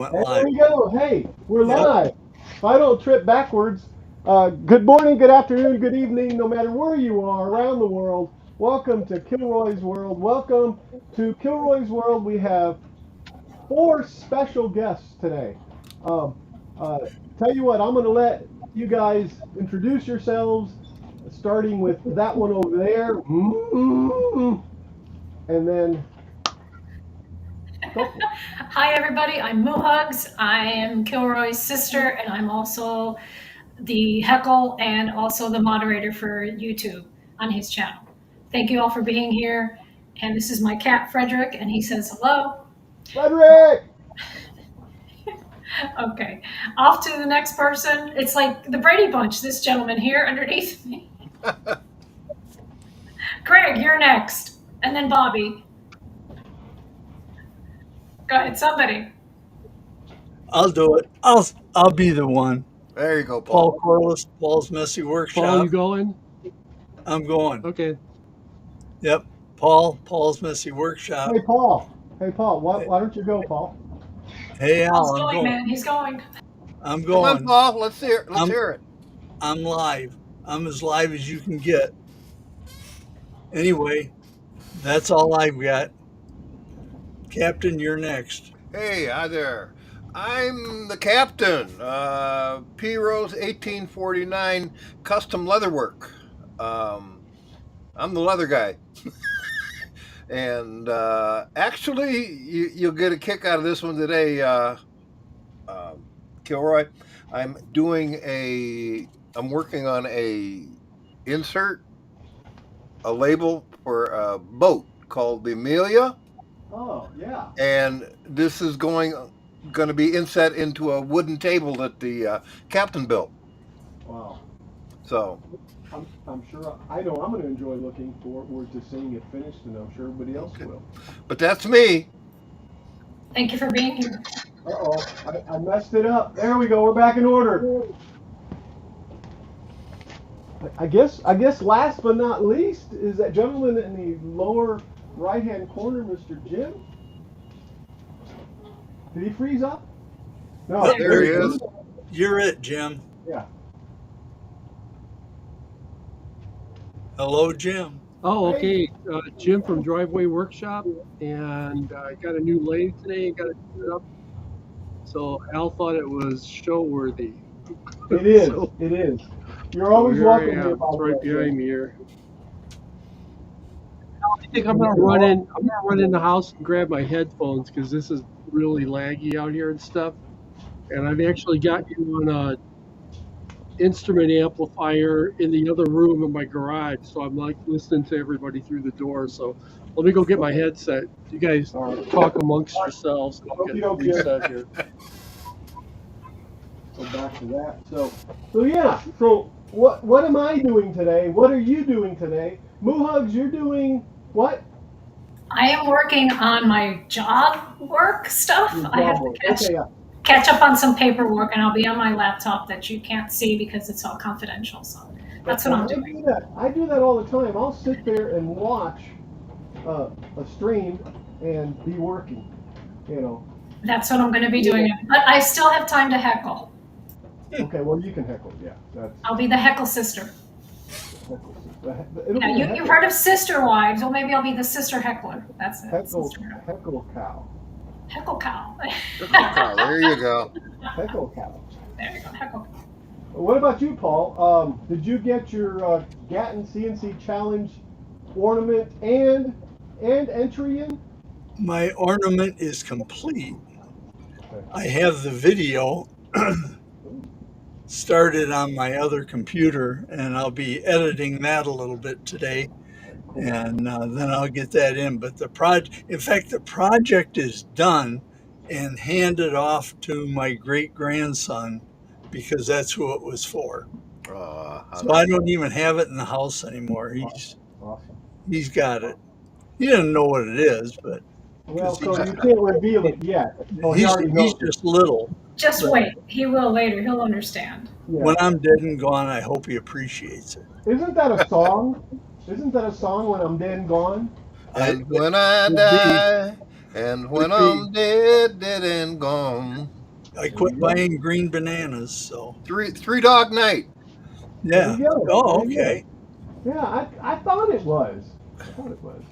Went There live. we go. Hey, we're Yep. live. If I don't trip backwards, good morning, good afternoon, good evening, no matter where you are around the world. Welcome to Kilroy's World. Welcome to Kilroy's World. We have four special guests today. Um, uh, Tell you what, I'm going to let you guys introduce yourselves, starting with that one over there. And then go for it. Hi, everybody. I'm Moo Hugs. I am Kilroy's sister, and I'm also the heckle and also the moderator for YouTube on his channel. Thank you all for being here. And this is my cat, Frederick, and he says hello. Frederick! Okay, off to the next person. It's like the Brady Bunch, this gentleman here underneath me. Greg, you're next. And then Bobby. Go ahead, somebody. I'll do it. I'll be the one. There you go, Paul Paul. Corliss, Paul's Messy Paul, Workshop. you going? I'm going. Okay. Yep. Paul's Messy Workshop. Hey, Paul. Hey, Paul. Why don't you go, Paul? Hey, Al, Paul's I'm going, going. man. He's going. I'm Come on, going. Paul. Let's hear it. I'm live. I'm as live as you can get. Anyway, that's all I've got. Captain, you're next. Hey, hi there. I'm the captain. P. Rose 1849 custom leatherwork. I'm the leather guy. And actually, you'll get a kick out of this one today, Kilroy. I'm working on a insert, a label for a boat called the Amelia. Oh, yeah. And this is going to be inset into a wooden table that the captain built. Wow. So I'm sure I know I'm going to enjoy looking forward to seeing it finished, and I'm sure everybody else will. but that's me. Thank you for being here. Uh-oh, I messed it up. There we go. We're back in order. I guess last but not least is that gentleman in the lower right-hand corner, Mr. Jim. Did he freeze up? No, Oh, there he is. You're it, Jim. Yeah. Hello, Jim. Oh, okay. Jim from Driveway Workshop, and I got a new lathe today and got it set up. So Al thought it was show worthy. It is. So- It is. You're always Here I welcome am. here, It's Bob. right behind me here. I think I'm gonna run in the house and grab my headphones because this is really laggy out here and stuff. And I've actually got you on a instrument amplifier in the other room in my garage, so I'm like listening to everybody through the door. So let me go get my headset. You guys All right. talk amongst yourselves. I'll get Okey-dokey. reset here. Go back to that. So yeah. So what am I doing today? What are you doing today? Moo Hugs, you're doing what? I am working on my job work stuff. I have to Okay, yeah. catch up on some paperwork, and I'll be on my laptop that you can't see because it's all confidential. So that's what I'm doing. I do that all the time. I'll sit there and watch a stream and be working. You know. That's what I'm going to be doing. But I still have time to heckle. Okay, well you can heckle. Yeah, that's. I'll be the heckle sister. It'll Yeah, be a you've heard of sister wives. Well, maybe I'll be the sister heckler. That's it. heckle Sister. cow. Heckle cow. Oh, there you go. Heckle cow. There you go. Heckle. What about you, Paul? Did you get your Gatton CNC Challenge ornament and entry in? My ornament is complete. I have the video started on my other computer, and I'll be editing that a little bit today, and then I'll get that in. But the project is done and handed off to my great grandson because that's who it was for. So I don't even have it in the house anymore. Awesome. He's got it. He doesn't know what it is, but Well, so you can't reveal it yet. Oh, he already he's knows. just little. Just wait. He will later. He'll understand. Yeah. When I'm dead and gone, I hope he appreciates it. Isn't that a song? Isn't that a song, When I'm Dead and Gone? And when I die, And when Could be. I'm dead, dead and gone. I There quit you go. buying green bananas, so Three Dog Night. There yeah. you go. Oh, There you go. okay. Yeah, I thought it was. I thought it was.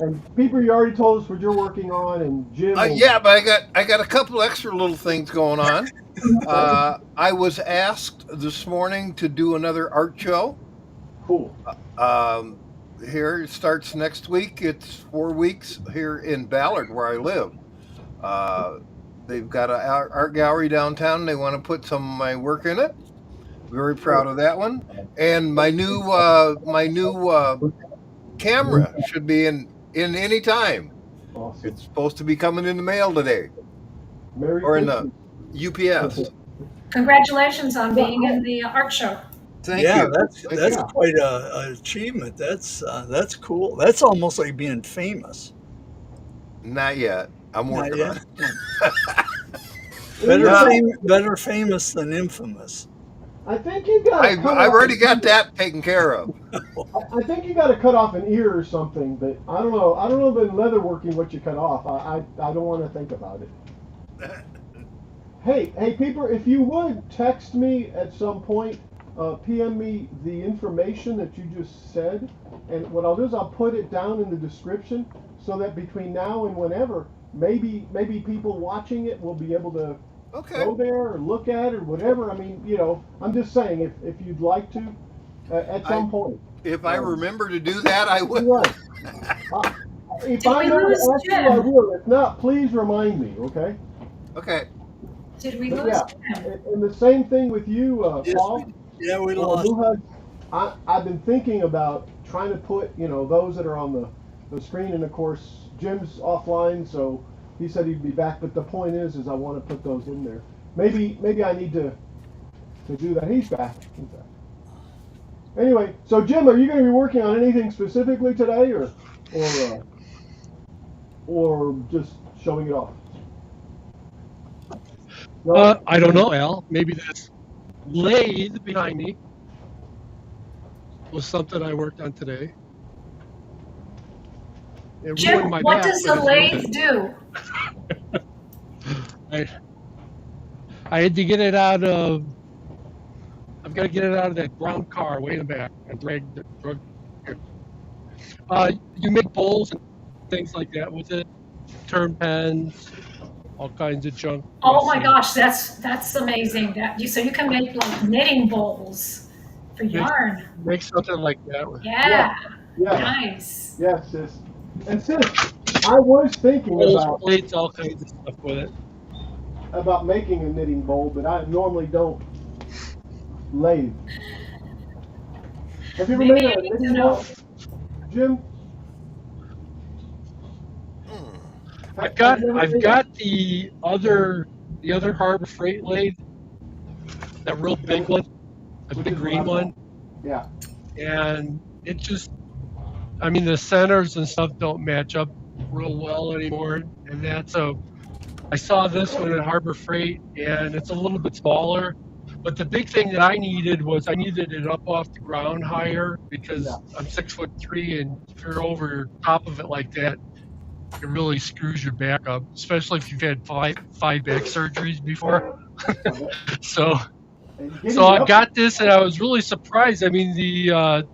And Peter, you already told us what you're working on, and Jim will. Yeah, but I got a couple extra little things going on. Okay, I was asked this morning to do another art show. cool. Um, Here it starts next week. It's 4 weeks here in Ballard, where I live. Uh, they've got an art gallery downtown. They want to put some of my work in it. Very proud of that one. And my new camera should be in any time. Awesome. It's supposed to be coming in the mail today Merry or in the Christmas. UPS. Congratulations on being in the art show. Thank Yeah, you. Thank that's you. quite a achievement. That's cool. That's almost like being famous. Not yet. I'm Not working on yet. it. Better Yeah. better famous than infamous. I think you got. I've already got that taken care of. I think you got to cut off an ear or something, but I don't know. I don't know about leatherworking what you cut off. I don't want to think about it. Hey, Peter, if you would text me at some point, PM me the information that you just said, and what I'll do is I'll put it down in the description so that between now and whenever, maybe people watching it will be able to Okay. go there or look at it or whatever. I mean, I'm just saying if you'd like to at some point. If I remember to do that, I will. Right. If Did I we know to lose ask you, I Jim? will. If not, please remind me, okay? Okay. Did we But lose yeah, Jim? and the same thing with you, Yes, Paul. Yeah, we lost. Muhaj, I've been thinking about trying to put, those that are on the screen, and of course Jim's offline, so he said he'd be back. But the point is I want to put those in there. Maybe I need to do that. He's back. He's back. Anyway, so Jim, are you going to be working on anything specifically today, or just showing it off? No? I don't know, Al. Maybe this lathe behind me was something I worked on today. It ruined Jim, my what back, does but the it's lathe worth do? I had to get it out of. I've got to get it out of that brown car way in the back. I dragged it. You make bowls and things like that with it. Turn pens, all kinds of junk. Oh my gosh, that's amazing. So you can make like knitting bowls for yarn. Make something like that. Yeah, Yeah. nice. Yes, sis. And sis, I was thinking Bowls, about plates, all kinds of stuff with it. making a knitting bowl, but I normally don't lathe. Have you ever Maybe made a you need to knitting know. bowl, Jim? I've Have you ever made- got the other Harbor Freight lathe, that real big one, the Which big is green what I one, Yeah. and it just, I mean, the centers and stuff don't match up real well anymore, and I saw this one at Harbor Freight, and it's a little bit smaller. But the big thing that I needed it up off the ground higher because I'm 6'3", and if you're over top of it like that, it really screws your back up, especially if you've had five back surgeries before. So I got this, and I was really surprised. I mean, the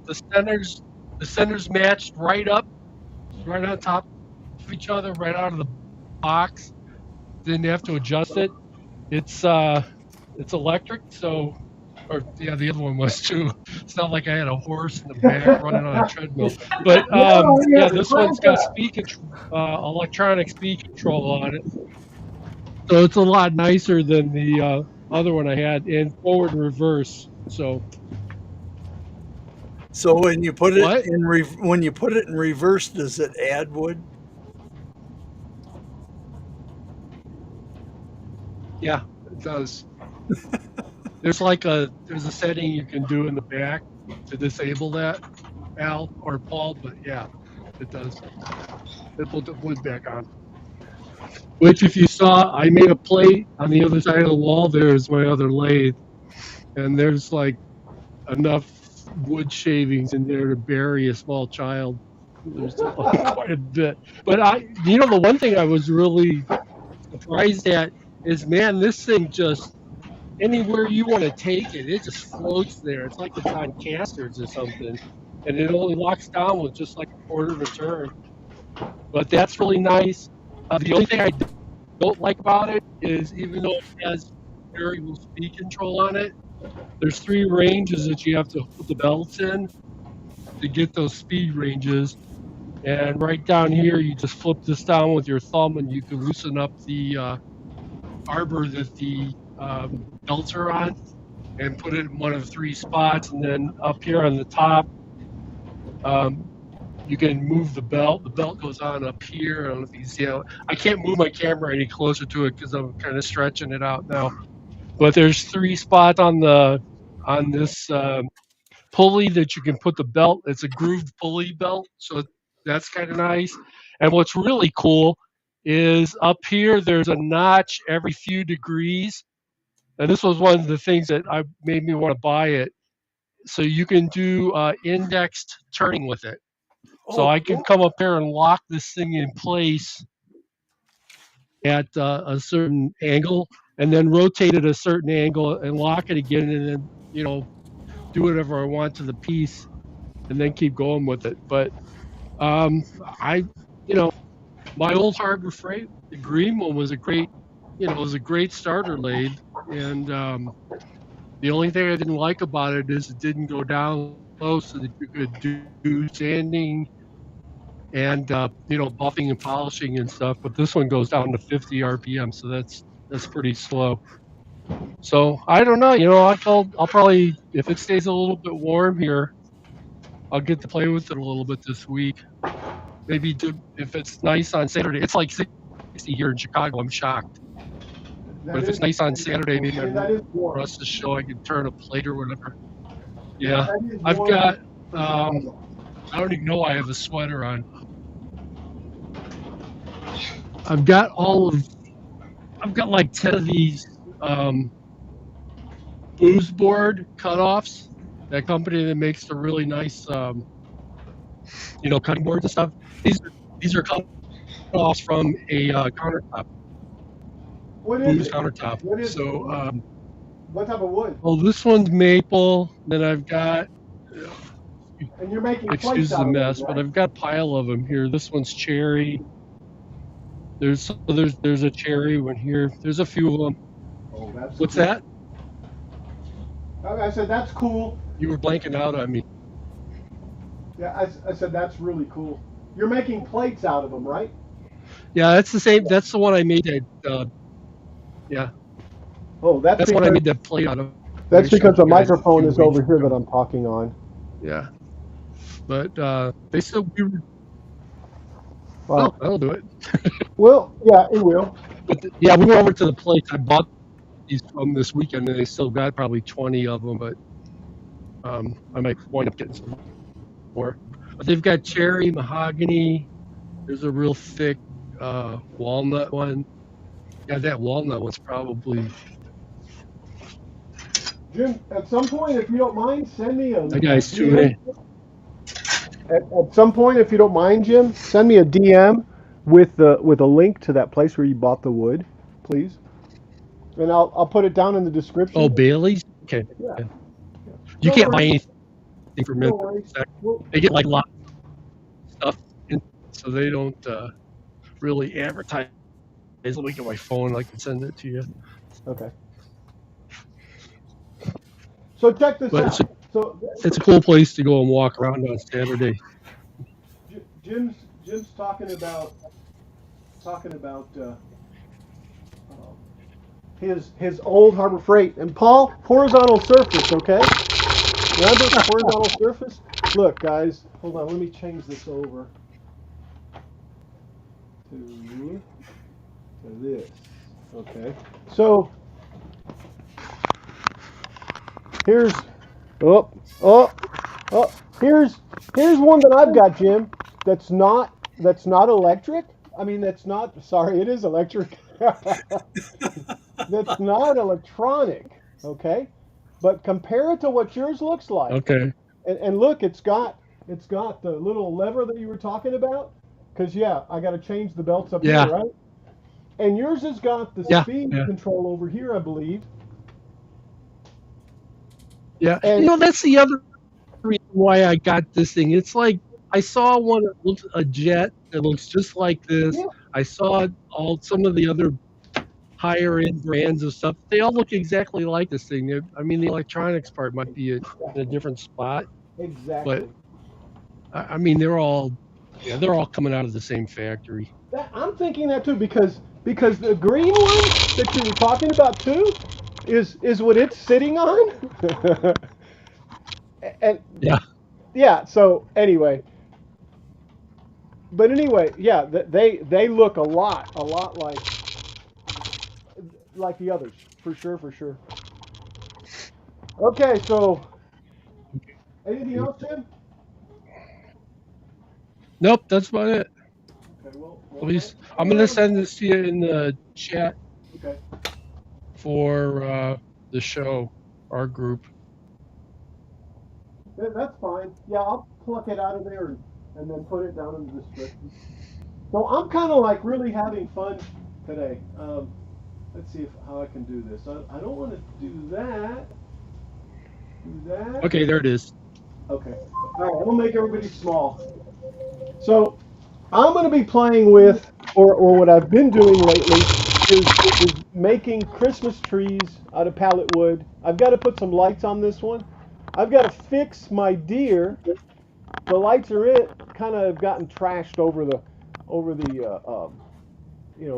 centers matched right up, right on top of each other, right out of the box. Didn't have to adjust it. It's electric, so, the other one was too. It's not like I had a horse in the back running on a treadmill. But this one's got electronic speed control on it, so it's a lot nicer than the other one I had, and forward and reverse. So when you put it What? in reverse, does it add wood? yeah, it does. There's a setting you can do in the back to disable that, Al or Paul, but yeah, it does. It put the wood back on. Which, if you saw, I made a plate on the other side of the wall. There's my other lathe, and there's like enough wood shavings in there to bury a small child. There's quite a bit. But the one thing I was really surprised at is, man, this thing just anywhere you want to take it, it just floats there. It's like it's on casters or something, and it only locks down with just like a quarter of a turn. But that's really nice. The only thing I don't like about it is, even though it has variable speed control on it, there's 3 ranges that you have to put the belts in to get those speed ranges. And right down here, you just flip this down with your thumb, and you can loosen up the arbor that the belts are on, and put it in one of 3 spots. And then up here on the top, you can move the belt. The belt goes on up here. I don't know if you see how, I can't move my camera any closer to it because I'm kind of stretching it out now. But there's 3 spots on this pulley that you can put the belt. It's a grooved pulley belt, so that's kind of nice. And what's really cool is up here there's a notch every few degrees, and this was one of the things that made me want to buy it. So you can do indexed turning with it. So I can come up here and lock this thing in place at a certain angle, and then rotate it a certain angle and lock it again, and then do whatever I want to the piece, and then keep going with it. But I, my old Harbor Freight, the green one, was a great, starter lathe, and the only thing I didn't like about it is it didn't go down low, so that you could do sanding and buffing and polishing and stuff. But this one goes down to 50 RPM, so that's pretty slow. So I don't know. I'll probably, if it stays a little bit warm here, I'll get to play with it a little bit this week. Maybe if it's nice on Saturday. It's like 60 here in Chicago. I'm shocked. But if it's nice on Saturday, maybe for us to show, I can turn a plate or whatever. Yeah, I've got. I don't even know I have a sweater on. I've got like 10 of these booze board cutoffs. That company that makes the really nice, cutting boards and stuff. These are cutoffs from a countertop. What is booze it? countertop. What is So, what type of wood? well, this one's maple. Then I've got. And you're making Excuse the mess, but I've got a pile of them here. This one's cherry. There's a cherry one here. There's a few of them. Oh, that's What's cool. that? I said that's cool. You were blanking out on me. Yeah, I said that's really cool. You're making plates out of them, right? Yeah, that's the same. That's the one I made that. Yeah. Oh, that's what I made that plate out of. That's because the microphone is over here that I'm talking on. Yeah. But they still. Wow. Oh, that'll do it. Well, yeah, it will. But we went over to the place. I bought these from this weekend, and they still got probably 20 of them. But I might wind up getting some more. But they've got cherry, mahogany. There's a real thick walnut one. Yeah, that walnut one's probably. Jim, at some point, if you don't mind, send me a. That guy's too many. At some point, if you don't mind, Jim, send me a DM with a link to that place where you bought the wood, please. And I'll put it down in the description. Oh, Bailey's? Okay. Yeah. You can't buy anything from No it. worries. They get like a lot of stuff, so they don't really advertise. Let me get my phone. I can send it to you. Okay. So check this out. It's a cool place to go and walk around on Saturday. Jim's talking about his old Harbor Freight. And Paul, horizontal surface, okay? Remember horizontal surface? Look, guys, hold on. Let me change this over to this. Okay. So here's here's one that I've got, Jim. That's not electric. I mean, it is electric. That's not electronic, okay? But compare it to what yours looks like. Okay. And look, it's got It's got the little lever that you were talking about. Because, yeah, I got to change the belts up here, Yeah, right? And yours has got the yeah, speed yeah, control over here, I believe. yeah. And That's the other reason why I got this thing. It's like I saw one that looks a jet that looks just like this. yeah, I saw all some of the other higher end brands of stuff. They all look exactly like this thing. I mean, the electronics part might be in a different spot, but exactly. I mean, they're all coming out of the same factory. I'm thinking that too because the green one that you were talking about too is what it's sitting on. And Yeah. yeah, so anyway, but anyway, yeah, they look a lot like the others for sure, for sure. Okay, so anything else, Tim? Nope, that's about it. Okay, At well, least I'm hang gonna on. send this to you in the chat Okay, for the show, our group. that's fine. Yeah, I'll pluck it out of there and then put it down in the description. So I'm kind of like really having fun today. Let's see how I can do this. I don't want to do that. Do that. Okay, there it is. Okay. All right. We'll make everybody small. So I'm going to be playing with, or what I've been doing lately is making Christmas trees out of pallet wood. I've got to put some lights on this one. I've got to fix my deer. The lights are kind of gotten trashed over the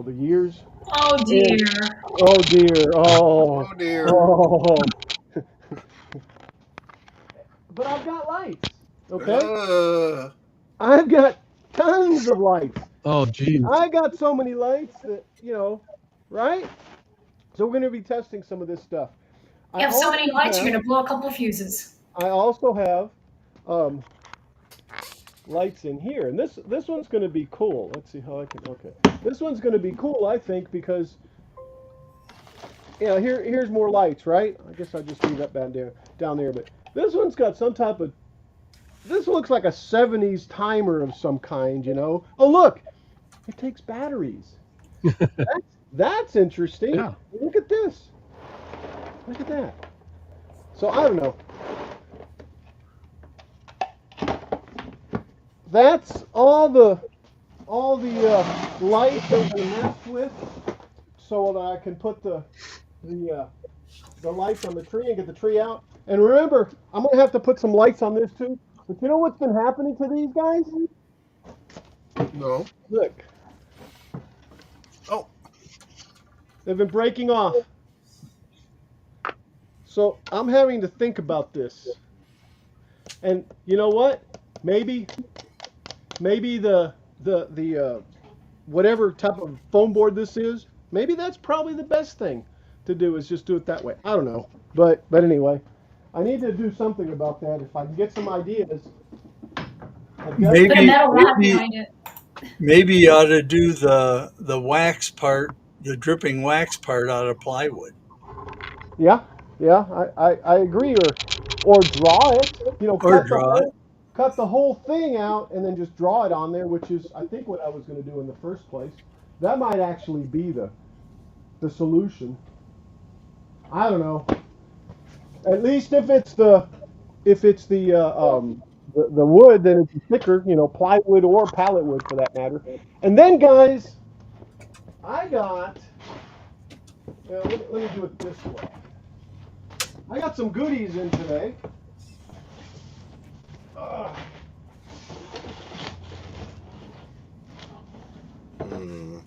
the years. Oh And dear. oh dear, oh, Oh dear. oh. But I've got lights, okay? Uh, I've got tons of lights. Oh, geez. I got so many lights that, right? So we're going to be testing some of this stuff. You I have so also many lights, you're have, gonna blow a couple of fuses. I also have um, lights in here, and this one's going to be cool. Let's see how I can. Okay, this one's going to be cool, I think, because here's more lights, right? I guess I'll just leave that down there, but this one's got some type of. This looks like a 70s timer of some kind, Oh, look, it takes batteries. That's interesting. Yeah. Look at this. Look at that. So I don't know. That's all the lights I'm gonna mess with, so that I can put the lights on the tree and get the tree out. And remember, I'm gonna have to put some lights on this too. But you know what's been happening to these guys? no. Look, Oh, they've been breaking off. So I'm having to think about this. And you know what? Maybe the whatever type of foam board this is, maybe that's probably the best thing to do is just do it that way. I don't know. But anyway, I need to do something about that. If I can get some ideas. I've got- Put a Maybe, metal rod maybe, behind it. maybe you ought to do the wax part, the dripping wax part out of plywood. yeah, I agree. Or draw it. Or draw it. Cut the whole thing out and then just draw it on there, which is I think what I was going to do in the first place. That might actually be the solution. I don't know. At least if it's the wood, then it's thicker, plywood or pallet wood for that matter. And then, guys, I got. Let me do it this way. I got some goodies in today. hmm.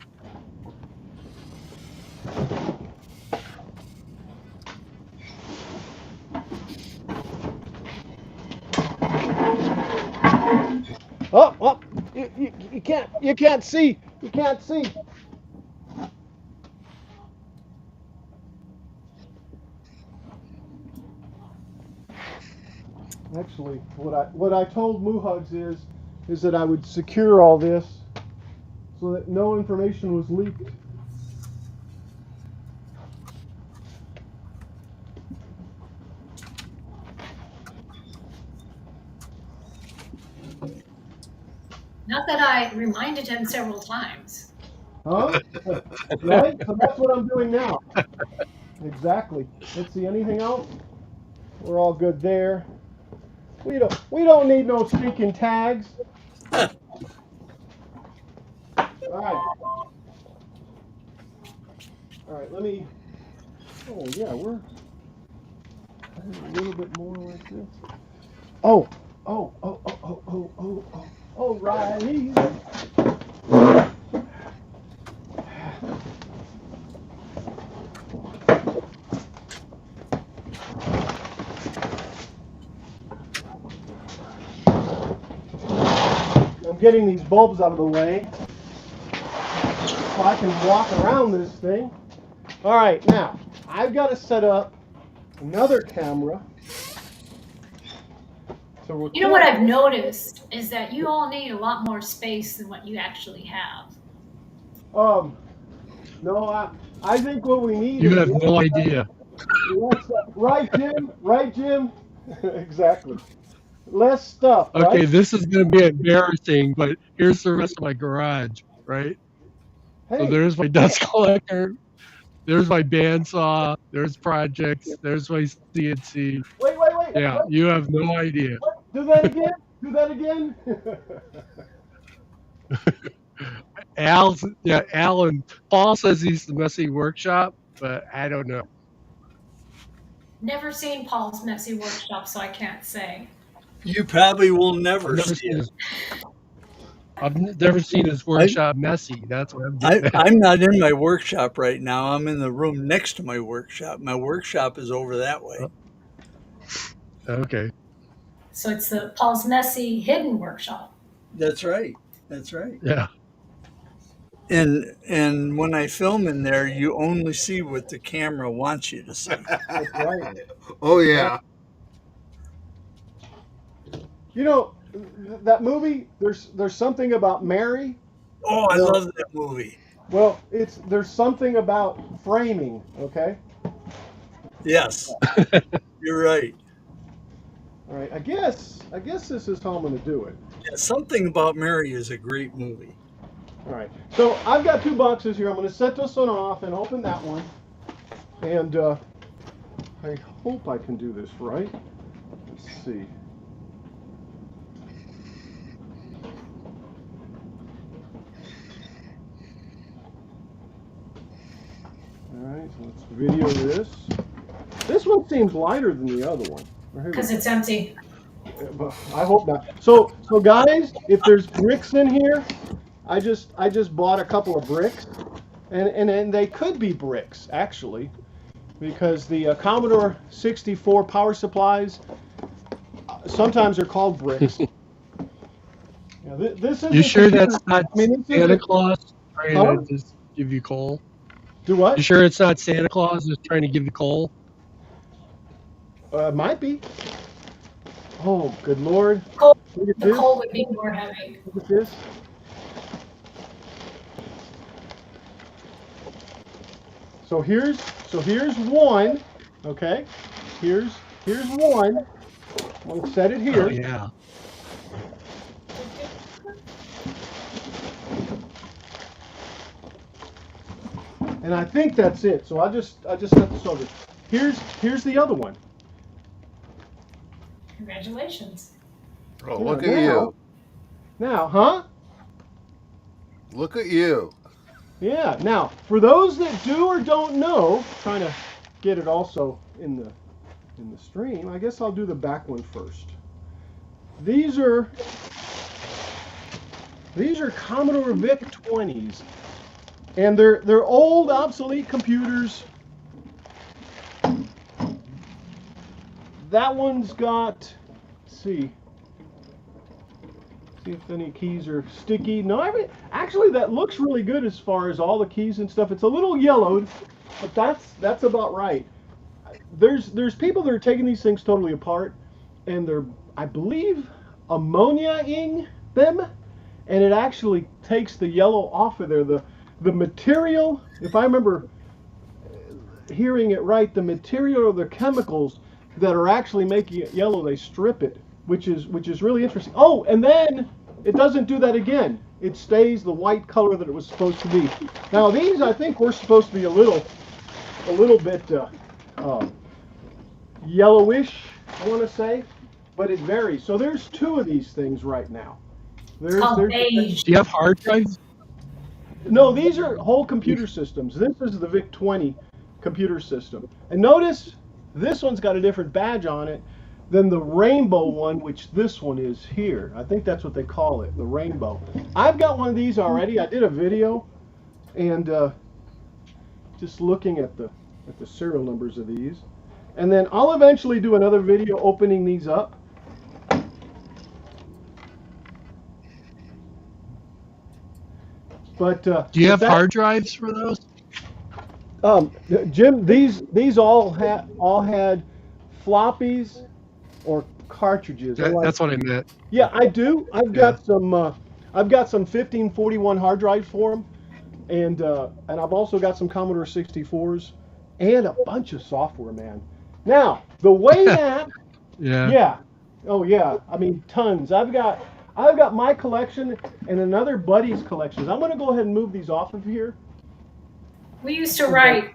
Oh, you can't see. You can't see. Actually, what I told Muhugs is that I would secure all this so that no information was leaked. Not that I reminded him several times. Huh? Right? So that's what I'm doing now. Exactly. Let's see, anything else? We're all good there. We don't need no stinking tags. All right. All right, let me. Oh yeah, we're a little bit more like this. Oh, oh, Riley. I'm getting these bulbs out of the way so I can walk around this thing. All right, now I've got to set up another camera. So You know what I've noticed is that you all need a lot more space than what you actually have. No, I think what we need You is have no idea. right, Jim. Right, Jim. Exactly. Less stuff, Okay, right? this is going to be embarrassing, but here's the rest of my garage, right? So Hey, there's my dust collector, there's my bandsaw, there's projects, there's my CNC. wait. Yeah, you have no idea. Do that again. Do that again. Alan, Paul says he's the messy workshop, but I don't know. Never seen Paul's messy workshop, so I can't say. You probably will I've never never see seen it. his, I've never seen his workshop messy. That's what I'm getting at. I'm not in my workshop right now. I'm in the room next to my workshop. My workshop is over that way. Okay. So it's the Paul's messy hidden workshop. That's right. That's right. Yeah. And when I film in there, you only see what the camera wants you to see. That's right. Oh yeah. You know that movie. There's something about Mary. Oh, I love that movie. Well, there's something about framing. Okay. Yes, you're right. All right. I guess this is how I'm going to do it. Yeah, Something About Mary is a great movie. All right. So I've got two boxes here. I'm going to set this one off and open that one. And I hope I can do this right. Let's see. All right. So let's video this. This one seems lighter than the other one. Because it's empty. I hope not. So guys, if there's bricks in here, I just bought a couple of bricks, and they could be bricks actually, because the Commodore 64 power supplies sometimes are called bricks. This is. You sure that's not I mean, Santa Claus trying Huh? to just give you coal? Do what? You sure it's not Santa Claus just trying to give you coal? Might be. Oh, good Lord! Coal, Look at the this. coal would be more heavy. Look at this. So here's one. Okay. Here's one. I'm gonna set it here. Oh, yeah. And I think that's it. So I just set this over. Here's the other one. Congratulations. Oh, look at now, you. Now, huh? Look at you. Yeah. Now, for those that do or don't know, trying to get it also in the stream. I guess I'll do the back one first. These are Commodore VIC 20s, and they're old, obsolete computers. That one's got. Let's see if any keys are sticky. No, actually that looks really good as far as all the keys and stuff. It's a little yellowed, but that's about right. There's people that are taking these things totally apart, and they're, I believe, ammonia-ing them, and it actually takes the yellow off of there. The material, if I remember hearing it right, the material or the chemicals that are actually making it yellow, they strip it, which is really interesting. Oh, and then it doesn't do that again. It stays the white color that it was supposed to be. Now these, I think, were supposed to be a little bit yellowish, I want to say, but it varies. So there's 2 of these things right now. It's called beige. Do you have hard drives? No, these are whole computer systems. This is the VIC-20 computer system. And notice this one's got a different badge on it than the rainbow one, which this one is here. I think that's what they call it, the rainbow. I've got one of these already. I did a video, and just looking at the serial numbers of these. And then I'll eventually do another video opening these up. But Do you have hard drives for those? Jim, these all had floppies or cartridges. That's what I meant. Yeah, I do. I've got some 1541 hard drives for them, and I've also got some Commodore 64s and a bunch of software, man. Now the way that Yeah. oh yeah, I mean tons. I've got my collection and another buddy's collection. I'm going to go ahead and move these off of here. We used to write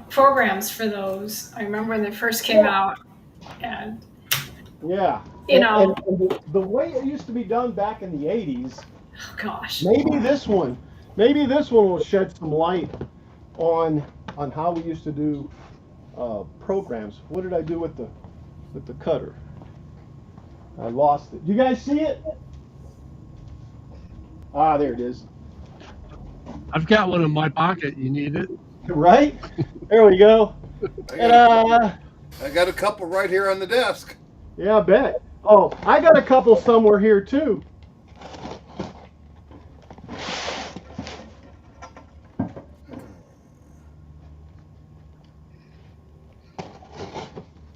programs for those. I remember when they first came out, and Yeah. you know, and the way it used to be done back in the 80s, oh gosh, maybe this one will shed some light on how we used to do programs. What did I do with the cutter? I lost it. You guys see it? Ah, there it is. I've got one in my pocket. You need it? Right? There we go. I got a couple right here on the desk. Yeah, I bet. Oh, I got a couple somewhere here too.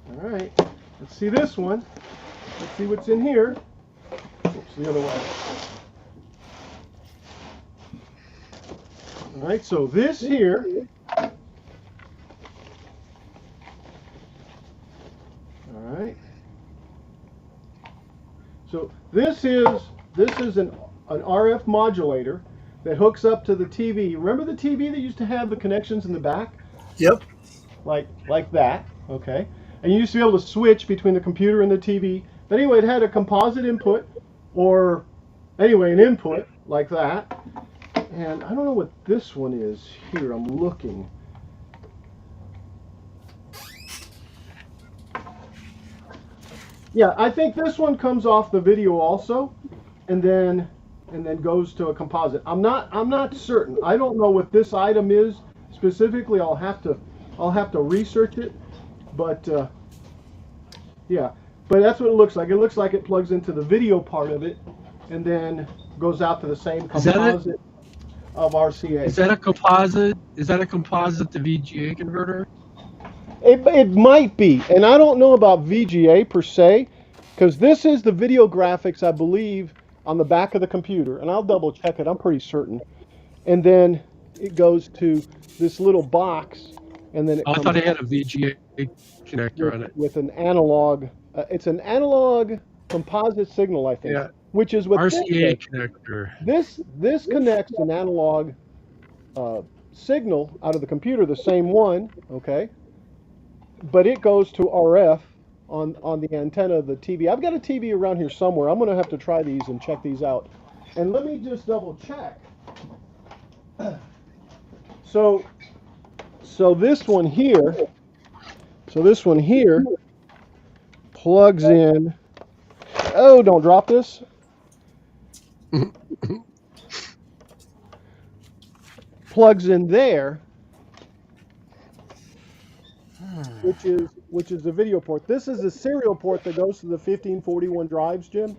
All right, let's see this one. Let's see what's in here. Oops, the other way. All right, so this here. All right. So this is an RF modulator that hooks up to the TV. Remember the TV that used to have the connections in the back? Yep. Like that, okay? And you used to be able to switch between the computer and the TV. But anyway, it had a composite input, or anyway, an input like that. And I don't know what this one is here. I'm looking. Yeah, I think this one comes off the video also, and then goes to a composite. I'm not certain. I don't know what this item is specifically. I'll have to research it, but yeah. But that's what it looks like. It looks like it plugs into the video part of it, and then goes out to the same composite of RCA. Is that a composite? Is that a composite to VGA converter? It might be, and I don't know about VGA per se, because this is the video graphics, I believe, on the back of the computer, and I'll double check it. I'm pretty certain. And then it goes to this little box, and then it I comes thought it had a VGA connector on it. with an analog. It's an analog composite signal, I think, Yeah. which is what RCA connector. this connects an analog signal out of the computer, the same one, okay? But it goes to RF on the antenna of the TV. I've got a TV around here somewhere. I'm going to have to try these and check these out. And let me just double check. So this one here, plugs in. Oh, don't drop this. Plugs in there, which is the video port. This is the serial port that goes to the 1541 drives, Jim.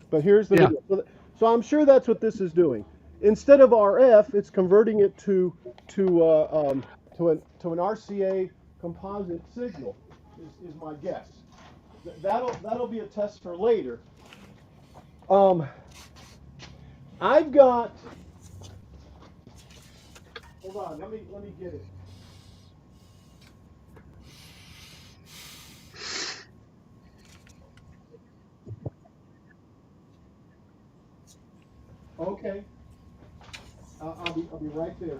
But here's the video. So I'm sure that's what this is doing. Instead of RF, it's converting it to an RCA composite signal. Is my guess. That'll be a test for later. I've got. Hold on. Let me get it. Okay. I'll be right there.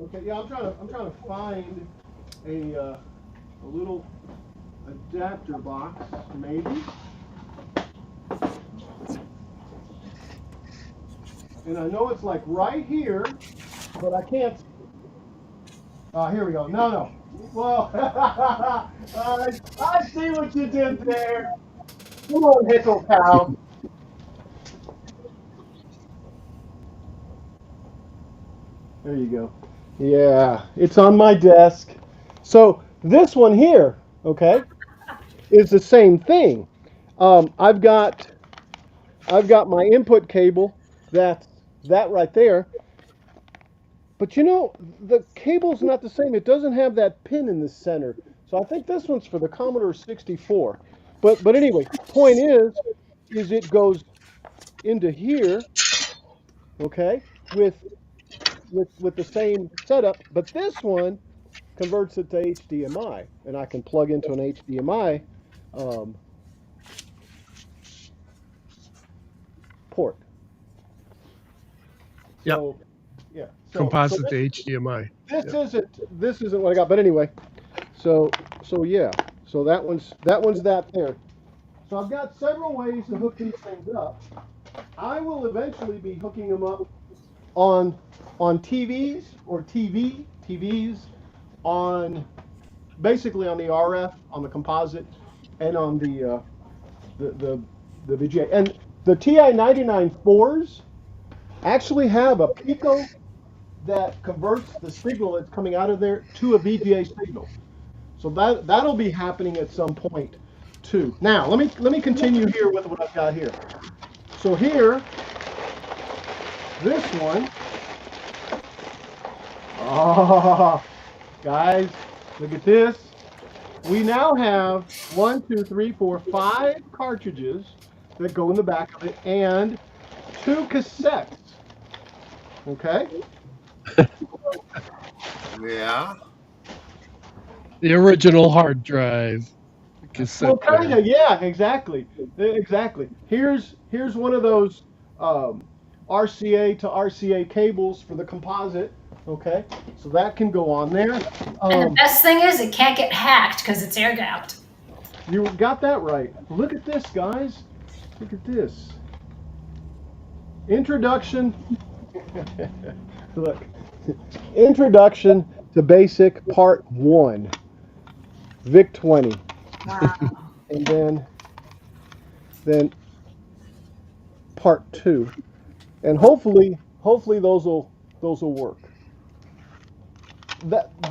Okay. Yeah, I'm trying to find a little adapter box, maybe. And I know it's like right here, but I can't. Here we go. No. Well, I see what you did there. Come on, Hickle Cow. There you go. Yeah, it's on my desk. So this one here, okay, is the same thing. I've got my input cable. That's that right there. But you know, the cable's not the same. It doesn't have that pin in the center. So I think this one's for the Commodore 64. But anyway, point is it goes into here, okay, with the same setup. But this one converts it to HDMI, and I can plug into an HDMI um, port. Yep. So yeah, Composite to HDMI. this isn't what I got. But anyway, so yeah, so that one's that there. So I've got several ways to hook these things up. I will eventually be hooking them up on TVs or TVs on basically on the RF, on the composite, and on the VGA. And the TI 99.4s actually have a Pico that converts the signal that's coming out of there to a VGA signal. So that'll be happening at some point too. Now let me continue here with what I've got here. So here, this one. Oh, guys, look at this. We now have 1, 2, 3, 4, 5 cartridges that go in the back of it and 2 cassettes. Okay? Yeah. The original hard drive. Cassette Well, kind player. of, yeah, exactly. Exactly. Here's one of those RCA to RCA cables for the composite. Okay? So that can go on there. And the best thing is it can't get hacked because it's air gapped. You got that right. Look at this, guys. Look at this. Introduction. Look. Introduction to Basic Part 1. VIC 20. Wow. And then Part 2. And hopefully those will work.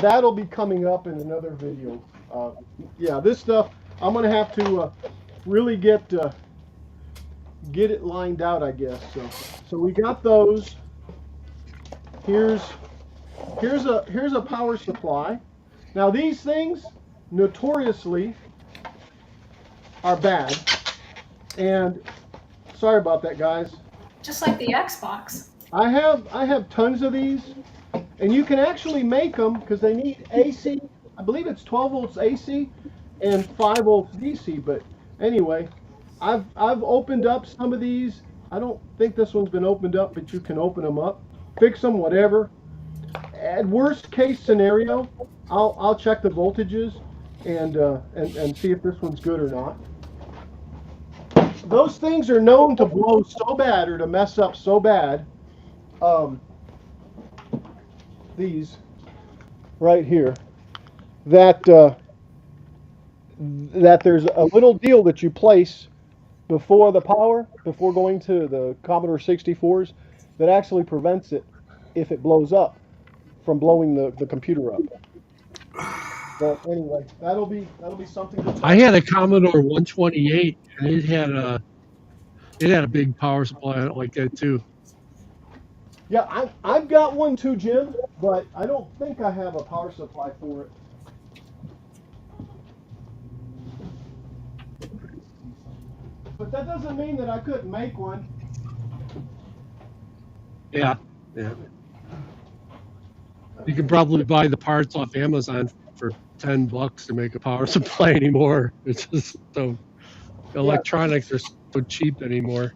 That'll be coming up in another video. Yeah, this stuff I'm gonna have to really get it lined out, I guess. So we got those. Here's a power supply. Now these things notoriously are bad, and sorry about that, guys. Just like the Xbox. I have tons of these, and you can actually make them because they need AC. I believe it's 12 volts AC and 5 volts DC. But anyway, I've opened up some of these. I don't think this one's been opened up, but you can open them up, fix them, whatever. At worst case scenario, I'll check the voltages and see if this one's good or not. Those things are known to blow so bad or to mess up so bad. These right here, that there's a little deal that you place before going to the Commodore 64s that actually prevents it, if it blows up, from blowing the computer up. But anyway, that'll be something to I had a Commodore 128, and it had a big power supply on it like that too. Yeah, I've got one too, Jim, but I don't think I have a power supply for it. But that doesn't mean that I couldn't make one. Yeah. You can probably buy the parts off Amazon for $10 to make a power supply anymore. It's just so electronics are so cheap anymore.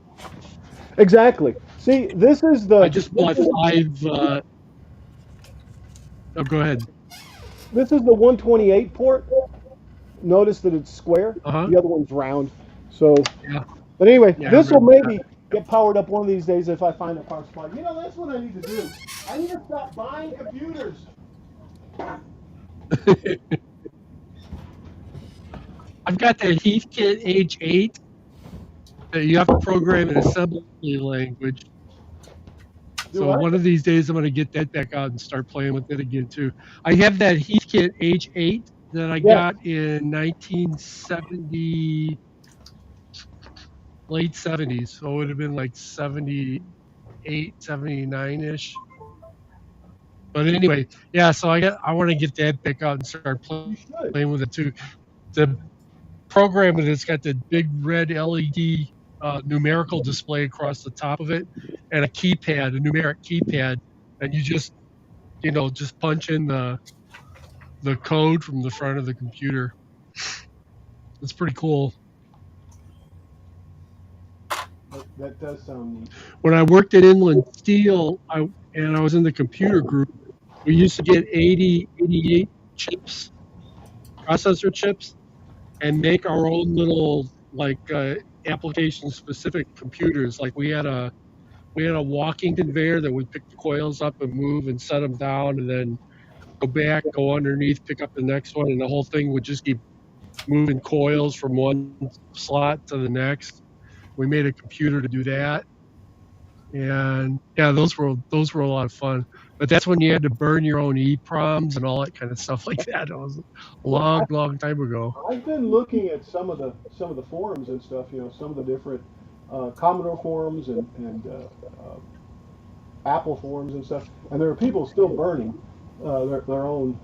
Exactly. See, this is the. I just bought 5. Oh, go ahead. This is the 128 port. Notice that it's square. Uh-huh. The other one's round. So, Yeah. but anyway, Yeah, I this will remember maybe get powered up one of these days if I find a power supply. You know, that's what I need to do. I need to stop buying computers. I've got that Heathkit H8 that you have to program in assembly language. So one of these days I'm going to get that back out and start playing with it again too. I have that Heathkit H8 that I got in 1970, late 70s. So it would have been like 78, 79-ish. But anyway, yeah, so I want to get that back out and start playing with it too. The program with it's got the big red LED numerical display across the top of it, and a keypad, a numeric keypad, and you just punch in the code from the front of the computer. It's pretty cool. That does sound neat. When I worked at Inland Steel, I was in the computer group, we used to get 88 chips, processor chips, and make our own little application-specific computers. Like we had a walking conveyor that we pick the coils up and move and set them down, and then go back, go underneath, pick up the next one, and the whole thing would just keep moving coils from one slot to the next. We made a computer to do that, and yeah, those were a lot of fun. But that's when you had to burn your own EEPROMs and all that kind of stuff like that. It was a long time ago. I've been looking at some of the forums and stuff. You know, some of the different Commodore forums and Apple forums and stuff. And there are people still burning their own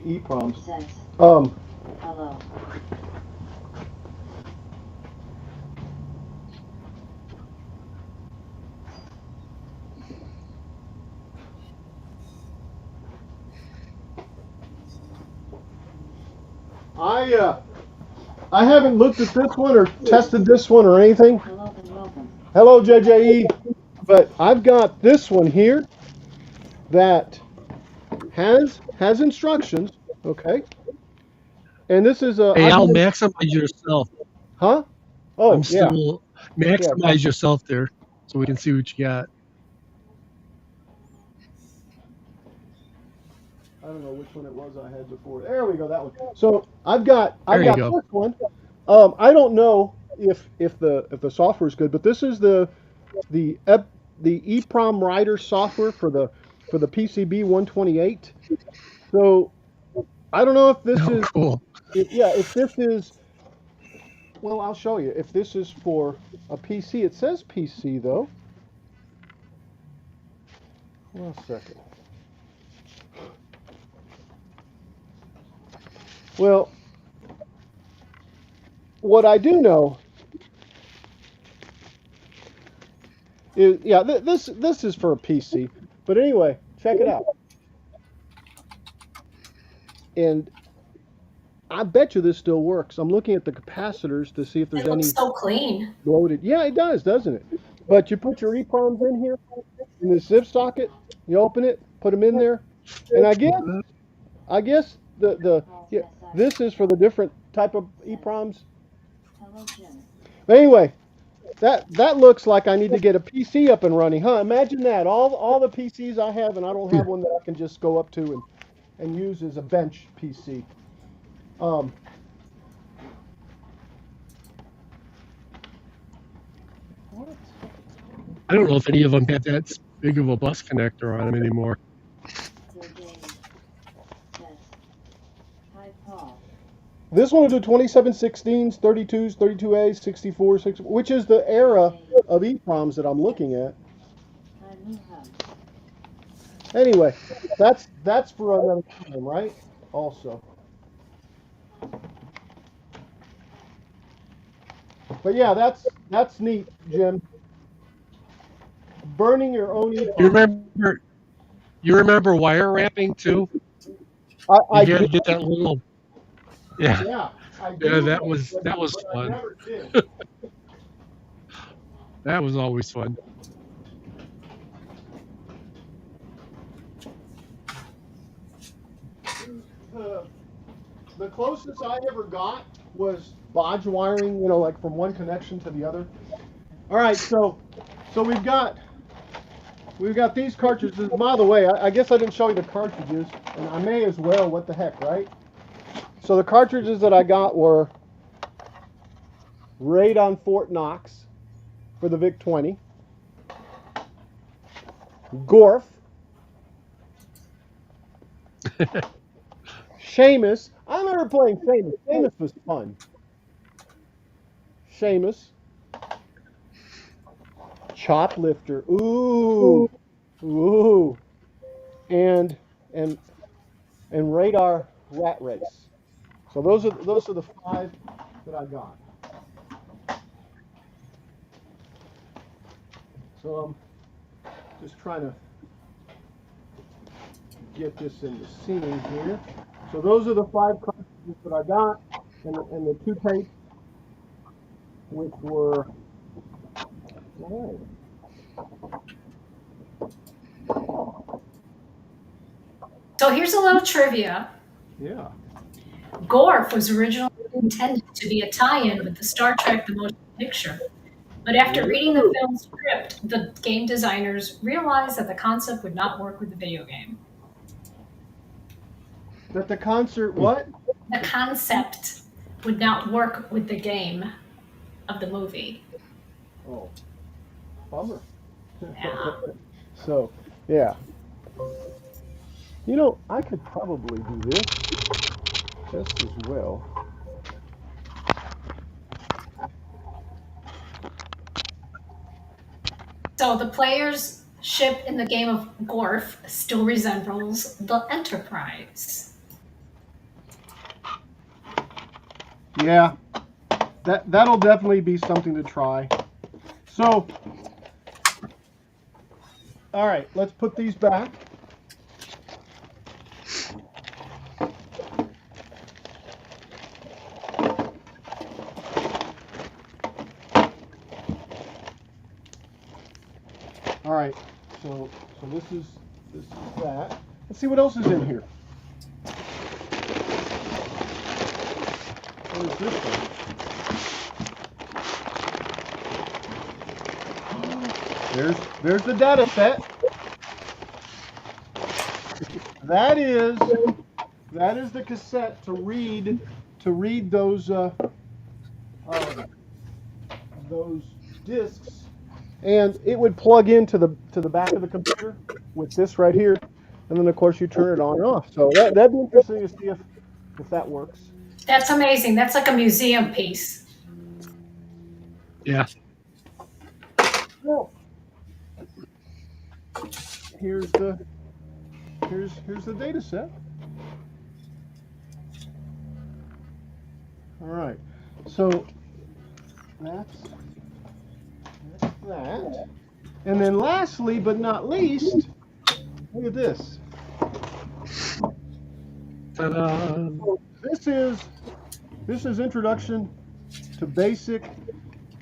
EEPROMs. Hello. I haven't looked at this one or tested this one or anything. Hello and welcome. Hello, JJE. But I've got this one here that has instructions. Okay. And this is a. Hey, Al, maximize yourself. Huh? Oh, I'm still maximize yourself there, so we can see what you got. I don't know which one it was I had before. There we go, that one. So I've got this one. I don't know if the software is good, but this is the EEPROM writer software for the PCB 128. So I don't know if this is cool. If this is, well, I'll show you. If this is for a PC, it says PC though. One second. Well, what I do know is, this is for a PC. But anyway, check it out. And I bet you this still works. I'm looking at the capacitors to see if there's any so clean. loaded. Yeah, it does, doesn't it? But you put your EEPROMs in here in the zip socket. You open it, put them in there, and I guess this is for the different type of EEPROMs. Hello, Jim. But anyway, that looks like I need to get a PC up and running, huh? Imagine that. All the PCs I have, and I don't have one that I can just go up to and use as a bench PC. I don't know if any of them have that big of a bus connector on them anymore. Hi, Paul. This one will do 2716s, 32s, 32As, 64, 64, which is the era of EEPROMs that I'm looking at. Hi, Muham. Anyway, that's for another time, right? Also. But yeah, that's neat, Jim. Burning your own EEPROM. You remember wire wrapping too? I you had to get that little. Yeah. I Yeah, do, that was but I fun. never did. That was always fun. The, the closest I ever got was bodge wiring, you know, like from one connection to the other. All right, so we've got these cartridges. By the way, I guess I didn't show you the cartridges, and I may as well. What the heck, right? So the cartridges that I got were Raid on Fort Knox for the VIC-20, Gorf, Seamus. I remember playing Seamus. Seamus was fun. Seamus, Choplifter. Ooh, and and and Radar Rat Race. So those are the 5 that I got. So I'm just trying to get this in the scene here. So those are the 5 cartridges that I got, and the 2 tapes, which were. All So here's a little trivia. right. Yeah. Gorf was originally intended to be a tie-in with the Star Trek The Motion Picture. But after reading the film script, the game designers realized that the concept would not work with the video game. That the concert what? The concept would not work with the game of the movie. Oh, bummer. Yeah. So, yeah. You know, I could probably do this just as well. So the player's ship in the game of Gorf still resembles the Enterprise. Yeah, that'll definitely be something to try. So, all right, let's put these back. All right, so this is that. Let's see what else is in here. What is this one? There's the data set. That is the cassette to read those discs. And it would plug into the back of the computer with this right here, and then of course you turn it on and off. So that'd be interesting to see if that works. That's amazing. That's like a museum piece. Yeah. Well, here's the data set. All right, so that's that. And then lastly, but not least, look at this. Ta-da! So this is Introduction to Basic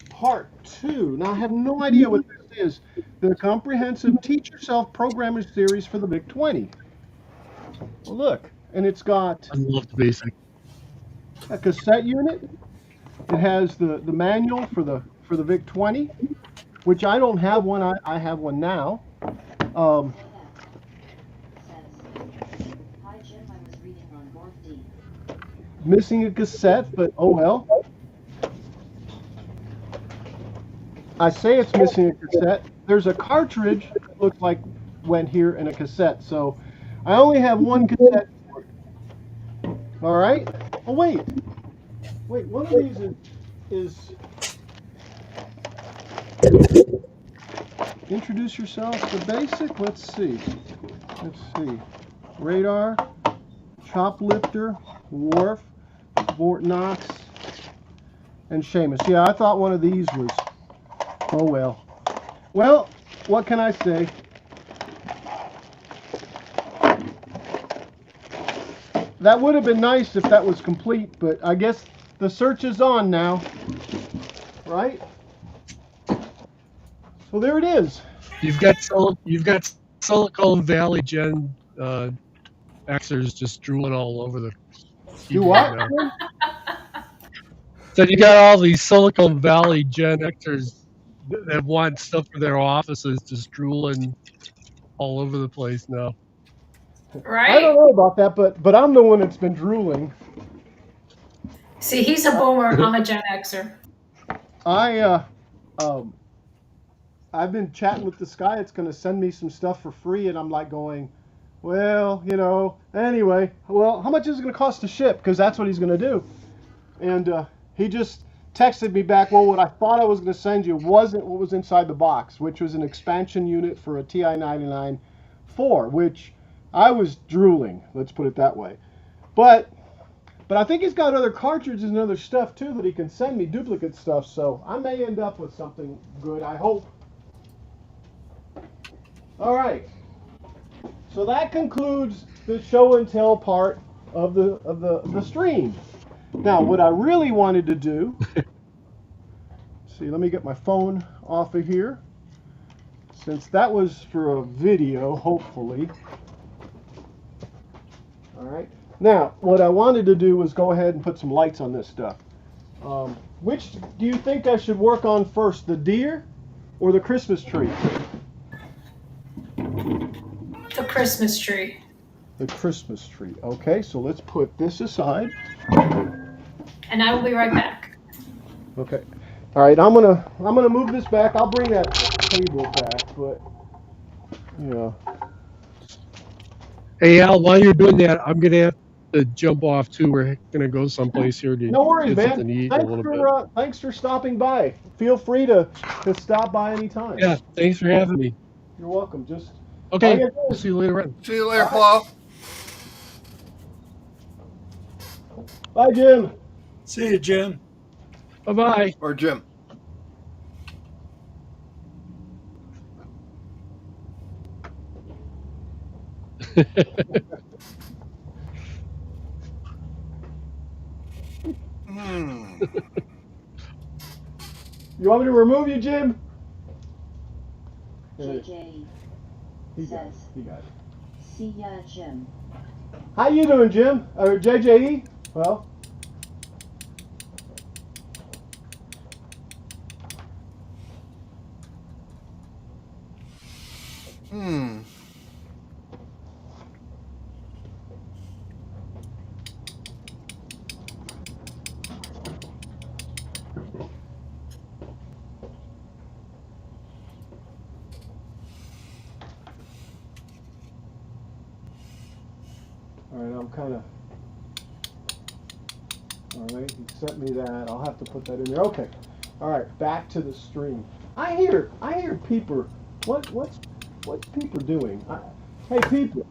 Part 2. Now I have no idea what this is. The Comprehensive Teach Yourself Programming Series for the VIC-20. Well, look, and it's got I love the basic. a cassette unit. It has the manual for the VIC-20, which I don't have one. I have one now. Hi, Jim. I was reading on Gorf D. Missing a cassette, but oh well. I say it's missing a cassette. There's a cartridge that looks like went here in a cassette, so I only have one cassette. All right. Oh wait, one of these is introduce yourself to basic. Let's see. Radar, Choplifter, Wharf, Fort Knox, and Seamus. Yeah, I thought one of these was. Oh well. Well, what can I say? That would have been nice if that was complete, but I guess the search is on now, right? So there it is. You've got Silicon Valley Gen Xers just drooling all over the Do keyboard what? now. So you got all these Silicon Valley Gen Xers that want stuff for their offices just drooling all over the place now. I don't Right? know about that, but I'm the one that's been drooling. See, he's a boomer. I'm a Gen Xer. I've been chatting with this guy. It's going to send me some stuff for free, and I'm like going, well, anyway, well, how much is it going to cost to ship? Because that's what he's going to do. And he just texted me back, well, what I thought I was going to send you wasn't what was inside the box, which was an expansion unit for a TI-99 4, which I was drooling, let's put it that way. But I think he's got other cartridges and other stuff, too, that he can send me, duplicate stuff, so I may end up with something good, I hope. All right, so that concludes the show and tell part of the stream. Now, what I really wanted to do, see, let me get my phone off of here, since that was for a video, hopefully. All right, now, what I wanted to do was go ahead and put some lights on this stuff. Which do you think I should work on first, the deer or the Christmas tree? The Christmas tree. The Christmas tree. Okay, so let's put this aside. And I will be right back. Okay. All right, I'm gonna move this back. I'll bring that table back, but Hey Al, while you're doing that, I'm gonna have to jump off too. We're gonna go someplace here to no worries, get man. something to eat in a little bit. Thanks for stopping by. Feel free to stop by anytime. Yeah, thanks for having me. You're welcome. Just Okay, we'll see you later on. See you later, Paul. bye, Jim. See you, Jim. Bye bye. Or Jim. You want me to remove you, Jim? JJ He got it. says, He got it. see ya, Jim. How you doing, Jim? Or JJE? Well. All right, I'm kind of. All right, he sent me that. I'll have to put that in there. Okay. All right, back to the stream. I hear Peeper. What's Peeper doing? Hey, Peeper,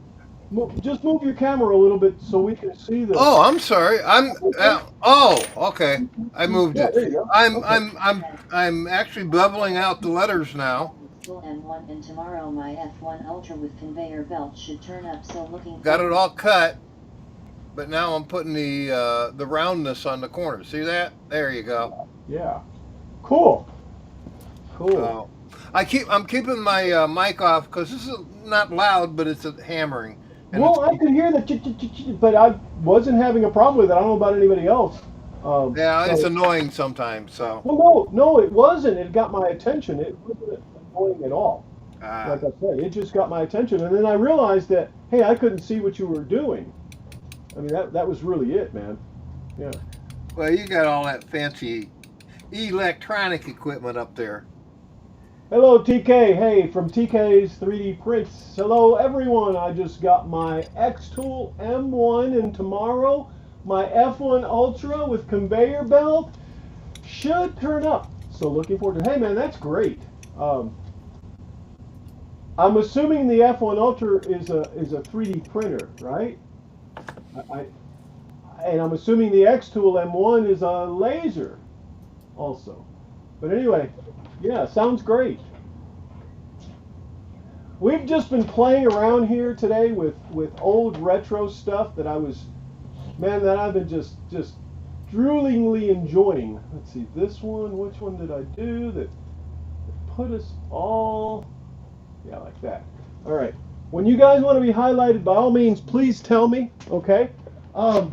just move your camera a little bit so we can see the. Oh, I'm sorry. Okay. I moved Yeah, it. there you go. I'm actually beveling out the letters now. Still M1 and tomorrow my F1 Ultra with conveyor belt should turn up, so looking Got it all cut, but now I'm putting the roundness on the corner. See that? There you go. Yeah. Cool. I'm keeping my mic off because this is not loud, but it's a hammering. And Well, I could hear the but I wasn't having a problem with it. I don't know about anybody else. it's annoying sometimes. So Well, no, it wasn't. It got my attention. It wasn't annoying at all. Ah. Like I said, it just got my attention, and then I realized that hey, I couldn't see what you were doing. I mean, that was really it, man. Yeah. Well, you got all that fancy electronic equipment up there. Hello, TK. Hey, from TK's 3D Prints. Hello, everyone. I just got my X-Tool M1, and tomorrow my F1 Ultra with conveyor belt should turn up. So looking forward to. Hey, man, that's great. I'm assuming the F1 Ultra is a 3D printer, right? And I'm assuming the X-Tool M1 is a laser, also. But anyway. Yeah, sounds great. We've just been playing around here today with old retro stuff that I've been just droolingly enjoying. Let's see, this one, which one did I do that put us all, yeah, like that. All right. When you guys want to be highlighted, by all means, please tell me, okay? All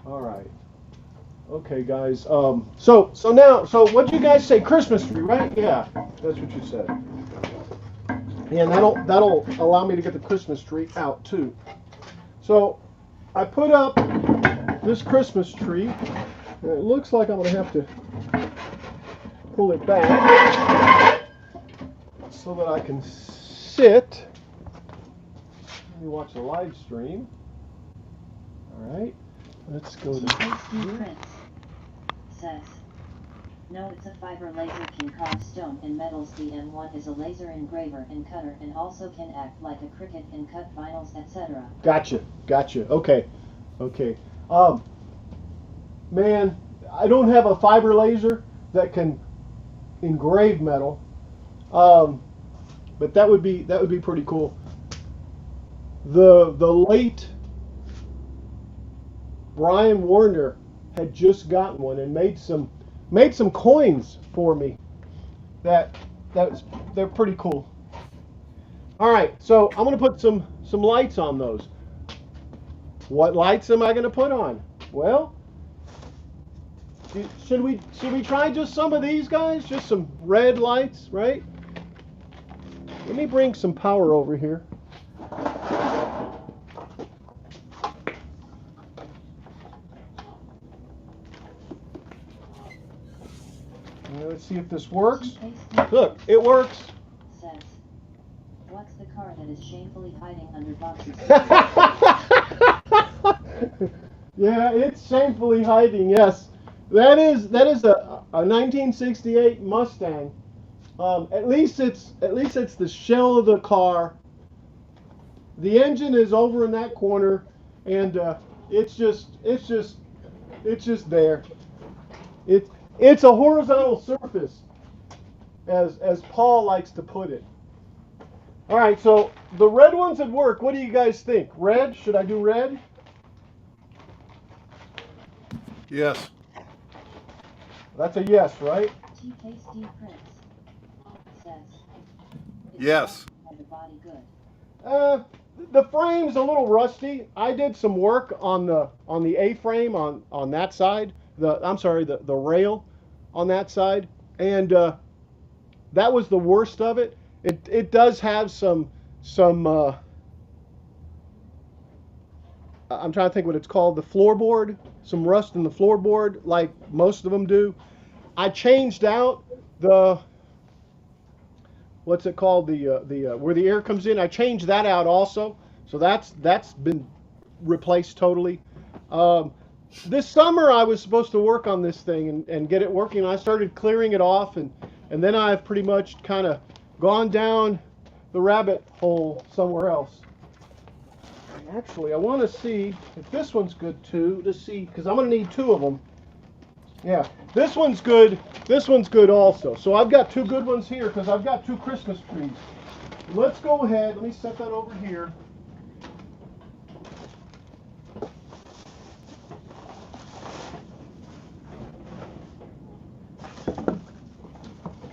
right. Okay, guys. So what'd you guys say? Christmas tree, right? Yeah, that's what you said. And that'll allow me to get the Christmas tree out too. So I put up this Christmas tree. And it looks like I'm gonna have to pull it back so that I can sit. Let me watch the live stream. All right. Let's go to Prince says, no, it's a fiber laser, can carve stone and metals. The M1 is a laser engraver and cutter and also can act like a Cricut and cut vinyls, etc. Gotcha. Okay. Man, I don't have a fiber laser that can engrave metal, but that would be pretty cool. The late Brian Warner had just gotten one and made some coins for me. They're pretty cool. All right, so I'm gonna put some lights on those. What lights am I gonna put on? Well, should we try just some of these guys? Just some red lights, right? Let me bring some power over here. Let's see if this works. Look, it works. Says, what's the car that is shamefully hiding under boxes? Yeah, it's shamefully hiding. Yes, that is a 1968 Mustang. At least it's the shell of the car. The engine is over in that corner, and it's just there. It's a horizontal surface, as Paul likes to put it. All right, so the red ones would work. What do you guys think? Red? Should I do red? Yes. That's a yes, right? TKC Prince says, Yes. the body good. The frame's a little rusty. I did some work on the A-frame on that side. The rail on that side, and that was the worst of it. It does have some I'm trying to think what it's called, the floorboard, some rust in the floorboard, like most of them do. I changed out the what's it called, the where the air comes in. I changed that out also, so that's been replaced totally. This summer I was supposed to work on this thing and get it working. I started clearing it off, and then I've pretty much kind of gone down the rabbit hole somewhere else. Actually, I want to see if this one's good too, to see, because I'm going to need two of them. Yeah, this one's good. This one's good also. So I've got two good ones here because I've got two Christmas trees. Let's go ahead. Let me set that over here.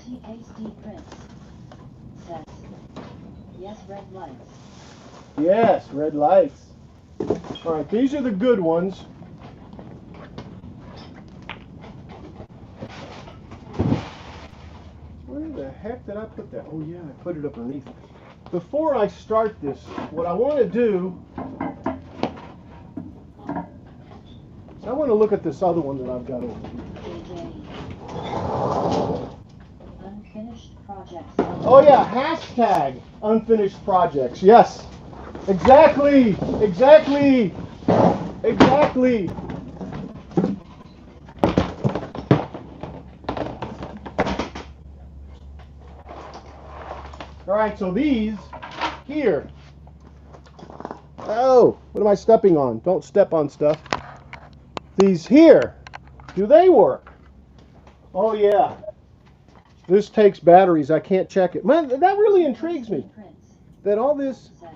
THD Prince says, yes, red lights. Yes, red lights. All right, these are the good ones. Where the heck did I put that? Oh yeah, I put it up underneath. Before I start this, what I want to do is I want to look at this other one that I've got over here. Unfinished projects. Oh yeah, hashtag unfinished projects. Yes, exactly. All right, so these here. Oh, what am I stepping on? Don't step on stuff. These here, do they work? Oh yeah. This takes batteries. I can't check it. Man, that really intrigues me. Prince That all this. says,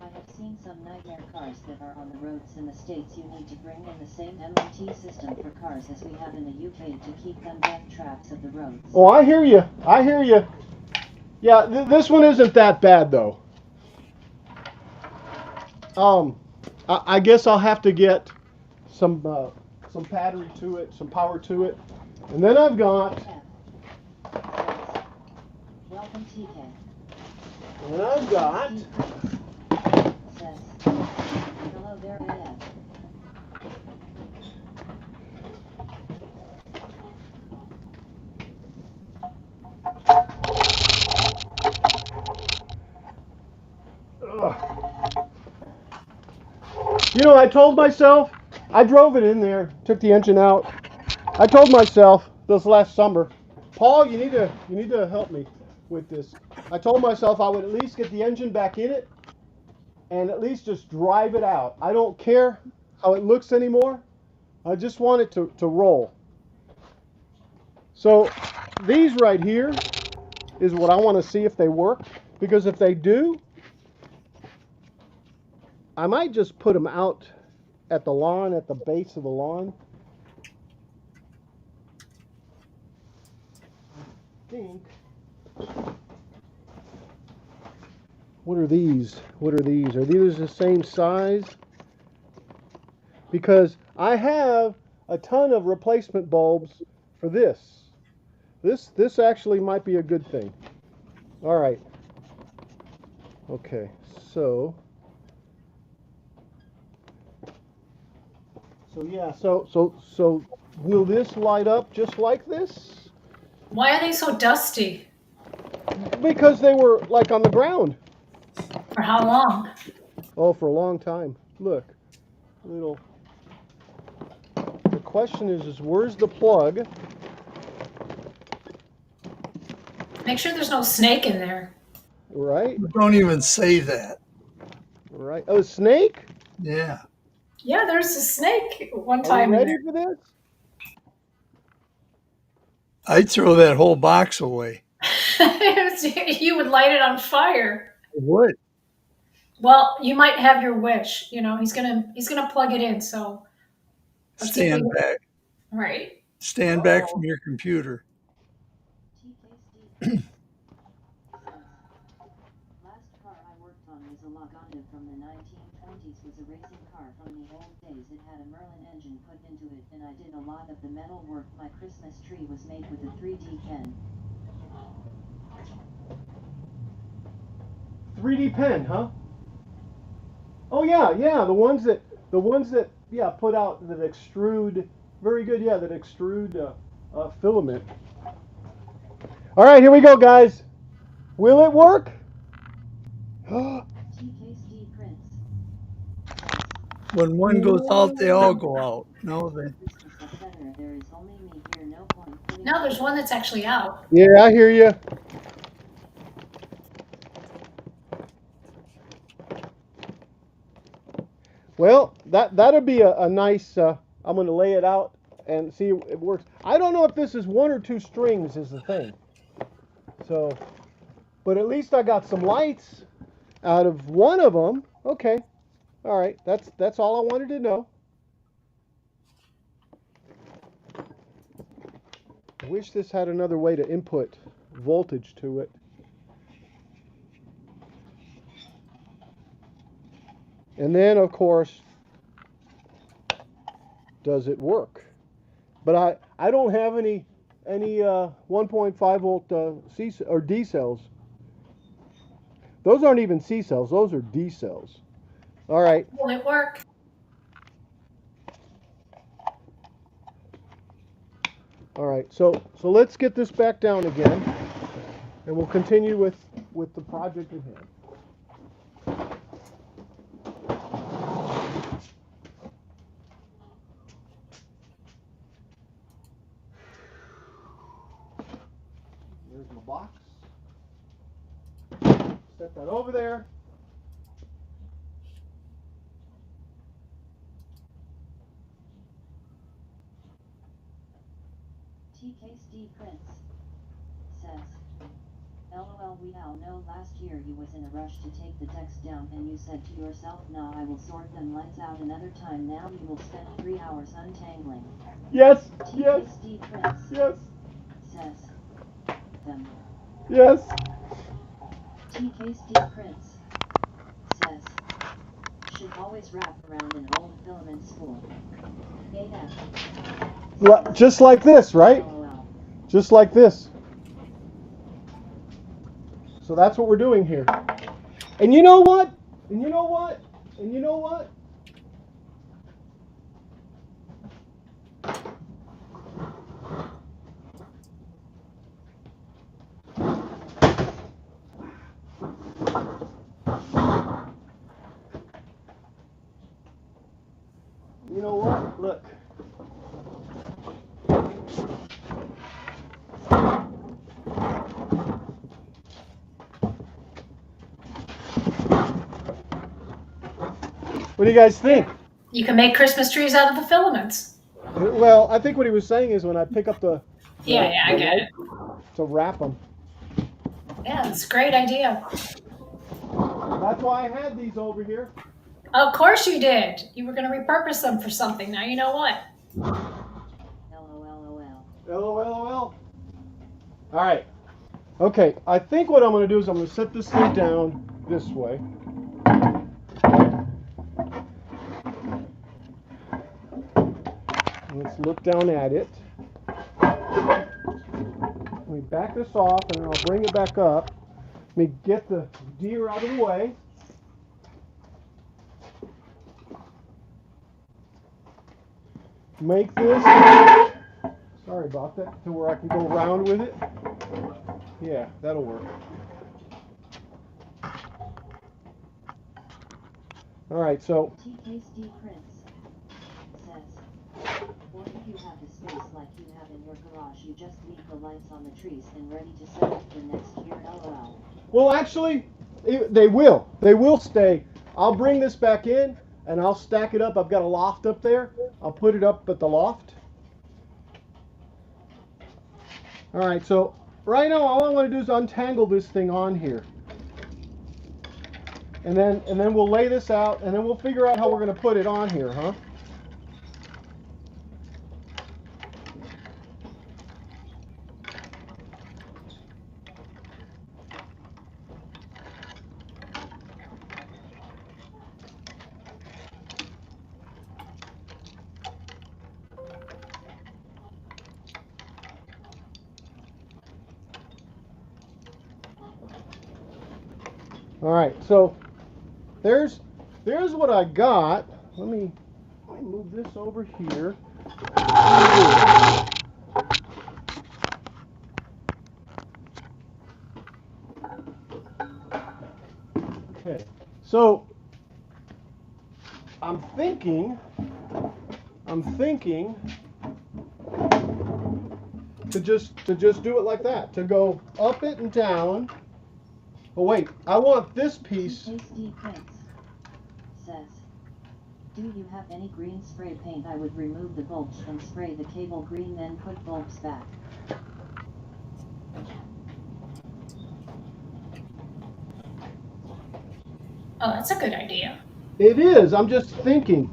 I have seen some nightmare cars that are on the roads in the States. You need to bring in the same MOT system for cars as we have in the UK to keep them death traps of the roads. Oh, I hear you. I hear you. Yeah, this one isn't that bad though. I guess I'll have to get some battery to it, some power to it, and then I've got. Welcome, TK. And I've got. Says, hello there, AF. You know, I told myself, I drove it in there, took the engine out. I told myself this last summer, Paul, you need to help me with this. I told myself I would at least get the engine back in it and at least just drive it out. I don't care how it looks anymore. I just want it to roll. So these right here is what I want to see if they work, because if they do, I might just put them out at the lawn, at the base of the lawn. I think. What are these? What are these? Are these the same size? Because I have a ton of replacement bulbs for this. This actually might be a good thing. All right. Okay. So yeah. So will this light up just like this? Why are they so dusty? Because they were like on the ground. For how long? Oh, for a long time. Look, little. The question is where's the plug? Make sure there's no snake in there. Right. Don't even say that. Right. Oh, snake. Yeah. Yeah, there's a snake one Are time you in ready there. for this? I'd throw that whole box away. You would light it on fire. What? Well, you might have your wish. You know, he's gonna plug it in. So let's see if we Stand back. right. Stand back from your computer. TK Steve says, last car I worked on was a Lagonda from the 1920s. Was a racing car from the old days. It had a Merlin engine put into it, and I did a lot of the metal work. My Christmas tree was made with a 3D pen. 3D pen, huh? Oh yeah, the ones that yeah put out that extrude. Very good, yeah, that extrude filament. All right, here we go, guys. Will it work? TK Steve Prince says, When one goes out, they all go out. No, they. Christmas etc. There is only me here. No point putting. No, there's one that's actually out. Yeah, I hear you. Well, that'll be a nice. I'm going to lay it out and see if it works. I don't know if this is one or two strings is the thing. So, but at least I got some lights out of one of them. Okay, all right. That's all I wanted to know. I wish this had another way to input voltage to it. And then, of course, does it work? But I don't have any 1.5 volt C or D cells. Those aren't even C cells. Those are D cells. All right. Will it work? All right. So let's get this back down again, and we'll continue with the project at hand. There's my box. Set that over there. TK Steve Prince says, LOL, we all know last year you was in a rush to take the decks down and you said to yourself, nah, I will sort them lights out another time. Now you will spend 3 hours untangling. Yes, yes, TKSD Prince yes, says, them. yes. TKSD Prince says, should always wrap around an old filament spool. AF. Just like this, right? LOL. Just like this. So that's what we're doing here. And you know what? And you know what? And you know what? You know what? Look. What do you guys think? You can make Christmas trees out of the filaments. Well, I think what he was saying is when I pick up the Yeah, I get it. to wrap them. Yeah, it's a great idea. That's why I had these over here. Of course you did. You were going to repurpose them for something. Now you know what. LOL. LOL. All right. Okay, I think what I'm going to do is I'm going to set this thing down this way. Let's look down at it. Let me back this off and then I'll bring it back up. Let me get the deer out of the way. Make this, sorry about that, to where I can go around with it. Yeah, that'll work. All right, so TKSD Prince says, or if you have the space like you have in your garage, you just leave the lights on the trees and ready to set up for next year. LOL. well, actually, they will. They will stay. I'll bring this back in and I'll stack it up. I've got a loft up there. I'll put it up at the loft. All right, so right now all I'm going to do is untangle this thing on here. And then we'll lay this out and then we'll figure out how we're going to put it on here, huh? All right, so there's what I got. Let me move this over here. Okay, so I'm thinking to just do it like that, to go up it and down. Oh wait, I want this piece. TKSD Prince says, do you have any green spray paint? I would remove the bulbs and spray the cable green, then put bulbs back. Oh, that's a good idea. It is. I'm just thinking.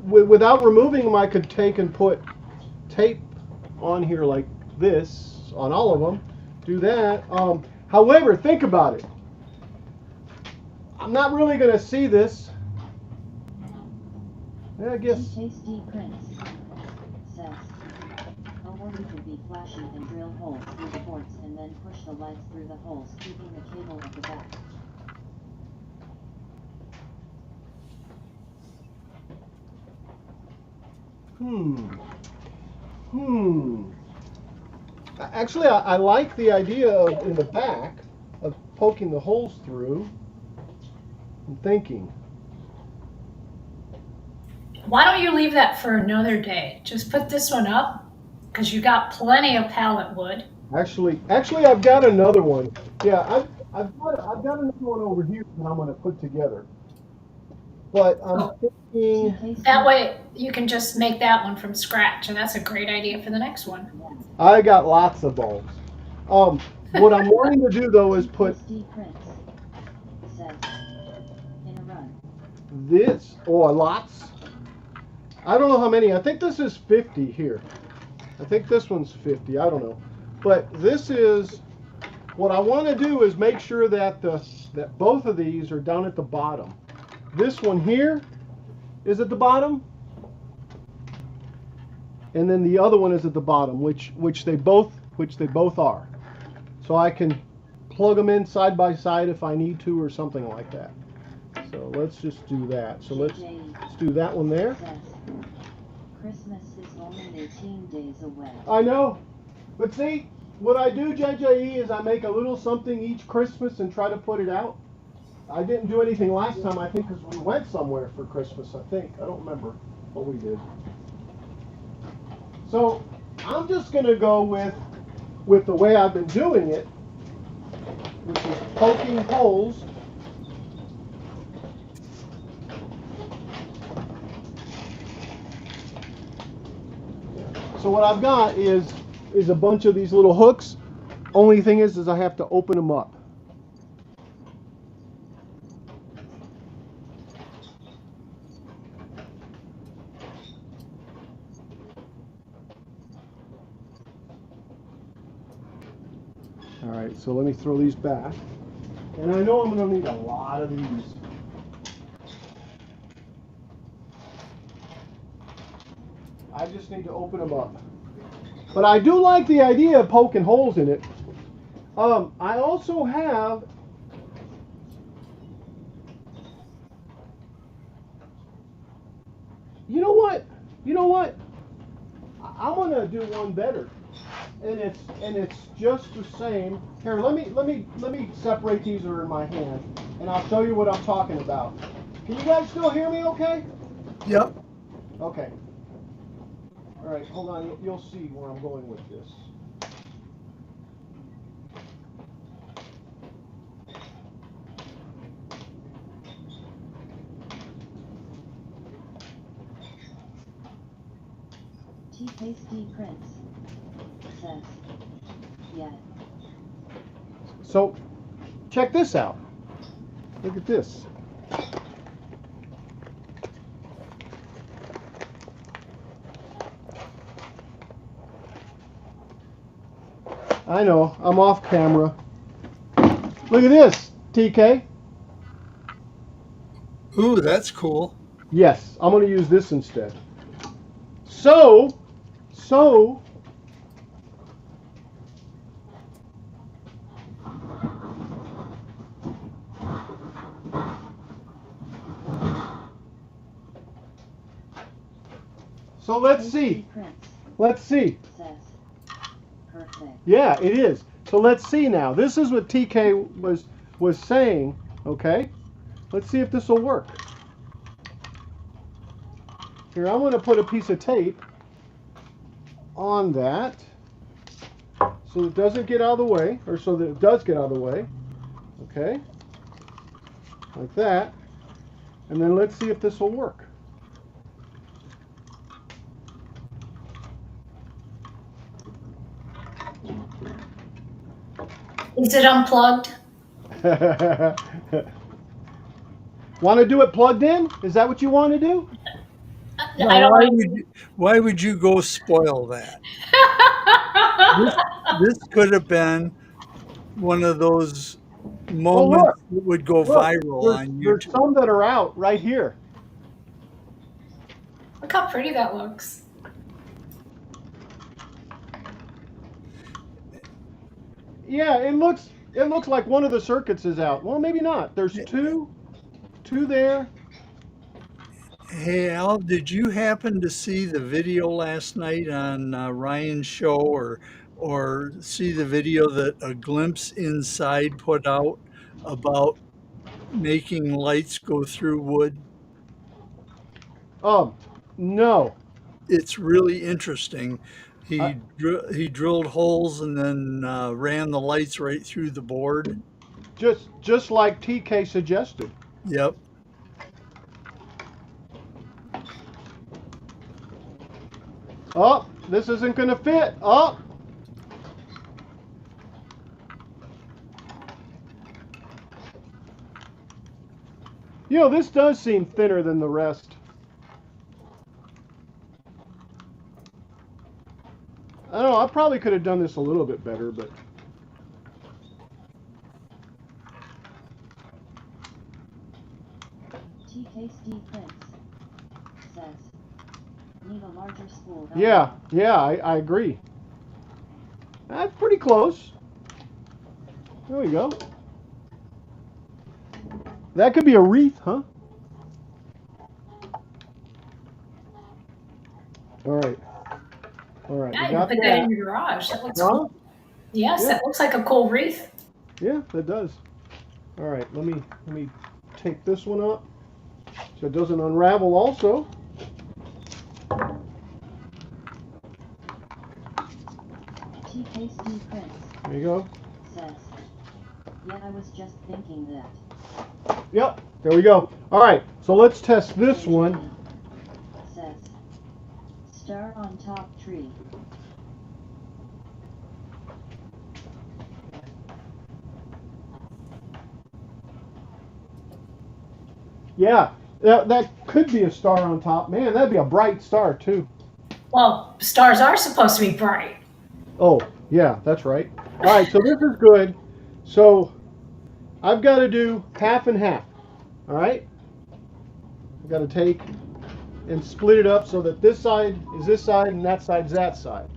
Without removing them, I could take and put tape on here like this on all of them. Do that. However, think about it. I'm not really going to see this. Yeah, I guess. TKSD Prince says, or you could be flashy and drill holes through the ports and then push the lights through the holes, keeping the cable at the back. Actually, I like the idea of in the back of poking the holes through. I'm thinking. Why don't you leave that for another day? Just put this one up because you got plenty of pallet wood. Actually, I've got another one. Yeah, I've got another one over here that I'm going to put together. But I'm thinking That way you can just make that one from scratch, and that's a great idea for the next one. I got lots of bulbs. What I'm wanting to do though is put TPSD prints. Says. In a run. this, or lots. I don't know how many. I think this is 50 here. I think this one's 50. I don't know. But this is, what I want to do is make sure that that both of these are down at the bottom. This one here is at the bottom, and then the other one is at the bottom, which they both are. So I can plug them in side by side if I need to, or something like that. So let's just do that. So let's do that one there. Says. Christmas is only 18 days away. I know, but see, what I do, JJE, is I make a little something each Christmas and try to put it out. I didn't do anything last time, I think, because we went somewhere for Christmas, I think. I don't remember what we did. So I'm just going to go with the way I've been doing it, which is poking holes. So what I've got is a bunch of these little hooks. Only thing is I have to open them up. All right, so let me throw these back. And I know I'm going to need a lot of these. I just need to open them up. But I do like the idea of poking holes in it. I also have you know what? I'm gonna do one better, and it's just the same. Here, let me separate these that are in my hand, and I'll show you what I'm talking about. Can you guys still hear me? Okay. Yep. Okay. All right, hold on. You'll see where I'm going with this. TPSD prints. Says. Yeah. So, check this out. Look at this. I know, I'm off camera. Look at this, TK. Ooh, that's cool. Yes, I'm going to use this instead. So, let's see. Prints. Let's see. Says. Perfect. Yeah, it is. So let's see now. This is what TK was saying, okay? Let's see if this will work. Here, I'm going to put a piece of tape on that so it doesn't get out of the way, or so that it does get out of the way. Okay? Like that. And then let's see if this will work. Is it unplugged? Want to do it plugged in? Is that what you want to do? Now, I don't why would you go spoil that? This could have been one of those Well, moments that would go look, viral on there's YouTube. some that are out right here. Look how pretty that looks. Yeah, it looks like one of the circuits is out. Well, maybe not. There's two there. Hey Al, did you happen to see the video last night on Ryan's show, or see the video that A Glimpse Inside put out about making lights go through wood? No. It's really interesting. I, He drilled holes and then ran the lights right through the board. just like TK suggested. Yep. Oh, this isn't going to fit. Oh. You know, this does seem thinner than the rest. I don't know, I probably could have done this a little bit better, but... TKSD Prince says, need a larger spool. Yeah, I agree. That's pretty close. There we go. That could be a wreath, huh? All right. All right. Yeah, We you got put that in your garage. That looks cool. Yes, Yeah. that looks like a cool wreath. Yeah, that does. All right. Let me take this one up so it doesn't unravel. Also. TKSD Prince There you go. says, yeah, I was just thinking that. Yep. There we go. All right. So let's test this one. Says, star on top tree. Yeah. That could be a star on top. Man, that'd be a bright star too. Well, stars are supposed to be bright. Oh, yeah, that's right. All right, so this is good. So I've got to do half and half. All right? I've got to take and split it up so that this side is this side and that side's that side.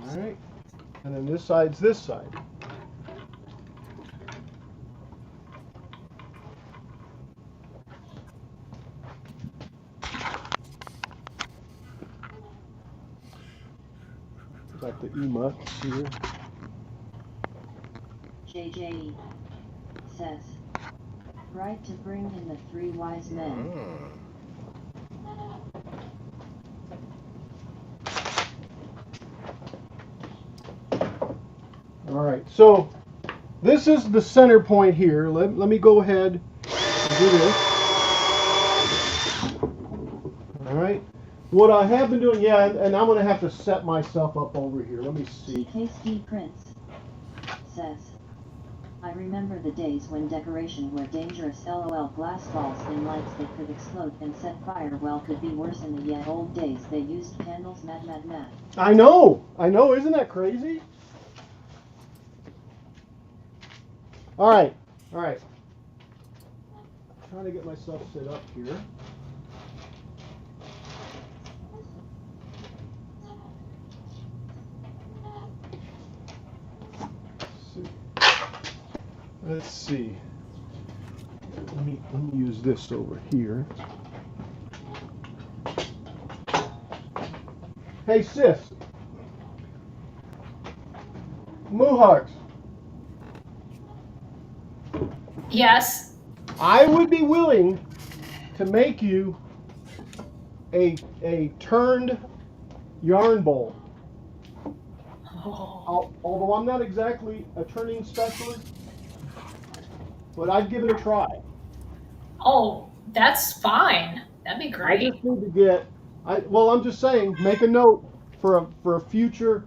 All right, and then this side's this side. Got the emuts here. JJ says, right to bring in the three wise men. All right, so this is the center point here. Let me go ahead and do this. All right. What I have been doing, yeah, and I'm going to have to set myself up over here. Let me see. TKSD Prince says, I remember the days when decoration were dangerous. LOL, glass balls and lights that could explode and set fire. Well, could be worse in the old days. They used candles. Mad. I know, isn't that crazy? All right. I'm trying to get myself set up here. Let's see. Let me use this over here. Hey sis, Mohawks. Yes. I would be willing to make you a turned yarn bowl. Oh. Although I'm not exactly a turning specialist, but I'd give it a try. Oh, that's fine. That'd be I great. just need to get. I'm just saying, make a note for a future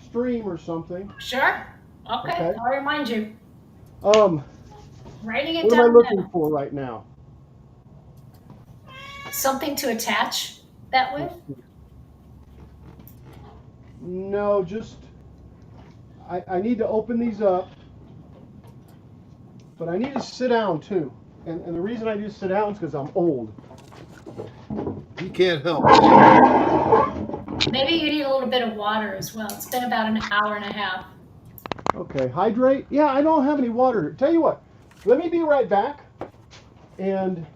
stream or something. Sure. Okay. I'll remind you. Writing it What am down I looking now. for right now? Something to attach that with? No, just I need to open these up, but I need to sit down too. And the reason I need to sit down is because I'm old. You can't help. Maybe you need a little bit of water as well. It's been about an hour and a half. Okay, hydrate. Yeah, I don't have any water. Tell you what, let me be right back. And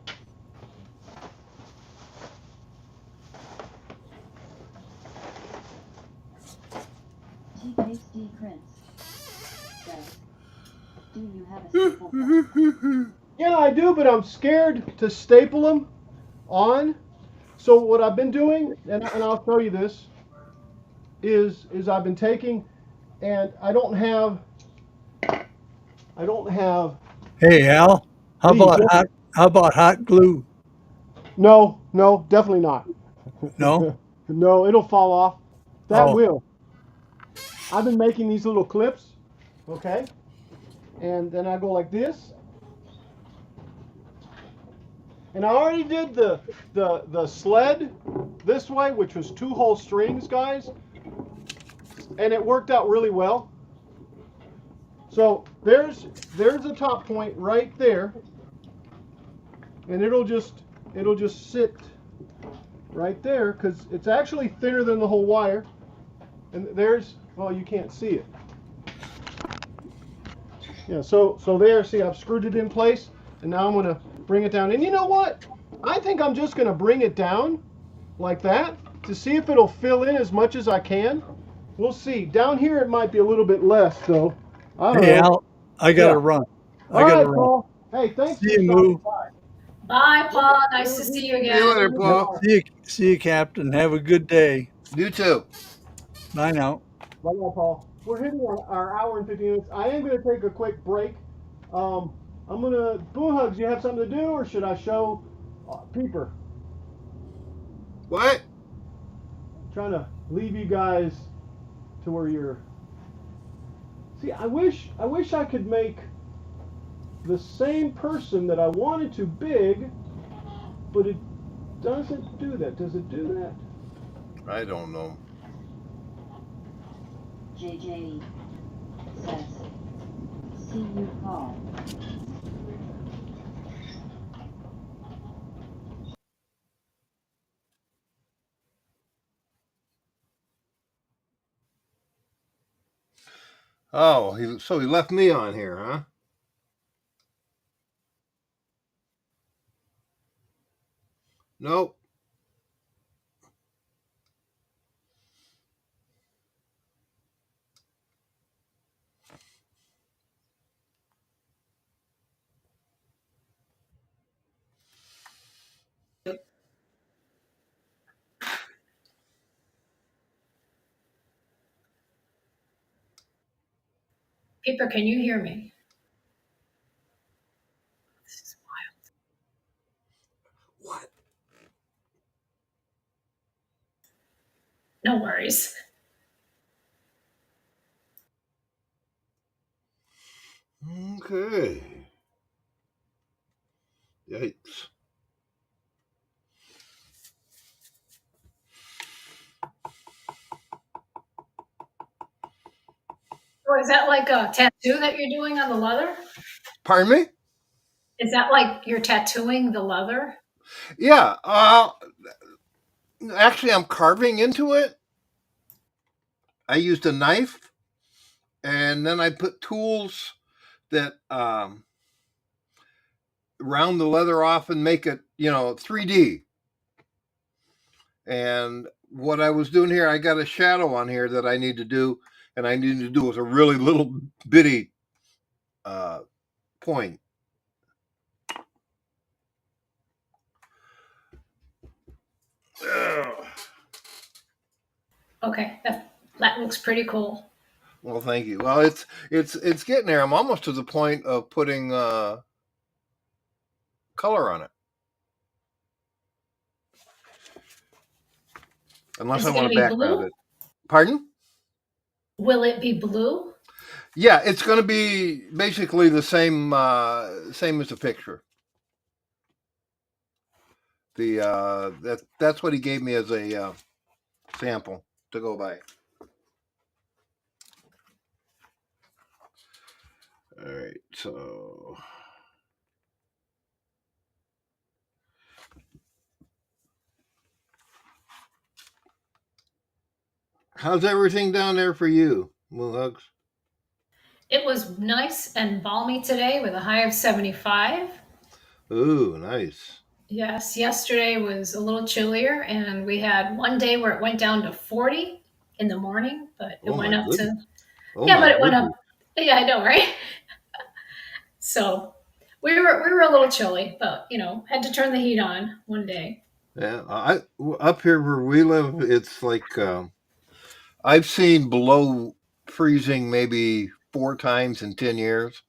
TKSD Prince says, do you have a staple? yeah, I do, but I'm scared to staple them on. So what I've been doing, and I'll show you this, is I've been taking and I don't have Hey, Al, these. Yes, sir. how about hot glue? No, no, definitely not. No? No, it'll fall off. That Oh, will. I've been making these little clips, okay? And then I go like this. And I already did the sled this way, which was 2-hole strings, guys. And it worked out really well. So there's a top point right there. And it'll just sit right there because it's actually thinner than the whole wire. And there's, well, you can't see it. Yeah, so there, see, I've screwed it in place, and now I'm going to bring it down. And you know what? I think I'm just going to bring it down like that to see if it'll fill in as much as I can. We'll see. Down here it might be a little bit less, so I don't hey, know. Al, I got Yeah. to run. All I got to right, run. Paul. Hey, thanks See for you, stopping Moo. by. Bye, Paul. It Nice to was see you See you later, again. Yep. Paul. See you, Captain. Have a good day. You too. Bye now. Bye-bye, Paul. We're hitting our hour and 15 minutes. I am going to take a quick break. Um, I'm going to, Boo Hugs, you have something to do, or should I show Peeper? What? Trying to leave you guys to where you're. See, I wish I could make the same person that I wanted to big, but it doesn't do that. Does it do that? I don't know. JJ says, see you, Paul. Oh, so he left me on here, huh? Nope. Peeper, can you hear me? This is What? wild. No worries. Okay. Yikes. Or is that like a tattoo that you're doing on the leather? Pardon me? Is that like you're tattooing the leather? Yeah. Actually, I'm carving into it. I used a knife, and then I put tools that round the leather off and make it, 3D. And what I was doing here, I got a shadow on here that I need to do, and I need to do with a really little bitty point. Ugh. Okay, that looks pretty cool. Well, thank you. Well, it's getting there. I'm almost to the point of putting color on it. Unless Is I it want going to to be background blue? it. Pardon? Will it be blue? Yeah, it's going to be basically the same as the picture. That's what he gave me as a sample to go by. All right, so how's everything down there for you, Moonhugs? It was nice and balmy today with a high of 75. Ooh, nice. Yes, yesterday was a little chillier, and we had one day where it went down to 40 in the morning, but it Oh went my up to, goodness. Oh yeah, my but it went up. goodness. Yeah, I know, right? So we were a little chilly, but had to turn the heat on one day. Yeah, up here where we live, it's like I've seen below freezing maybe 4 times in 10 years.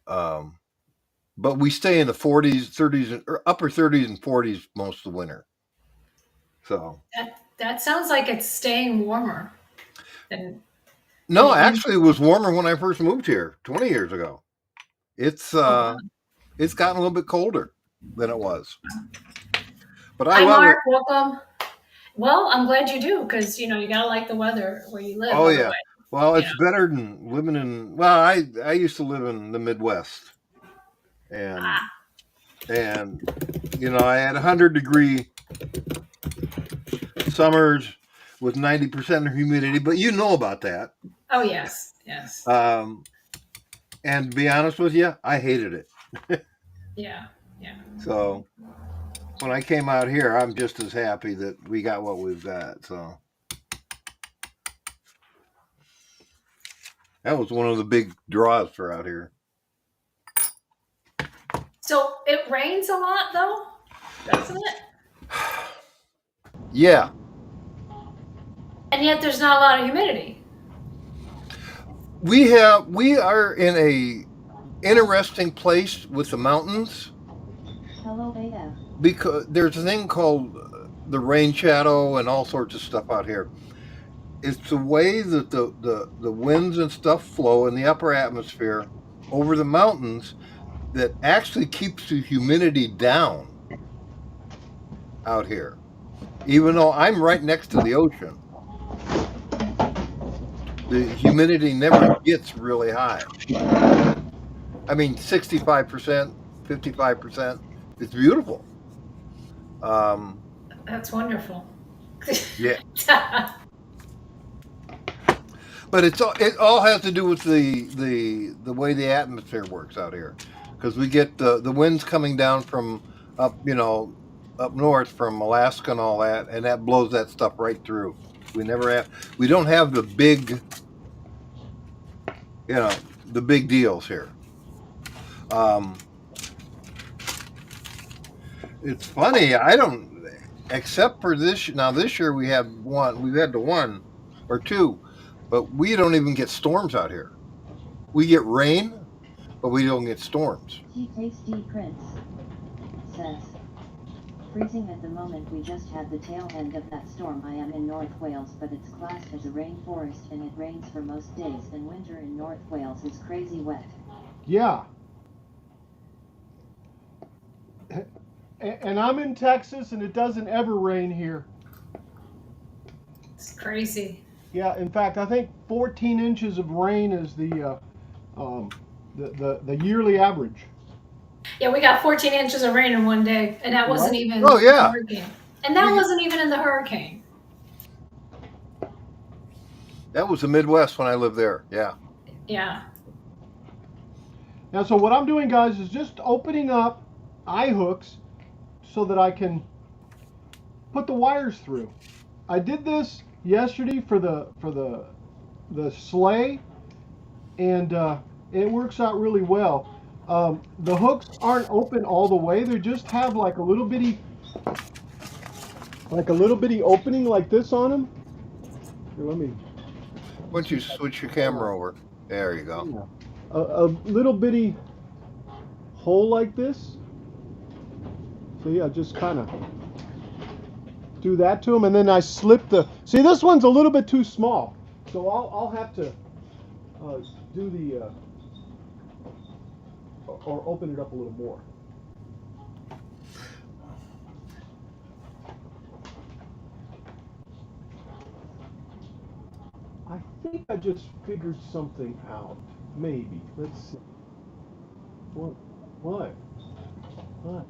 But we stay in the 40s, 30s, or upper 30s and 40s most of the winter. So That sounds like it's staying warmer than no, it actually, it was warmer when I first moved here 20 years ago. It's gotten a little bit colder than it was, but I Hi, love it. Mark. Welcome. Well, I'm glad you do because you gotta like the weather where you live. Oh yeah, Otherwise, well, you it's know. better than living in. Well, I used to live in the Midwest, and Ah, I had 100-degree summers with 90% humidity, but you know about that. oh yes, yes, And to be honest with you, I hated it. yeah, yeah. So when I came out here, I'm just as happy that we got what we've got. So that was one of the big draws for out here. So it rains a lot, though, doesn't it? Yeah, And yet there's not a lot of humidity. we are in a interesting place with the mountains Hello AF. because there's a thing called the rain shadow and all sorts of stuff out here. It's the way that the winds and stuff flow in the upper atmosphere over the mountains that actually keeps the humidity down out here. Even though I'm right next to the ocean, the humidity never gets really high. I mean, 65%, 55%. It's beautiful. That's wonderful. Yeah. But it all has to do with the way the atmosphere works out here, because we get the winds coming down from up north from Alaska and all that, and that blows that stuff right through. We don't have the big deals here. It's funny, I don't, except for this. Now this year we've had the one or two, but we don't even get storms out here. We get rain, but we don't get storms. TKSD Prince says, freezing at the moment. We just had the tail end of that storm. I am in North Wales, but it's classed as a rainforest and it rains for most days, and winter in North Wales is crazy wet. Yeah. And I'm in Texas, and it doesn't ever rain here. It's crazy. Yeah, in fact, I think 14 inches of rain is the yearly average. Yeah, we got 14 inches of rain in one day, and that wasn't Right? even Oh yeah, the hurricane. And that We- wasn't even in the hurricane. that was the Midwest when I lived there. Yeah. Yeah. Now, so what I'm doing, guys, is just opening up eye hooks so that I can put the wires through. I did this yesterday for the sleigh, and it works out really well. The hooks aren't open all the way; they just have like a little bitty opening like this on them. Here, let me. Once you switch your camera over, there you go. A little bitty hole like this. So yeah, just kind of do that to them, and then I slip the. See, this one's a little bit too small, so I'll have to do the or open it up a little more. I think I just figured something out. Maybe. Let's see. What? What? What?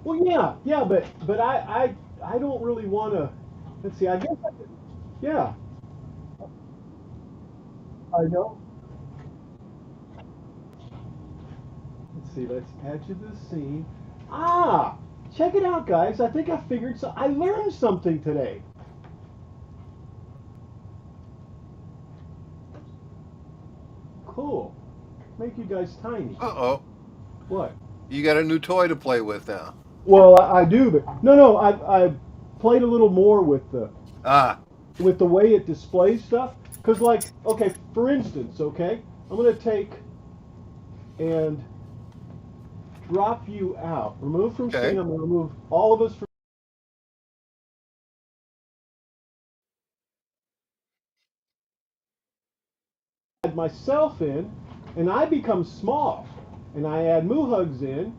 Well, yeah, but I don't really want to. Let's see. I guess I could. Yeah, I know. Let's see. Let's add to the scene. Ah, check it out, guys. I think I figured so. I learned something today. Cool. Make you guys tiny. Uh-oh. What? You got a new toy to play with now. Well, I do, but no. I played a little more with the Ah, with the way it displays stuff. Because, like, okay, for instance, okay, I'm going to take and drop you out. Remove from okay. scene. I'm going to remove all of us from. Add myself in, and I become small. And I add Muhugs in,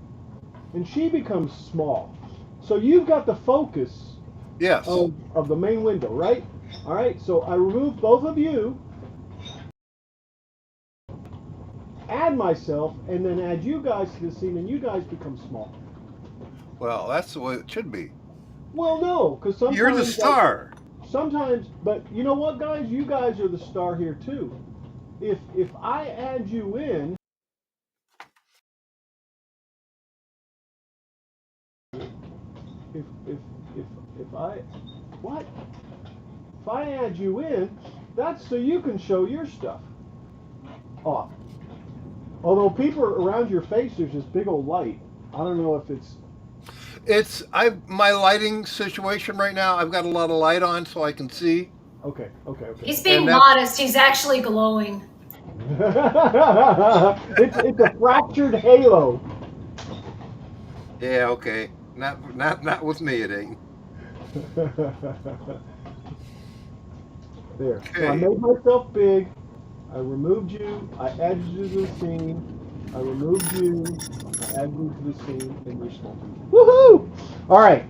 and she becomes small. So you've got the focus Yes. of the main window, right? All right, so I remove both of you, add myself, and then add you guys to the scene, and you guys become small. Well, that's the way it should be. Well, no, because You're the sometimes, like, star. sometimes, but you know what, guys? You guys are the star here too. If I add you in, if if if I what? If I add you in, that's so you can show your stuff off. Although people around your face, there's this big old light. I don't know if it's It's my lighting situation right now. I've got a lot of light on so I can see, okay, okay, okay. He's and being that's modest. He's actually glowing. It's a fractured halo. yeah, okay. Not with me. It ain't. There. So I Okay. made myself big. I removed you. I added you to the scene. I removed you. I added you to the scene, and you're small. Woohoo! All right.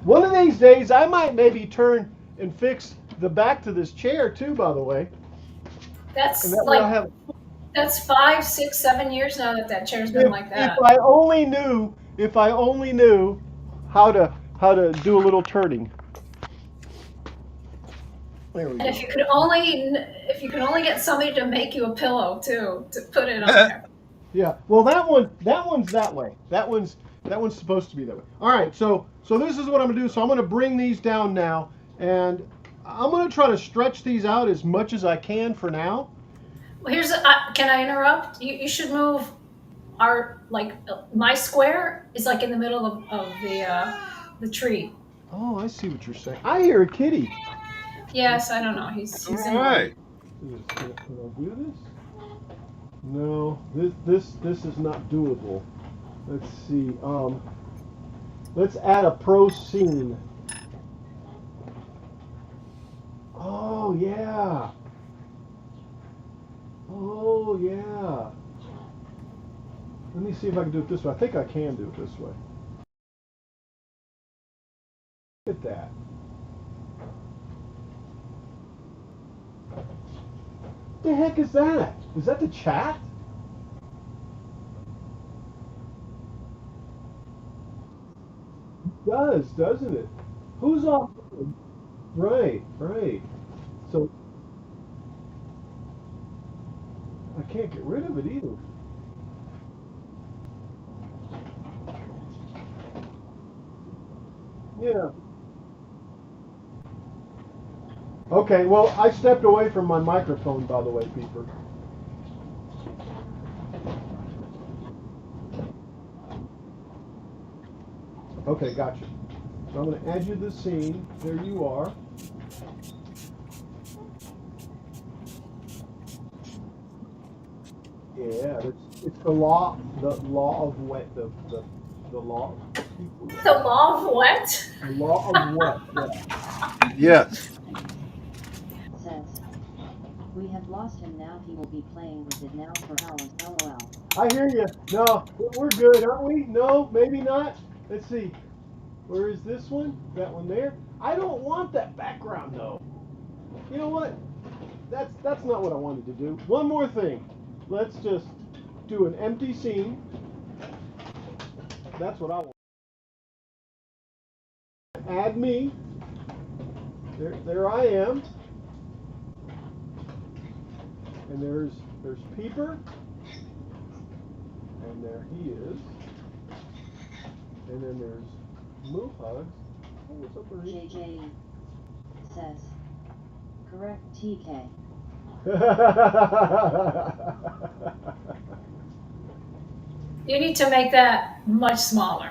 One of these days, I might maybe turn and fix the back to this chair too. By the way, and That's that way I'll like have. that's 5, 6, 7 years now that that chair's been like If that. I only knew, if I only knew how to do a little turning. There we And go. if you could only get somebody to make you a pillow too to put it on there. Yeah. Well, that one's that way. That one's supposed to be that way. All right. So this is what I'm gonna do. So I'm gonna bring these down now, and I'm gonna try to stretch these out as much as I can for now. Well, can I interrupt? You should move our my square is like in the middle of the tree. Oh, I see what you're saying. I hear a kitty. Yes, I don't know. All He's in the way. right. Can I do this? No. This is not doable. Let's see. Let's add a pro scene. Oh yeah. Oh yeah. Let me see if I can do it this way. I think I can do it this way. Look at that. What the heck is that? Is that the chat? It does, doesn't it? Who's off? Right, right. So I can't get rid of it either. Yeah. Okay, well, I stepped away from my microphone, by the way, Peeper. Okay, gotcha. So I'm going to add you to the scene. There you are. Yeah, it's the law of wet, the law, The law of what? the law of wet. Yeah. Yes. Says. We have lost him now. He will be playing with it now for hours. LOL. I hear you. No, we're good, aren't we? No, maybe not. Let's see. Where is this one? That one there. I don't want that background though. You know what? That's not what I wanted to do. One more thing. Let's just do an empty scene. That's what I want. Add me. There I am. And there's Peeper. And there he is. And then there's Muhugs. Oh, what's up there? JJ says. Correct TK. You need to make that much smaller.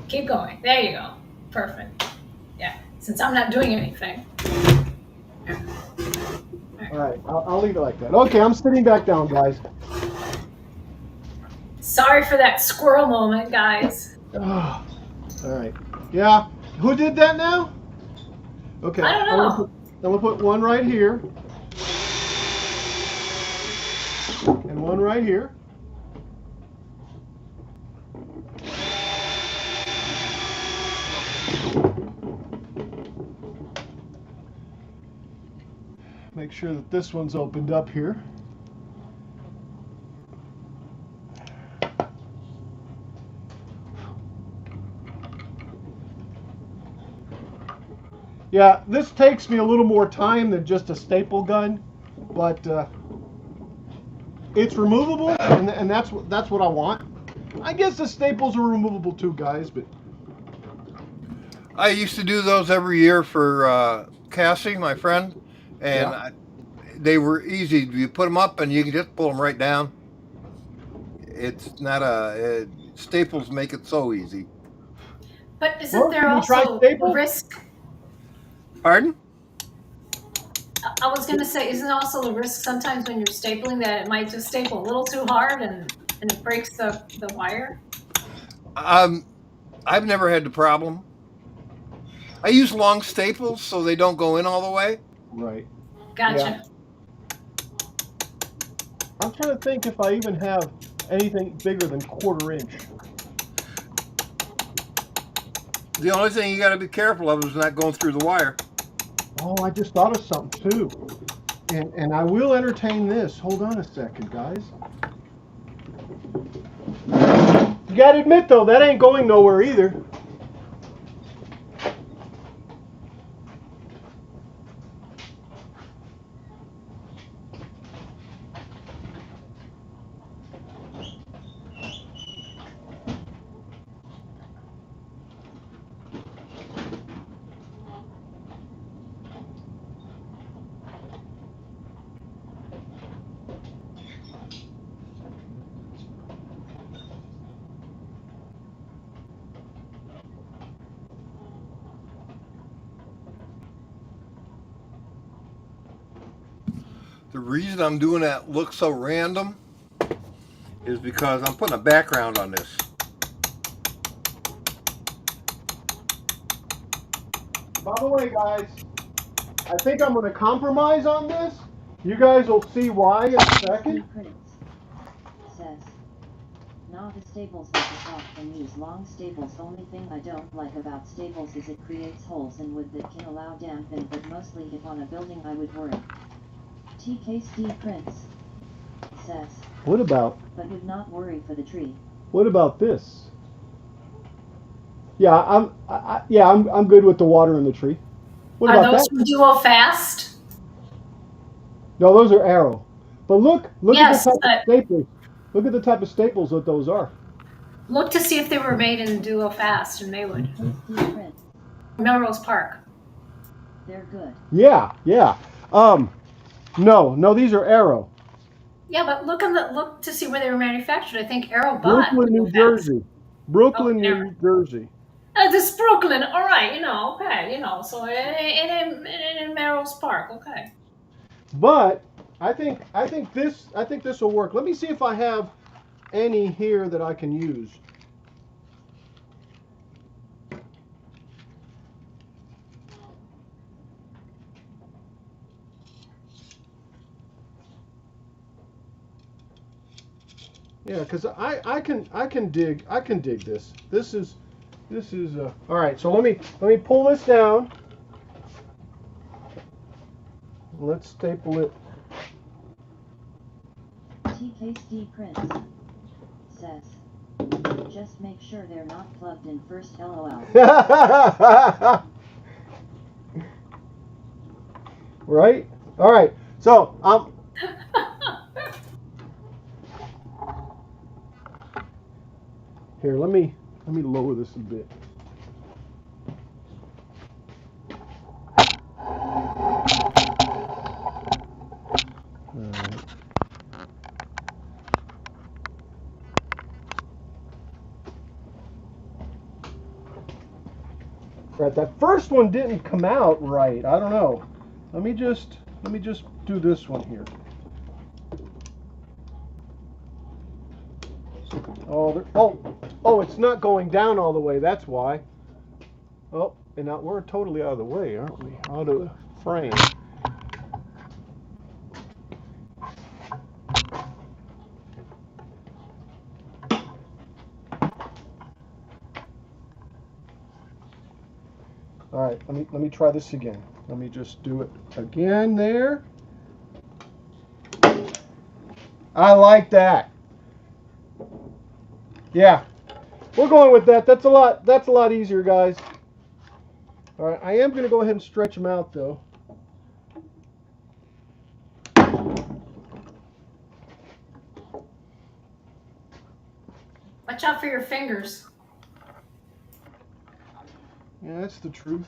Keep going. There you go. Perfect. Yeah. since I'm not doing anything. All right, I'll leave it like that. Okay, I'm sitting back down, guys. Sorry for that squirrel moment, guys. Oh, all right. Yeah. Who did that now? Okay. I don't know. I'm gonna put one right here and one right here. Make sure that this one's opened up here. Yeah, this takes me a little more time than just a staple gun, but it's removable, and that's what I want. I guess the staples are removable too, guys, but I used to do those every year for Cassie, my friend, and yeah. they were easy. You put them up and you can just pull them right down. It's not staples make it so easy. But isn't Well, there can we try also staples? risk? Pardon? I was going to say, isn't also the risk sometimes when you're stapling that it might just staple a little too hard and it breaks the wire? I've never had the problem. I use long staples so they don't go in all the way. Right. Gotcha. Yeah. I'm trying to think if I even have anything bigger than 1/4 inch. The only thing you got to be careful of is not going through the wire. Oh, I just thought of something too. And I will entertain this. Hold on a second, guys. You gotta admit though, that ain't going nowhere either. The reason I'm doing that look so random is because I'm putting a background on this. By the way, guys, I think I'm gonna compromise on this. You guys will see why in a second. Says, nah, the staples like the top and use long staples. Only thing I don't like about staples is it creates holes in wood that can allow damping, but mostly if on a building I would worry. TKSD Prince says, What about but would not worry for the tree. this? Yeah, I'm good with the water in the tree. What Are about those that? from Duo Fast? No, those are arrow. But look at the Yes, type of staples. Look at the type of staples that those are. look to see if they were made in Duo Fast in Maywood. TKSD Prince, Melrose Park. they're good. Yeah. No, these are arrow. Yeah, but look to see where they were manufactured. I think Arrow bought Brooklyn, Duo New Fast. Jersey. Brooklyn, Oh, New Jersey. This is Brooklyn, all right, okay, so it ain't in Melrose Park, okay. But I think this will work. Let me see if I have any here that I can use. Yeah, because I can dig this. This is all right. So let me pull this down. Let's staple it. TKSD Prince says, just make sure they're not plugged in first, LOL. Right? All right. So here. Let me lower this a bit. All right. Right, that first one didn't come out right. I don't know. Let me just do this one here. Oh, it's not going down all the way. That's why. Oh, and now we're totally out of the way, aren't we? Out of the frame. All right, let me try this again. Let me just do it again there. I like that. Yeah, we're going with that. That's a lot easier, guys. All right, I am going to go ahead and stretch them out though. Watch out for your fingers. Yeah, that's the truth.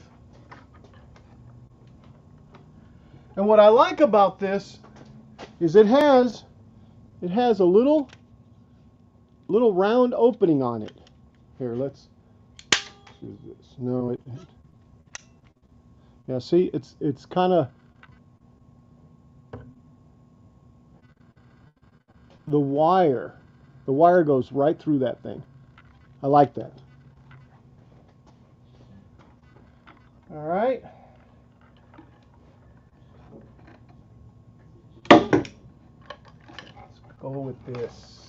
And what I like about this is it has a little round opening on it. Here, let's do this. No, yeah, see, it's kind of the wire goes right through that thing. I like that. All right. Let's go with this.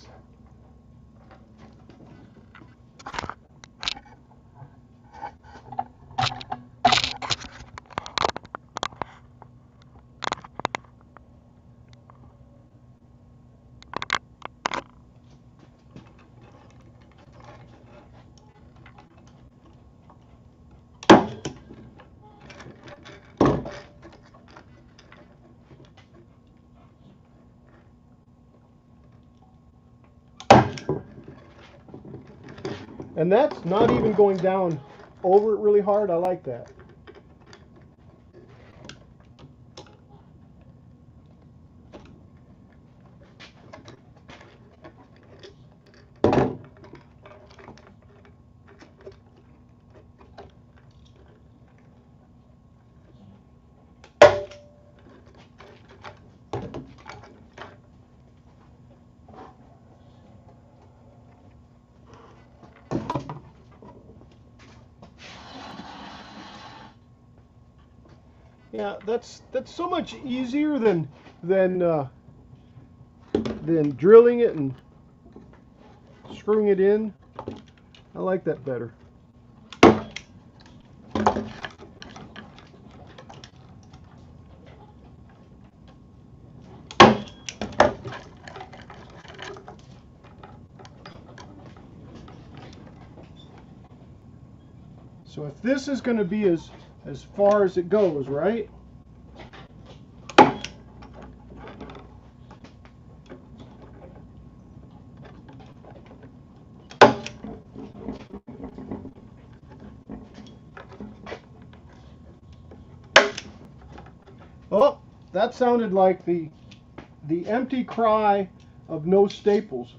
And that's not even going down over it really hard. I like that. Yeah, that's so much easier than drilling it and screwing it in. I like that better. So if this is going to be as far as it goes, right? Oh, that sounded like the empty cry of no staples.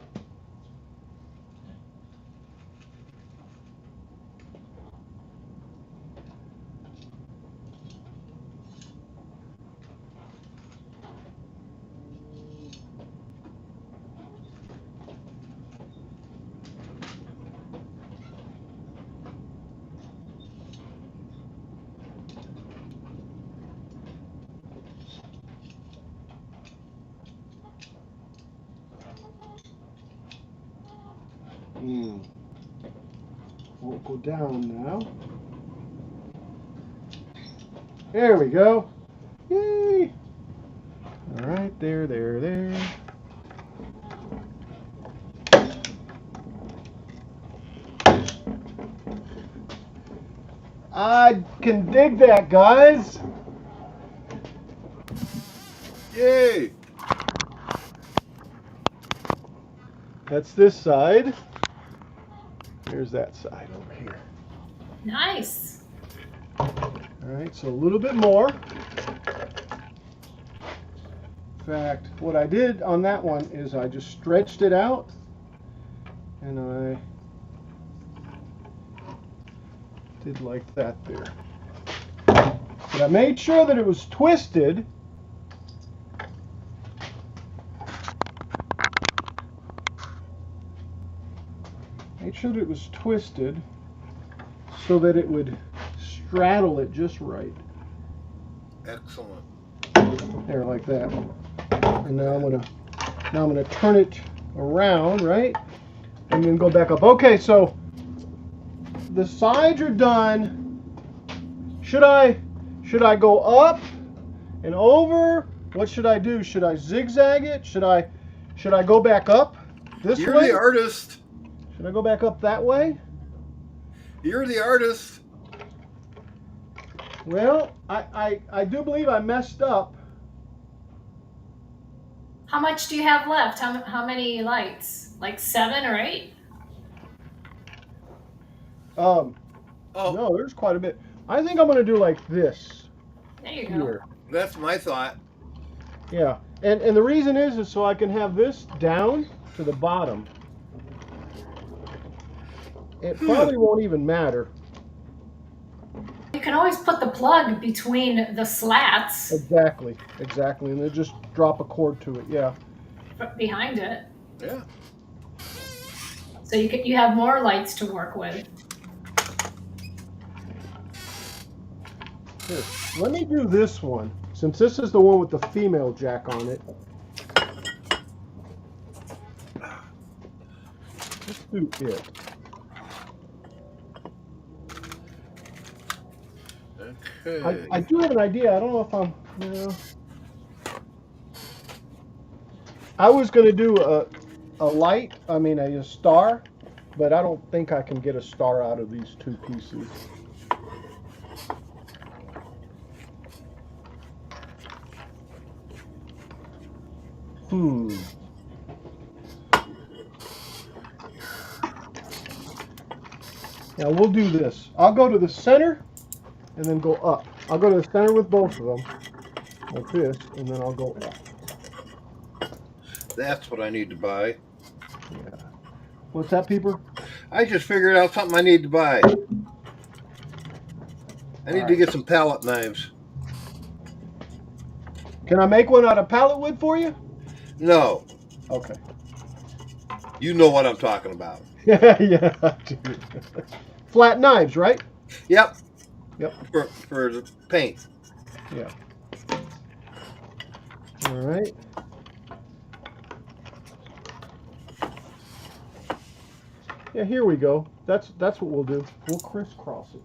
Won't go down now. There we go. Yay! All right, there. I can dig that, guys. Yay! That's this side. Here's that side over here. Nice. All right, so a little bit more. In fact, what I did on that one is I just stretched it out and I Did like that there. But I made sure that it was twisted. Made sure that it was twisted so that it would straddle it just right. Excellent. There, like that. And now I'm gonna turn it around, right? And then go back up. Okay, so the sides are done. Should I go up and over? What should I do? Should I zigzag it? Should I go back up this You're way? the artist. Should I go back up that way? You're the artist. Well, I do believe I messed up. How much do you have left? How many lights? Like 7 or 8? Oh, No, there's quite a bit. I think I'm gonna do like this There you go. here. that's my thought. Yeah, and the reason is so I can have this down to the bottom. It probably won't even matter. You can always put the plug between the slats Exactly, and then just drop a cord to it. Yeah. behind it, Yeah. so you have more lights to work with. Here, let me do this one since this is the one with the female jack on it. Let's do it. Okay. I do have an idea. I don't know if I'm. I was going to do a light. I mean a star, but I don't think I can get a star out of these two pieces. Now we'll do this. I'll go to the center and then go up. I'll go to the center with both of them, like this, and then I'll go up. That's what I need to buy. Yeah. What's that, Peeper? I just figured out something I need to buy. I need to get some palette knives. Can I make one out of pallet wood for you? No, Okay. you know what I'm talking about. Yeah, I do. Flat knives, right? Yep. Yep. For the paint. Yeah. All right. Yeah, here we go. That's what we'll do. We'll crisscross it.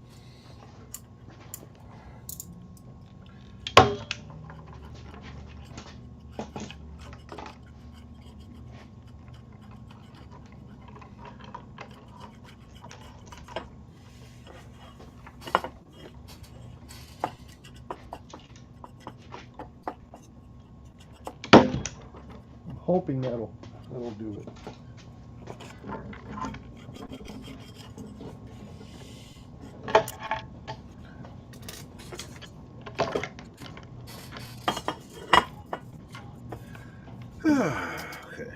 Hoping that'll do it. Okay.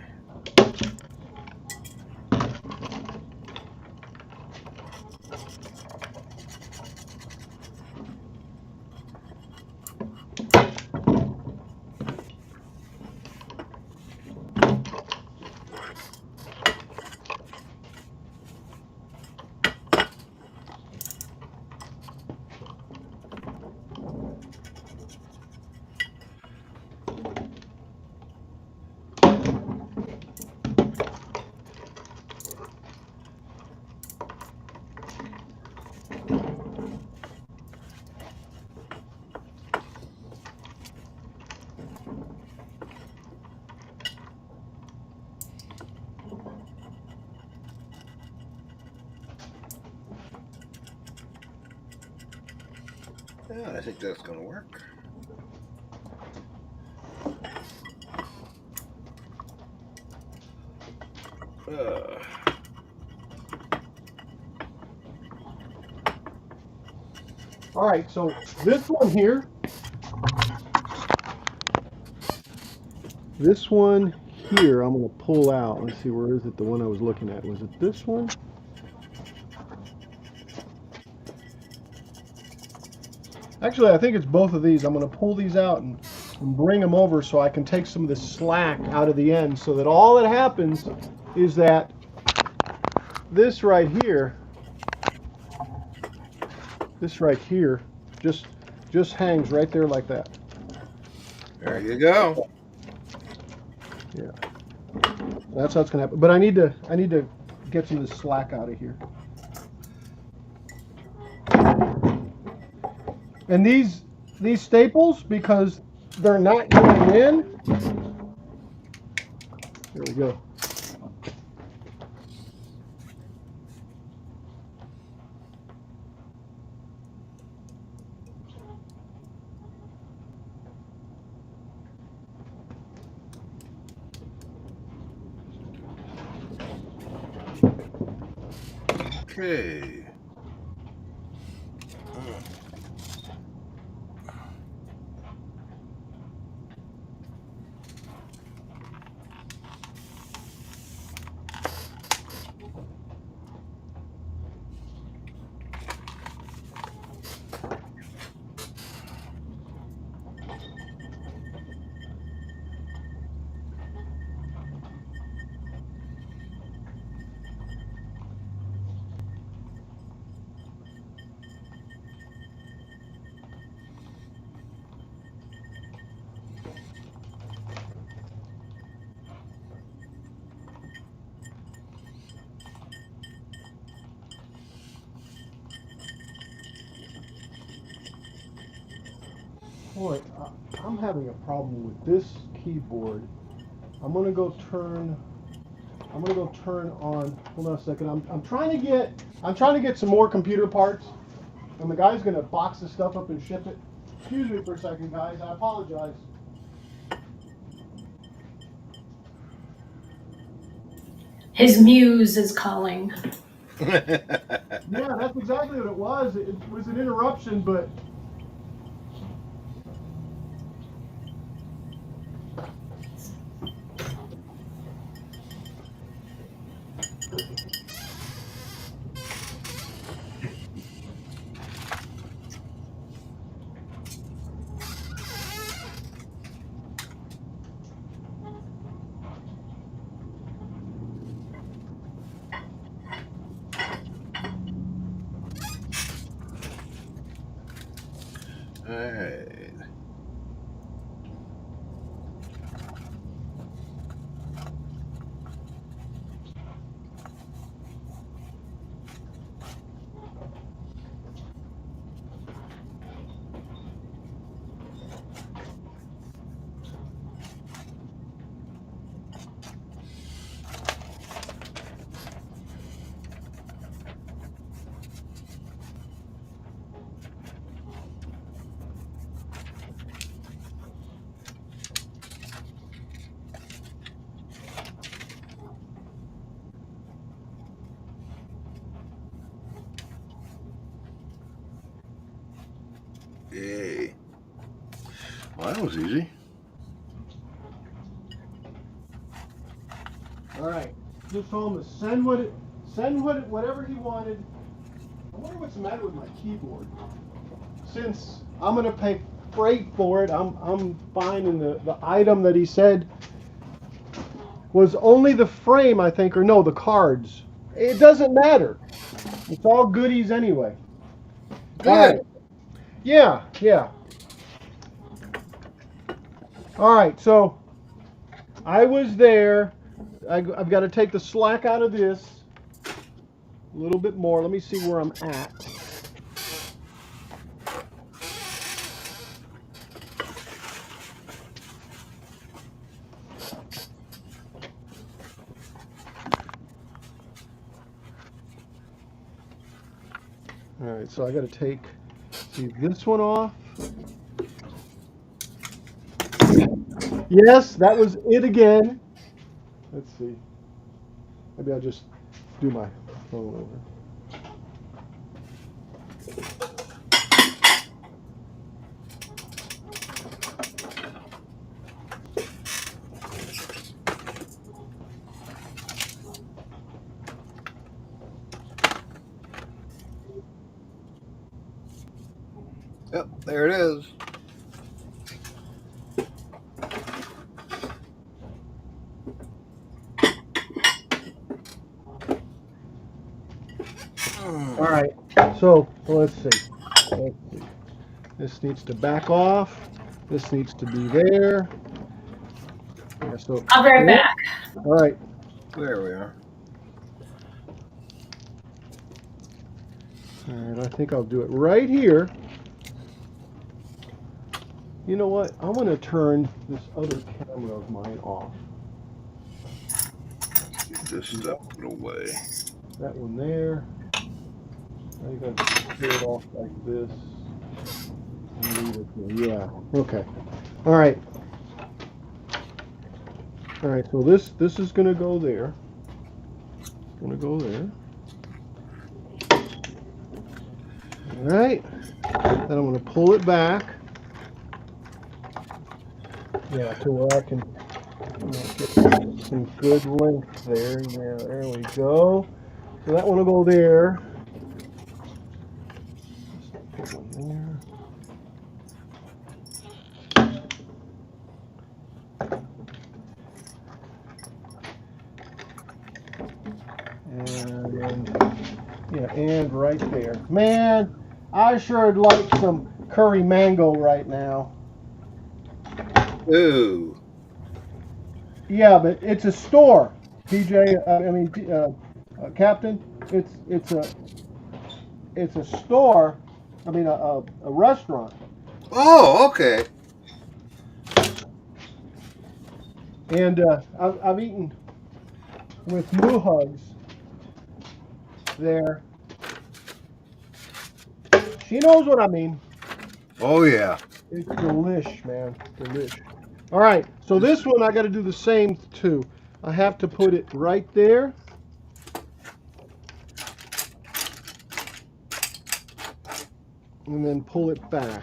Yeah, I think that's going to work. All right, so this one here, I'm going to pull out. Let's see, where is it? The one I was looking at. Was it this one? Actually, I think it's both of these. I'm going to pull these out and bring them over so I can take some of the slack out of the end, so that all that happens is that this right here, just hangs right there like that. There you go. Yeah, that's how it's gonna happen. But I need to get some of this slack out of here. And these staples, because they're not going in. There we go. Okay. Boy, I'm having a problem with this keyboard. I'm gonna go turn on. Hold on a second. I'm trying to get some more computer parts, and the guy's gonna box the stuff up and ship it. Excuse me for a second, guys. I apologize. His muse is calling. Yeah, that's exactly what it was. It was an interruption, but. All right. Yay. Well, that was easy. All right. Just told him to whatever he wanted. I wonder what's the matter with my keyboard. Since I'm gonna pay freight for it, I'm fine. And the item that he said was only the frame, I think, or no, the cards. It doesn't matter. It's all goodies anyway. Good. All right. Yeah. All right, so I was there. I've got to take the slack out of this a little bit more. Let me see where I'm at. All right, so I got to see this one off. Yes, that was it again. Let's see. Maybe I'll just do my phone over. Yep, there it is. All right, so let's see. This needs to back off. This needs to be there. Yeah, so I'll be right back. all right. There we are. All right, I think I'll do it right here. You know what? I'm going to turn this other camera of mine off. Get this stuff put away. That one there. Now you got to clear it off like this. And leave it here. Yeah. Okay. All right. All right. So this is going to go there. Going to go there. All right. Then I'm going to pull it back. Yeah, to where I can get some good length there. Yeah, there we go. So that one will go there. Just put one there. And right there. Man, I sure would like some curry mango right now. Ooh. Yeah, but it's a store, PJ. Captain. It's a store. I mean, a restaurant. Oh, okay. And I've eaten with Muhugs there. She knows what I mean. Oh, yeah. It's delish, man. Delish. All right, so this one I got to do the same too. I have to put it right there. And then pull it back.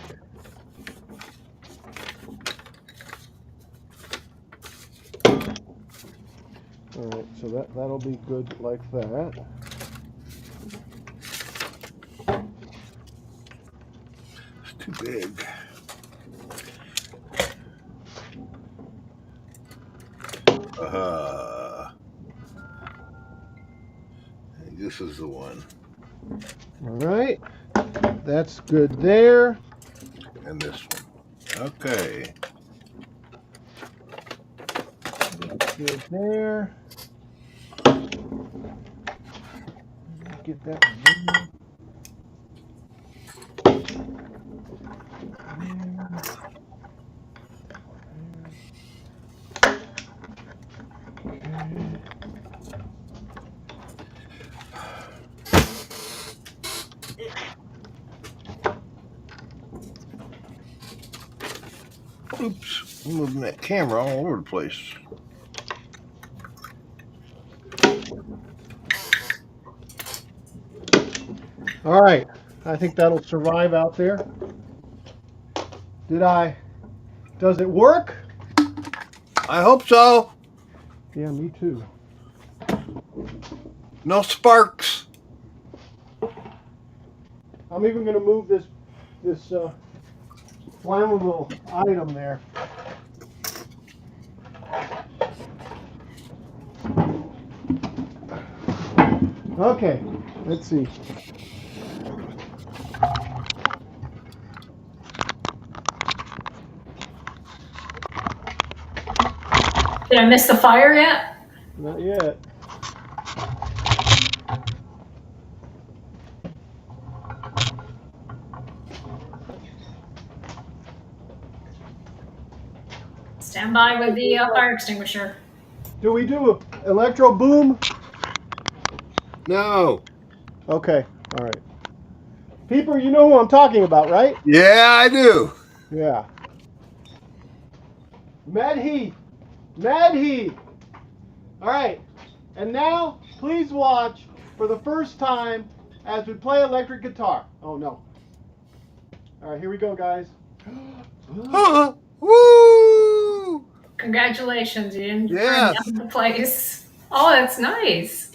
All right, so that'll be good like that. It's too big. This is the one. All right, that's good there. And this one. Okay. That's good there. Get that one. Oops, I'm moving that camera all over the place. All right, I think that'll survive out there. Does it work? I hope so. Yeah, me too. No sparks. I'm even going to move this flammable item there. Okay, let's see. Did I miss the fire yet? Not yet. Stand by with the fire extinguisher. Do we do electro boom? No. Okay, all right. Peeper, you know who I'm talking about, right? Yeah, I do. Yeah. Mad Heat. Mad Heat. All right. And now, please watch for the first time as we play electric guitar. Oh, no. All right, here we go, guys. Woo! Congratulations, you didn't burn Yes. down the place. Oh, that's nice.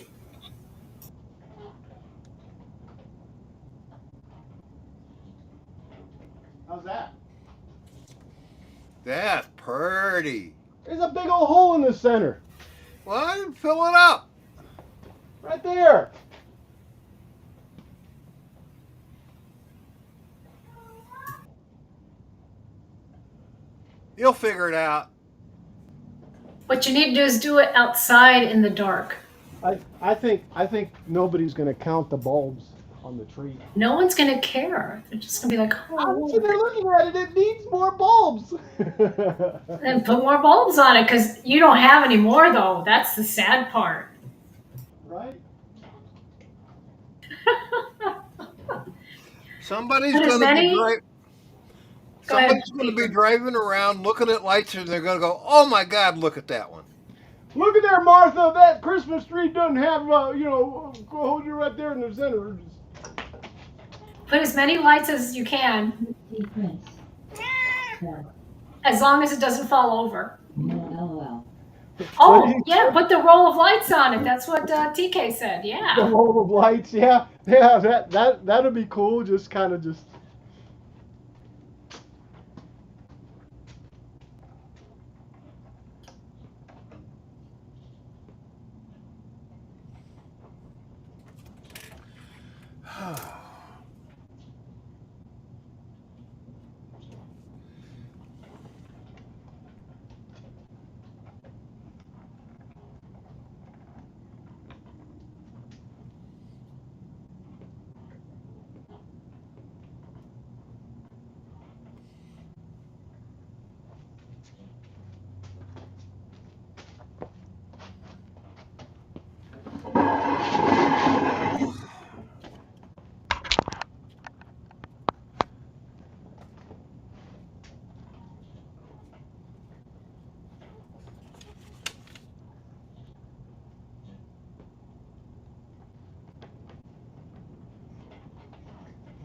That's pretty. There's a big old hole in the center. Well, fill it up. Right there. You'll figure it out. What you need to do is do it outside in the dark. I think nobody's gonna count the bulbs on the tree. No one's gonna care. They're just gonna be like, So they're oh, looking at it. It needs more bulbs. and put more bulbs on it because you don't have any more though. That's the sad part. Right. Somebody's But as going to many- be Go ahead, Somebody's going to be Peter. driving around looking at lights and they're going to go, "Oh my God, look at that one." Look at there, Martha. That Christmas tree doesn't have, hold you right there in the center. Put as many lights as you can, Prince. as long as it doesn't fall over. LOL. Oh, yeah, put the roll of lights on it. That's what TK said. The Yeah. roll of lights, yeah, that'd be cool. Just kind of just.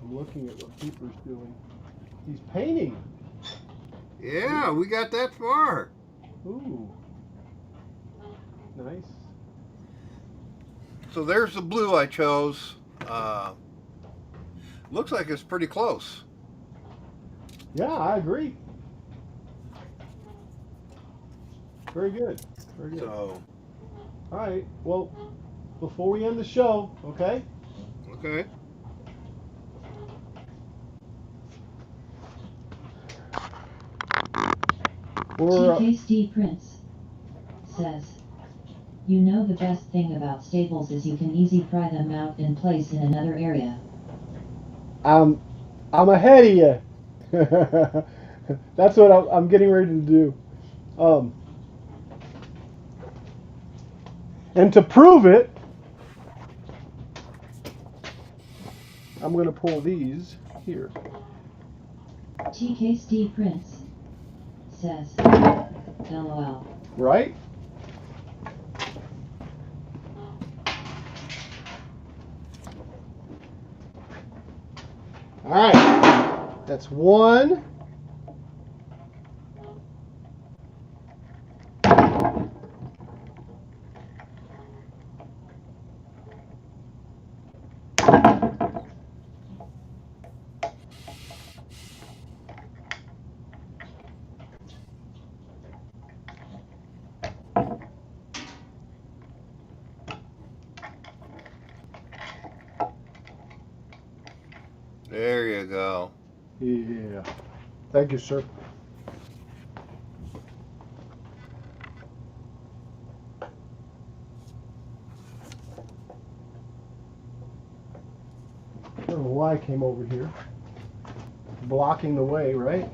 I'm looking at what Keeper's doing. He's painting. Yeah, we got that far. Ooh. Nice. So there's the blue I chose. Looks like it's pretty close. Yeah, I agree. Very good. Very good. So, All right. Well, before we end the show, okay? okay. We're TKSD Prince says, "You know the best thing about staples is you can easy pry them out and place in another area." I'm ahead of you. That's what I'm getting ready to do. And to prove it, I'm going to pull these here. TKSD Prince says, LOL. Right? All right. That's one. There you go. Yeah. Thank you, sir. I don't know why I came over here. Blocking the way, right?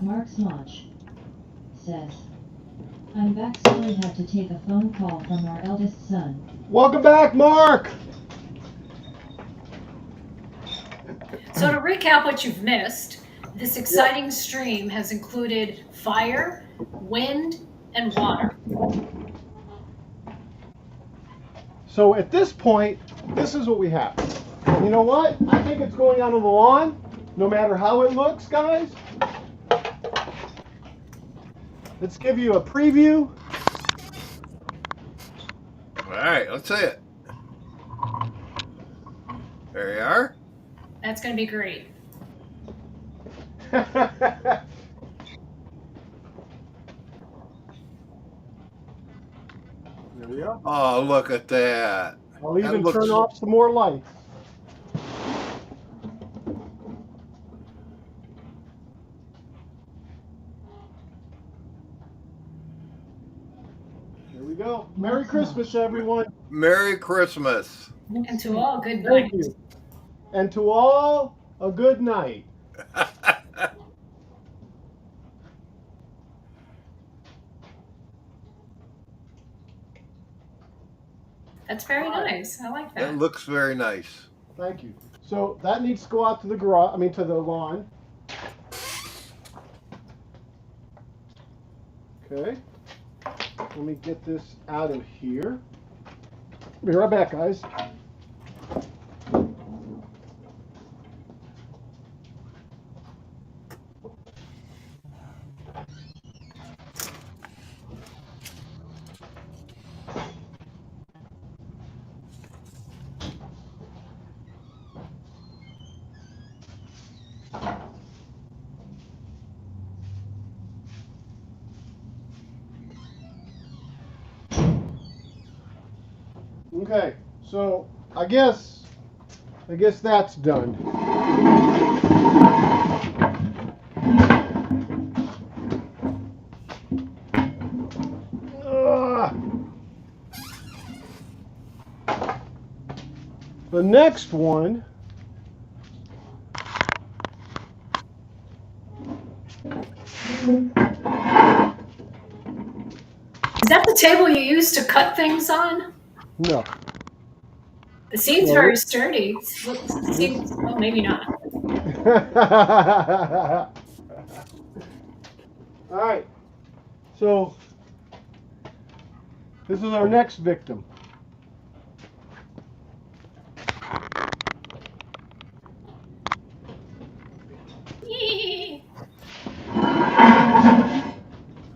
Mark's launch says, I'm back, sorry had to take a phone call from our eldest son. Welcome back, Mark! So to recap what you've missed, this exciting stream has included fire, wind, and water. So at this point, this is what we have. You know what? I think it's going out on the lawn, no matter how it looks, guys. Let's give you a preview. All right, let's see it. There you are. That's going to be great. There we go. Oh, look at that. I'll even looks- turn off some more lights. Here we go. Merry Christmas, everyone. Merry Christmas. And to all, good Thank night. you. And to all, a good night. That's very nice. I like that. It looks very nice. Thank you. So that needs to go out to the garage, to the lawn. Okay. Let me get this out of here. Be right back, guys. Okay, so I guess that's done. The next one Is that the table you use to cut things on? no. It seems Well, very sturdy. Seems, well, maybe not. All right. So this is our next victim.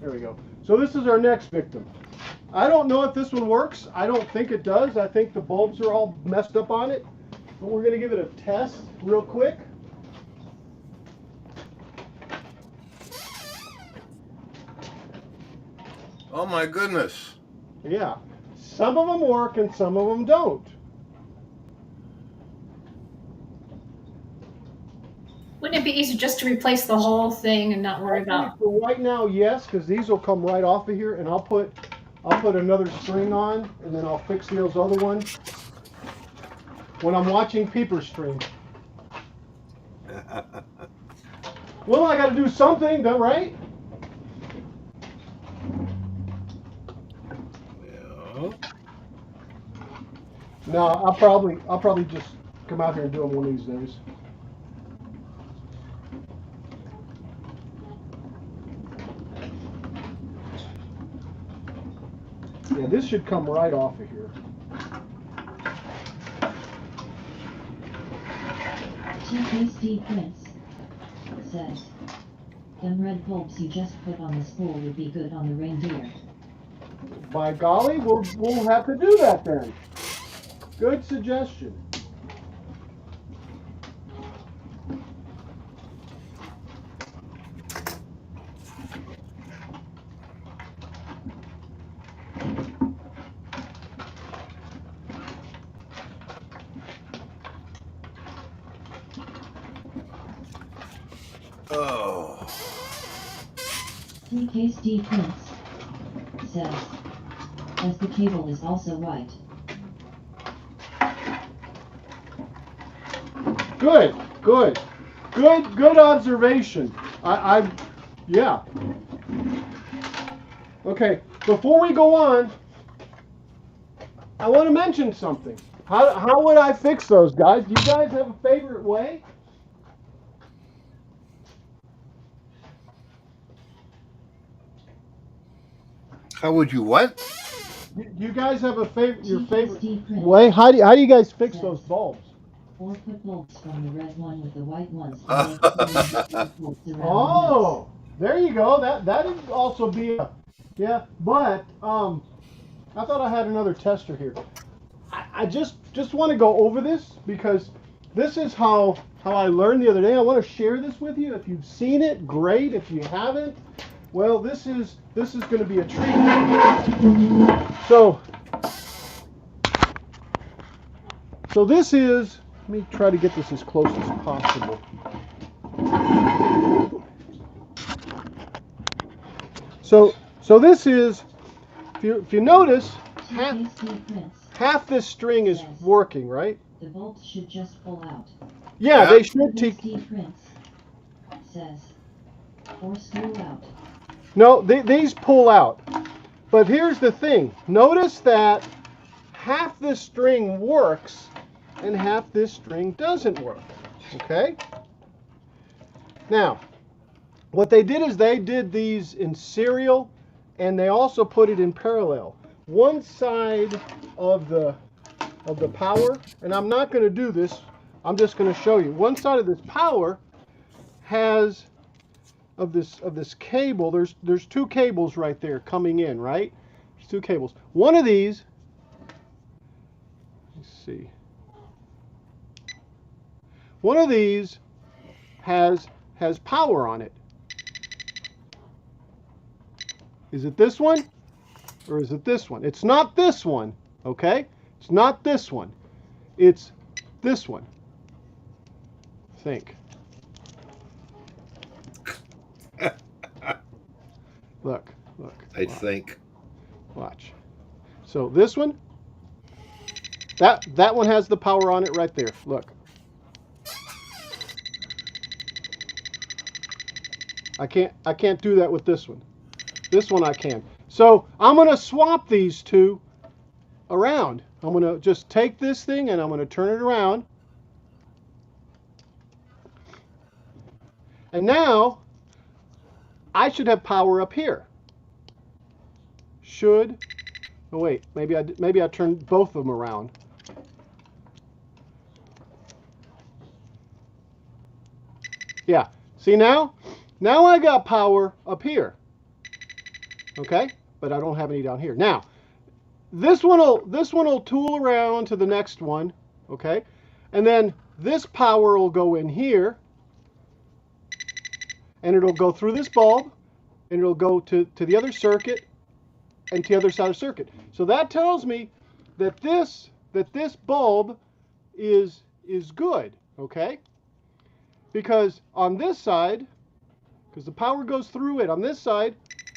There we go. So this is our next victim. I don't know if this one works. I don't think it does. I think the bulbs are all messed up on it. But we're going to give it a test real quick. Oh my goodness. Yeah. Some of them work and some of them don't. Wouldn't it be easier just to replace the whole thing and not worry about? For right now, yes, because these will come right off of here, and I'll put another string on, and then I'll fix those other ones when I'm watching Peeper stream. Well, I got to do something, though, right? Yeah. No, I'll probably just come out here and do them one of these days. Yeah, this should come right off of here. TKC Prince says, them red bulbs you just put on the spool would be good on the reindeer. By golly, we'll have to do that then. Good suggestion. Oh. TKC Prince says, as the cable is also white. Good, good. Good observation. Yeah. Okay, before we go on, I want to mention something. How would I fix those, guys? Do you guys have a favorite way? How would you what? Do you guys have a your favorite TKSD print way? How do you guys fix those bulbs? or put bulbs from the red one with the white ones and make bulbs around the Oh, there you go. That'd also be a But I thought I had another tester here. I just want to go over this because this is how I learned the other day. I want to share this with you. If you've seen it, great. If you haven't, well, this is going to be a treat. So this is. Let me try to get this as close as possible. So this is. If you notice, half this string is working, right? The bolts should just pull out. Yeah, they should take. Prints says or screw out. No, these pull out. But here's the thing. Notice that half this string works and half this string doesn't work. Okay? Now, what they did is they did these in serial and they also put it in parallel. One side of the power, and I'm not going to do this, I'm just going to show you. One side of this power has of this cable, there's two cables right there coming in, right? There's two cables. One of these, let's see. One of these has power on it. Is it this one or is it this one? It's not this one, okay? It's not this one. It's this one. Think. Look. I think. Watch. So this one, that one has the power on it right there. Look. I can't do that with this one. This one I can. So I'm going to swap these two around. I'm going to just take this thing and I'm going to turn it around. And now I should have power up here. Should. Oh wait, maybe I turned both of them around. Yeah. See now? Now I got power up here. Okay? But I don't have any down here. Now, this one will tool around to the next one, okay? And then this power will go in here. And it'll go through this bulb, and it'll go to the other circuit and to the other side of the circuit. So that tells me that this bulb is good, okay? Because on this side, because the power goes through it, on this side,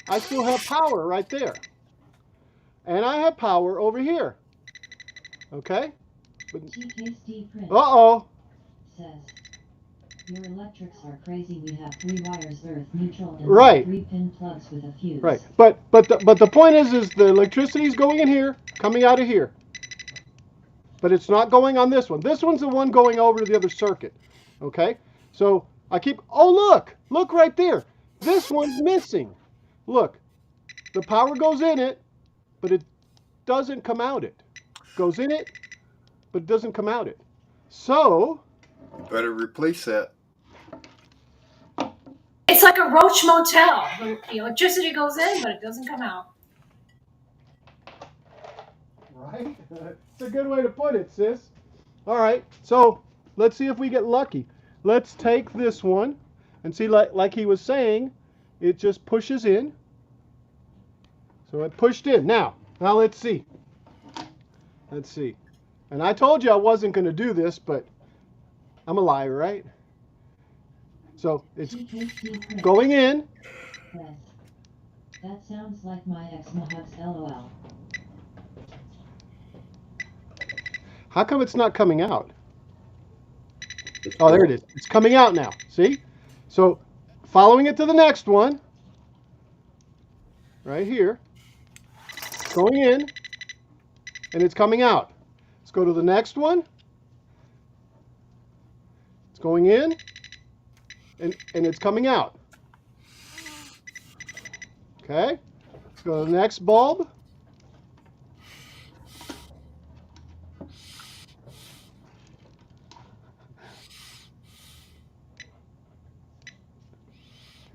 I still have power right there. And I have power over here. Okay? TKSD print Uh-oh. says your electrics are crazy. We have 3 wires, earth, neutral, and Right. 3-pin plugs with a fuse. Right. But the point is the electricity is going in here, coming out of here. But it's not going on this one. This one's the one going over to the other circuit. Okay? So I keep, oh look right there. This one's missing. Look, the power goes in it, but it doesn't come out it. Goes in it, but it doesn't come out it. So Better replace that. It's like a roach motel. The electricity goes in, but it doesn't come out. right? It's a good way to put it, sis. All right, so let's see if we get lucky. Let's take this one and see, like he was saying, it just pushes in. So it pushed in. Now let's see. Let's see. And I told you I wasn't going to do this, but I'm a liar, right? So it's going in. Yes. That sounds like my ex-Mohawk's LOL. How come it's not coming out? Oh, there it is. It's coming out now. See? So following it to the next one, right here, going in, and it's coming out. Let's go to the next one. It's going in, and it's coming out. Okay? Let's go to the next bulb.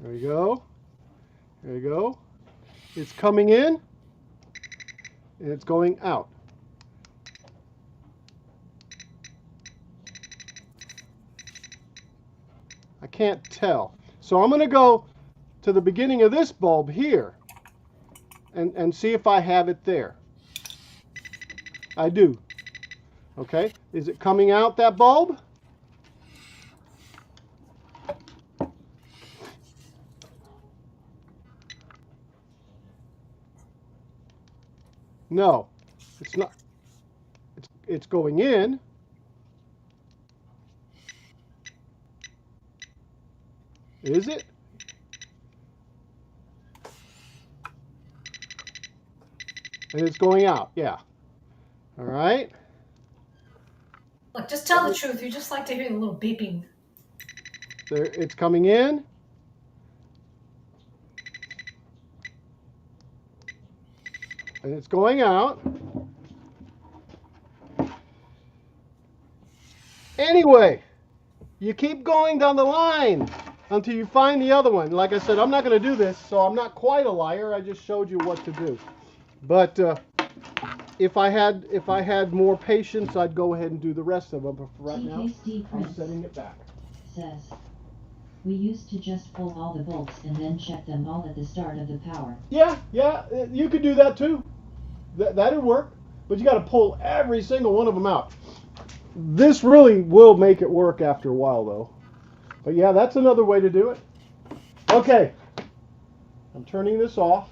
There you go. There you go. It's coming in, and it's going out. I can't tell. So I'm going to go to the beginning of this bulb here and see if I have it there. I do. Okay. Is it coming out, that bulb? No, it's not. It's going in. Is it? And it's going out. Yeah. All right. Look, just tell the truth. You just like to hear the little beeping. There, it's coming in. And it's going out. Anyway, you keep going down the line until you find the other one. Like I said, I'm not going to do this, so I'm not quite a liar. I just showed you what to do. But if I had more patience, I'd go ahead and do the rest of them. But for right now, I'm setting it back. Says, we used to just pull all the bolts and then check them all at the start of the power. Yeah, you could do that too. That'd work. But you got to pull every single one of them out. This really will make it work after a while, though. But yeah, that's another way to do it. Okay, I'm turning this off.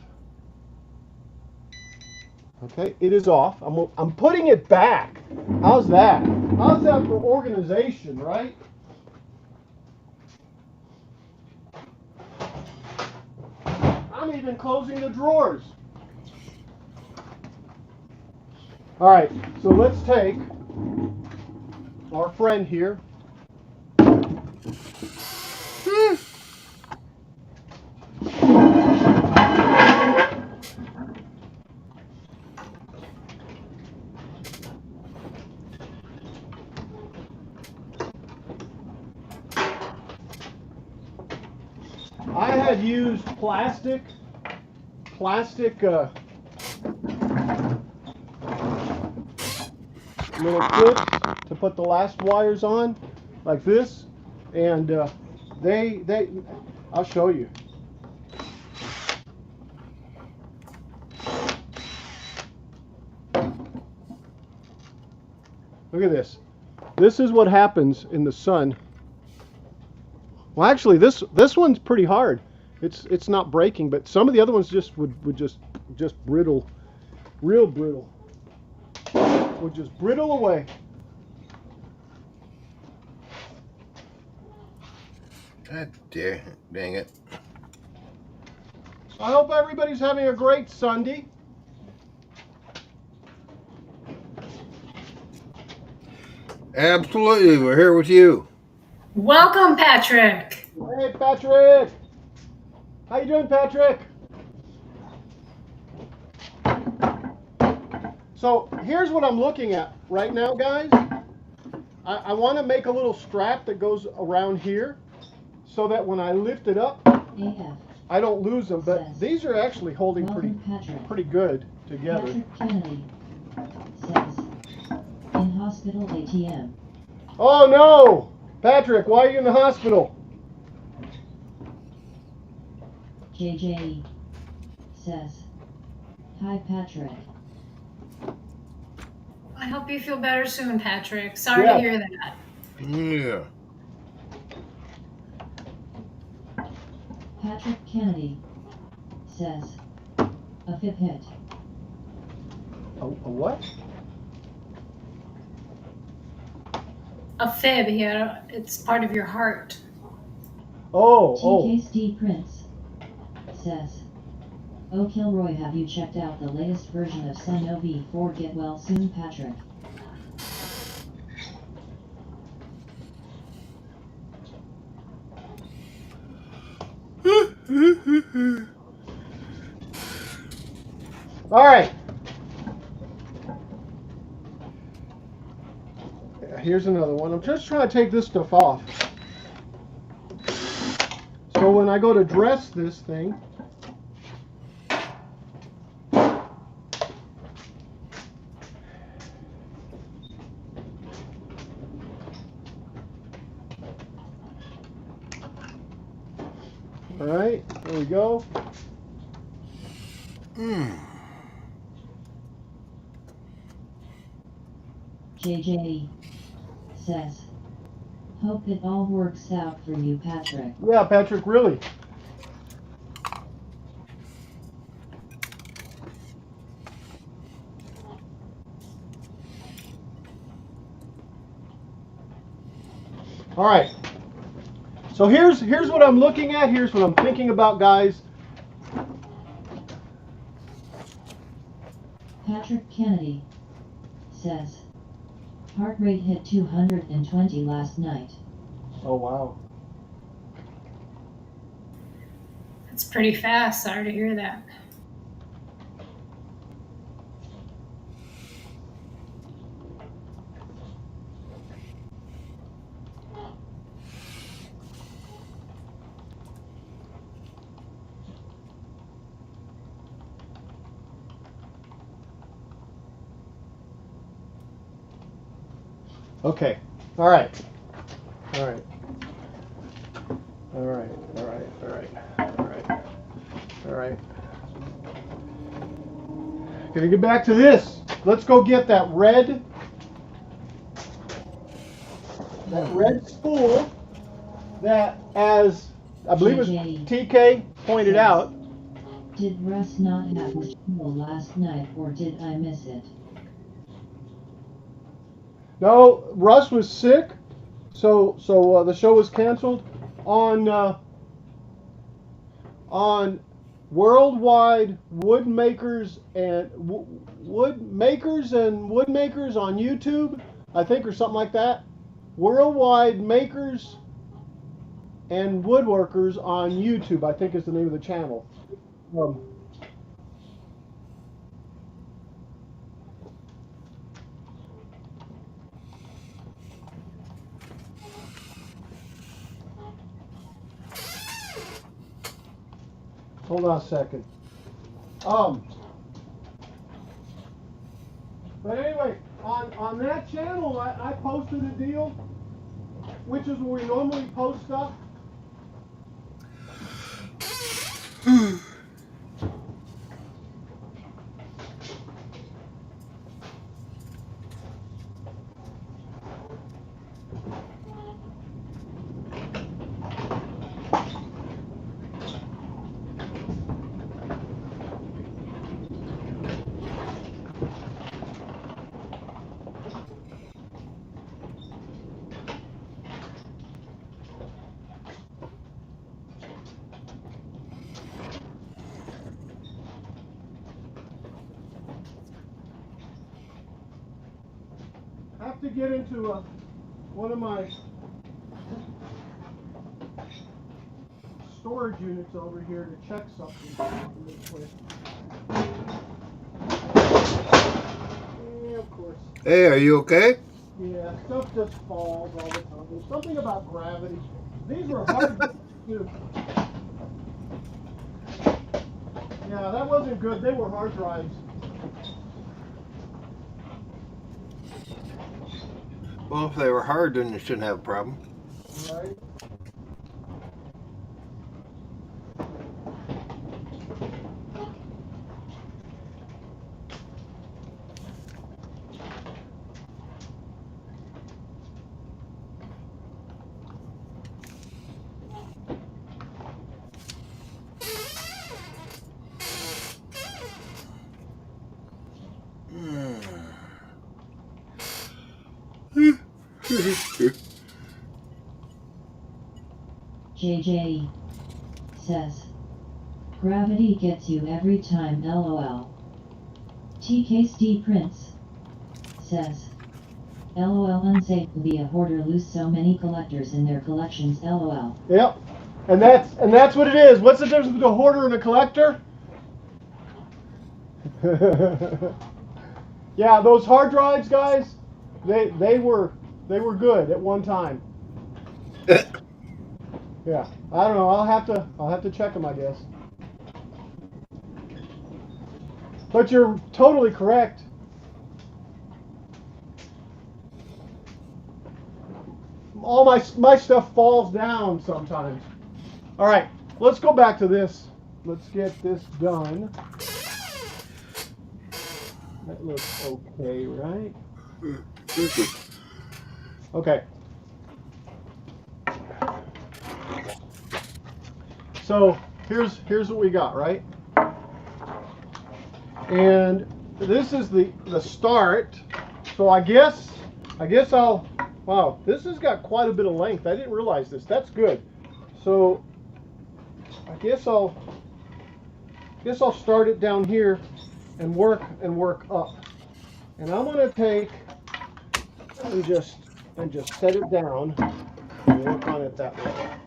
Okay, it is off. I'm putting it back. How's that? How's that for organization, right? I'm even closing the drawers. All right, so let's take our friend here. I had used plastic little clips to put the last wires on, like this, and I'll show you. Look at this. This is what happens in the sun. Well, actually, this one's pretty hard. It's not breaking, but some of the other ones just would just brittle, real brittle. Would just brittle away. God dang it. I hope everybody's having a great Sunday. Absolutely, we're here with you. Welcome, Patrick. Hey, Patrick. How you doing, Patrick? So here's what I'm looking at right now, guys. I want to make a little strap that goes around here so that when I lift it up, I don't lose them. But these are actually holding pretty good together. Patrick Kennedy says, in hospital ATM. Oh no! Patrick, why are you in the hospital? JJ says, hi Patrick. I hope you feel better soon, Patrick. Sorry to hear that. Yeah. Patrick Kennedy says, a fib hit. A what? a fib. It's part of your heart. Oh. TKSD Prince says, "Oh Kilroy, have you checked out the latest version of Seno V4? Get well soon, Patrick." All right. Here's another one. I'm just trying to take this stuff off. So when I go to dress this thing, all right, there we go. JJ says, "Hope it all works out for you, Patrick." Yeah, Patrick, really. All right. So here's what I'm looking at. Here's what I'm thinking about, guys. Patrick Kennedy says, "Heart rate hit 220 last night." Oh, wow. It's pretty fast. Sorry to hear that. Okay. All right. All right. All right. All right. All right. All right. All right. Gonna get back to this. Let's go get that red spool that, as I believe it was TK pointed out. "Did Russ not have his show last night, or did I miss it?" No, Russ was sick, so the show was canceled on Worldwide Woodmakers and Woodmakers on YouTube, I think, or something like that. Worldwide Makers and Woodworkers on YouTube, I think, is the name of the channel. Hold on a second. But anyway, on that channel, I posted a deal, which is where we normally post stuff. I have to get into one of my storage units over here to check something really quick. Yeah, of course. Hey, are you okay? Yeah, stuff just falls all the time. There's something about gravity. These were hard to do. Yeah, that wasn't good. They were hard drives. Well, if they were hard, then you shouldn't have a problem. Right? JJ says, gravity gets you every time, lol. TKSD Prince says, lol, unsafe to be a hoarder, lose so many collectors in their collections, lol. Yep. And that's what it is. What's the difference between a hoarder and a collector? Yeah, those hard drives, guys, they were good at one time. Yeah, I don't know. I'll have to check them, I guess. But you're totally correct. All my stuff falls down sometimes. All right, let's go back to this. Let's get this done. That looks okay, right? Okay. So here's what we got, right? And this is the start. So I guess I'll. Wow, this has got quite a bit of length. I didn't realize this. That's good. So I guess I'll start it down here and work up. And I'm gonna take and just set it down and work on it that way.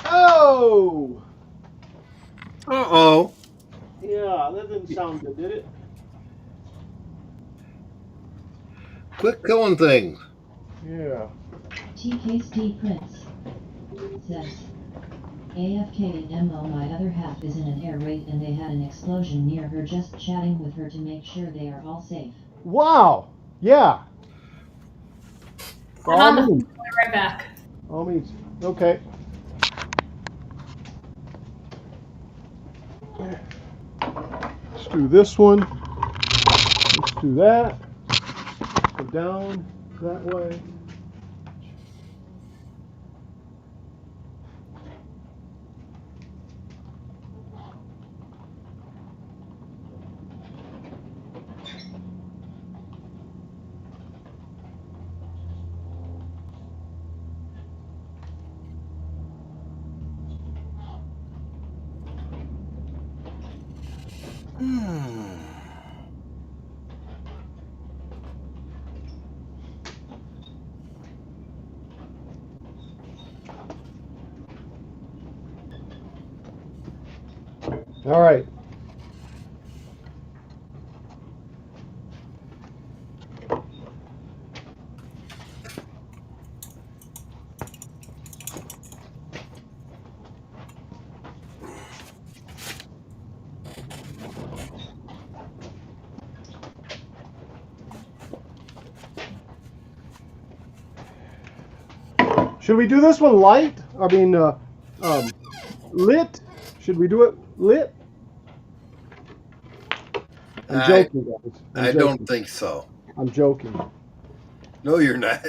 Oh! Uh-oh. Yeah, that didn't sound good, did it? Quit killing things. Yeah. TKSD Prince says, AFK and MO, my other half is in an air raid and they had an explosion near her, just chatting with her to make sure they are all safe. Wow. Yeah. I'm on the phone, right back. All means. Okay. Let's do this one. Let's do that. Go down that way. All right. Should we do this one light? I mean, lit? Should we do it lit? I'm joking, guys. I don't think so. I'm joking. No, you're not.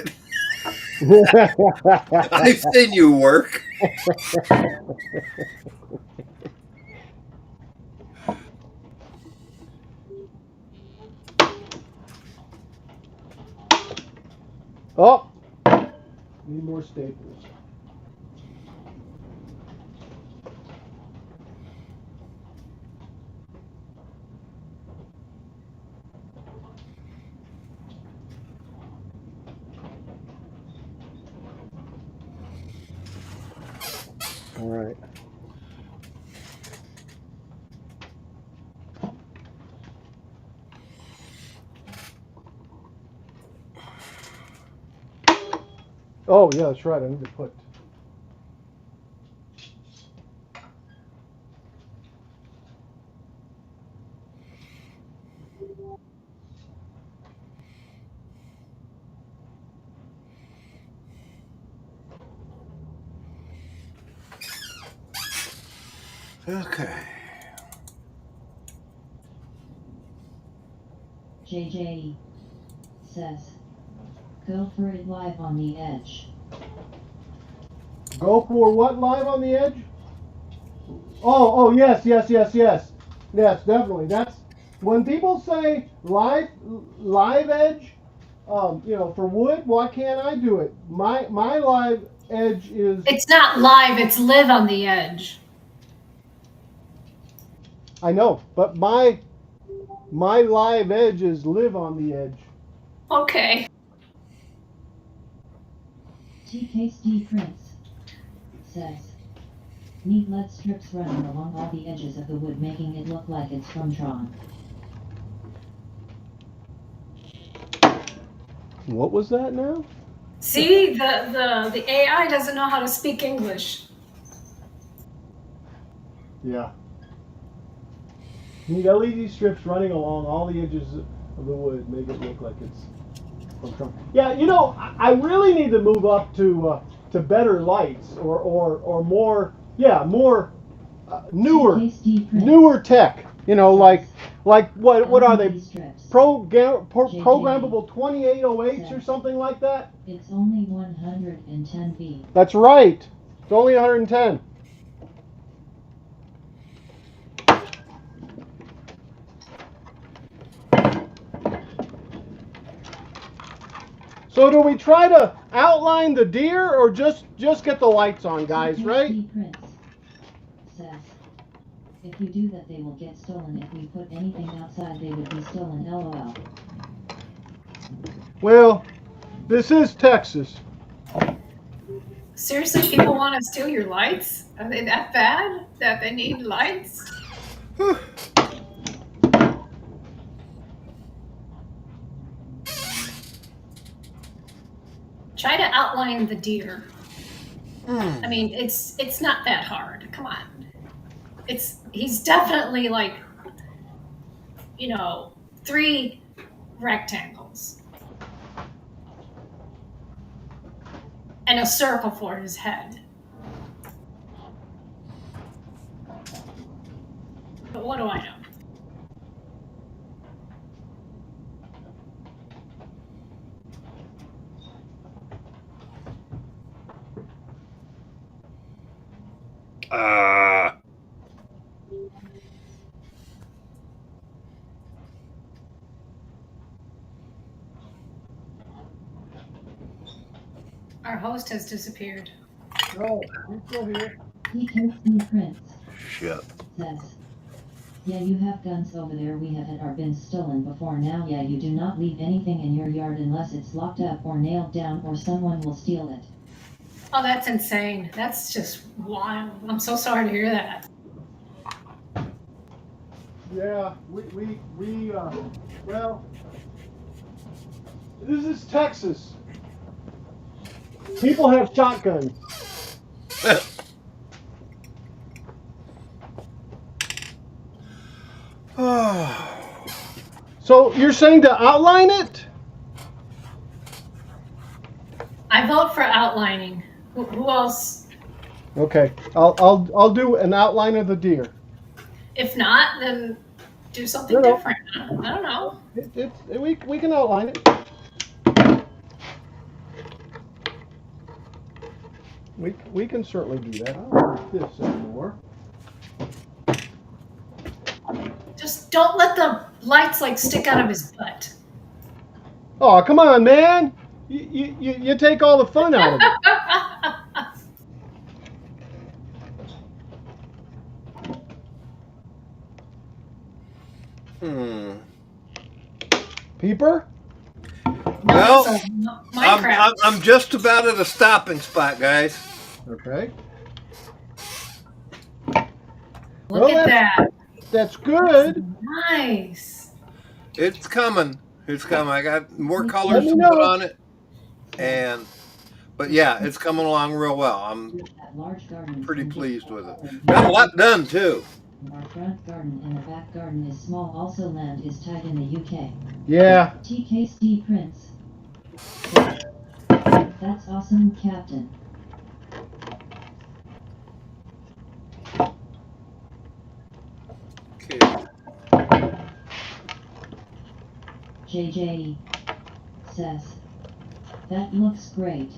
I've seen you work. Oh, need more staples. All right. Oh, yeah, that's right. I need to put. Okay. JJ says, go for it live on the edge. Go for what live on the edge? Oh, yes. Yes, definitely. That's when people say live edge, for wood, why can't I do it? My live edge is, It's not live, it's live on the edge. I know, but my live edge is live on the edge. Okay. TKSD Prince says, neat lead strips running along all the edges of the wood, making it look like it's from Tron. What was that now? See, the AI doesn't know how to speak English. Yeah. Need LED strips running along all the edges of the wood, make it look like it's from Trump. Yeah, I really need to move up to better lights or more, more newer tech. Like what are they? Programmable 2808s or something like that. It's only 110V. That's right. It's only 110. So do we try to outline the deer or just get the lights on, guys, right? Prince says, if you do that, they will get stolen. If we put anything outside, they would be stolen. LOL. Well, this is Texas. Seriously, people want to steal your lights? Are they that bad that they need lights? Try to outline the deer. I mean, it's not that hard. Come on. He's definitely like, 3 rectangles and a circle for his head. But what do I know? Our host has disappeared. No, he's still here. TKSD Prince Shit. says, yeah, you have guns over there. We have had our been stolen before. Now, yeah, you do not leave anything in your yard unless it's locked up or nailed down or someone will steal it. Oh, that's insane. That's just wild. I'm so sorry to hear that. Yeah, well, this is Texas. People have shotguns. So you're saying to outline it? I vote for outlining. Who else? Okay, I'll do an outline of the deer. If not, then do something different. I don't know. We can outline it. We can certainly do that. I don't like this anymore. Just don't let the lights stick out of his butt. Oh, come on, man! You take all the fun out of it. Peeper? Well, Minecraft. I'm just about at a stopping spot, guys. Okay. Look at that. That's good. Nice. It's coming. It's coming. I got more colors to put on it, but yeah, it's coming along real well. I'm pretty pleased with it. Got a lot done too. Our front garden and the back garden is small. Also, land is tight in the UK. Yeah. TKSD Prince. That's awesome, Captain. JJ says, that looks great.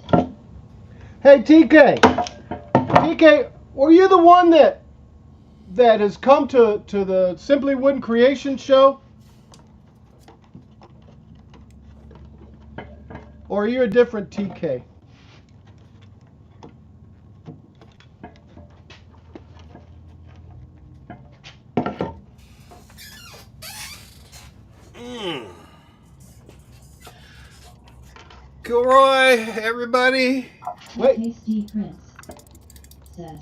Hey, TK, were you the one that has come to the Simply Wooden Creation show? Or are you a different TK? Kilroy, everybody. Wait. Tasty Prince says,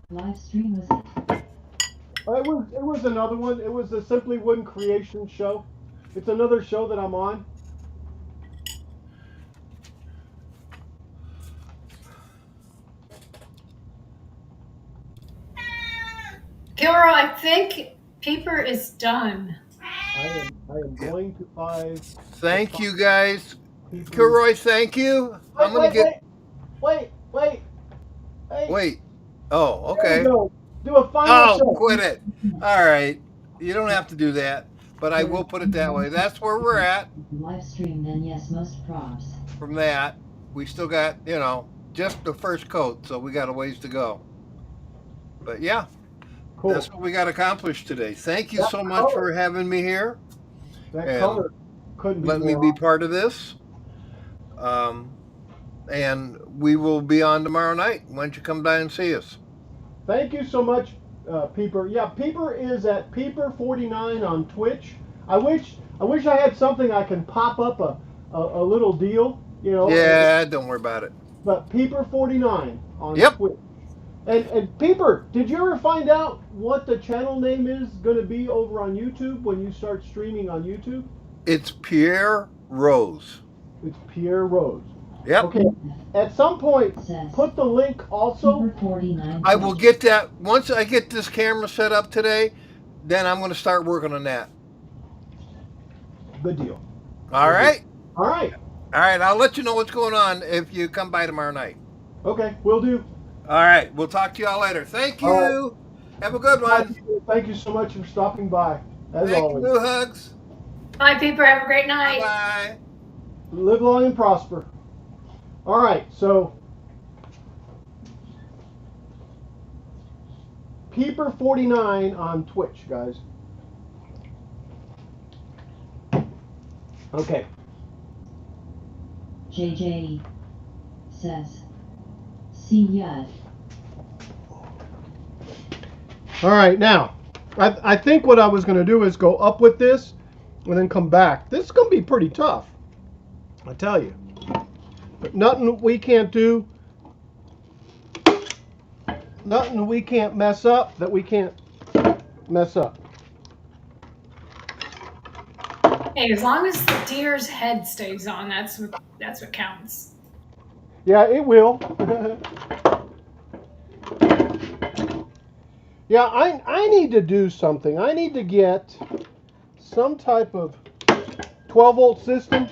live stream was it? It was another one. It was the Simply Wooden Creation show. It's another show that I'm on. Kilroy, I think paper is done. I am going to buy. Thank you, guys. People. Kilroy, thank you. I'm going to get... Wait. Oh, okay. Do a final show. Quit it. All right. You don't have to do that, but I will put it that way. That's where we're at. Live stream, then yes, most props. From that, we still got, just the first coat, so we got a ways to go. But yeah, Cool. That's what we got accomplished today. Thank you so much for having me here. That color couldn't be let me be part of this. And we will be on tomorrow night. Why don't you come by and see us? Thank you so much, Peeper. Yeah, Peeper is at Peeper49 on Twitch. I wish I had something I can pop up a little deal, Yeah, don't worry about it. But Peeper49 on Twitch. And Peeper, did you ever find out what the channel name is going to be over on YouTube when you start streaming on YouTube? It's Pierre Rose. It's Pierre Rose. Yep. Okay. At some point, put the link also. I will get that. Once I get this camera set up today, then I'm going to start working on that. Good deal. All right. All right. All right. I'll let you know what's going on if you come by tomorrow night. Okay. Will do. All right. We'll talk to y'all later. Thank you. Right. Have a good one. Thank you so much for stopping by. As always. Thank you. Hugs. Bye, Peeper. Have a great night. Bye. Live long and prosper. All right, so Peeper49 on Twitch, guys. Okay. JJ says, see ya. All right, now, I think what I was going to do is go up with this and then come back. This is going to be pretty tough, I tell you. But nothing we can't do, nothing we can't mess up that we can't mess up. Hey, as long as the deer's head stays on, that's what counts. Yeah, it will. Yeah, I need to do something. I need to get some type of 12-volt system.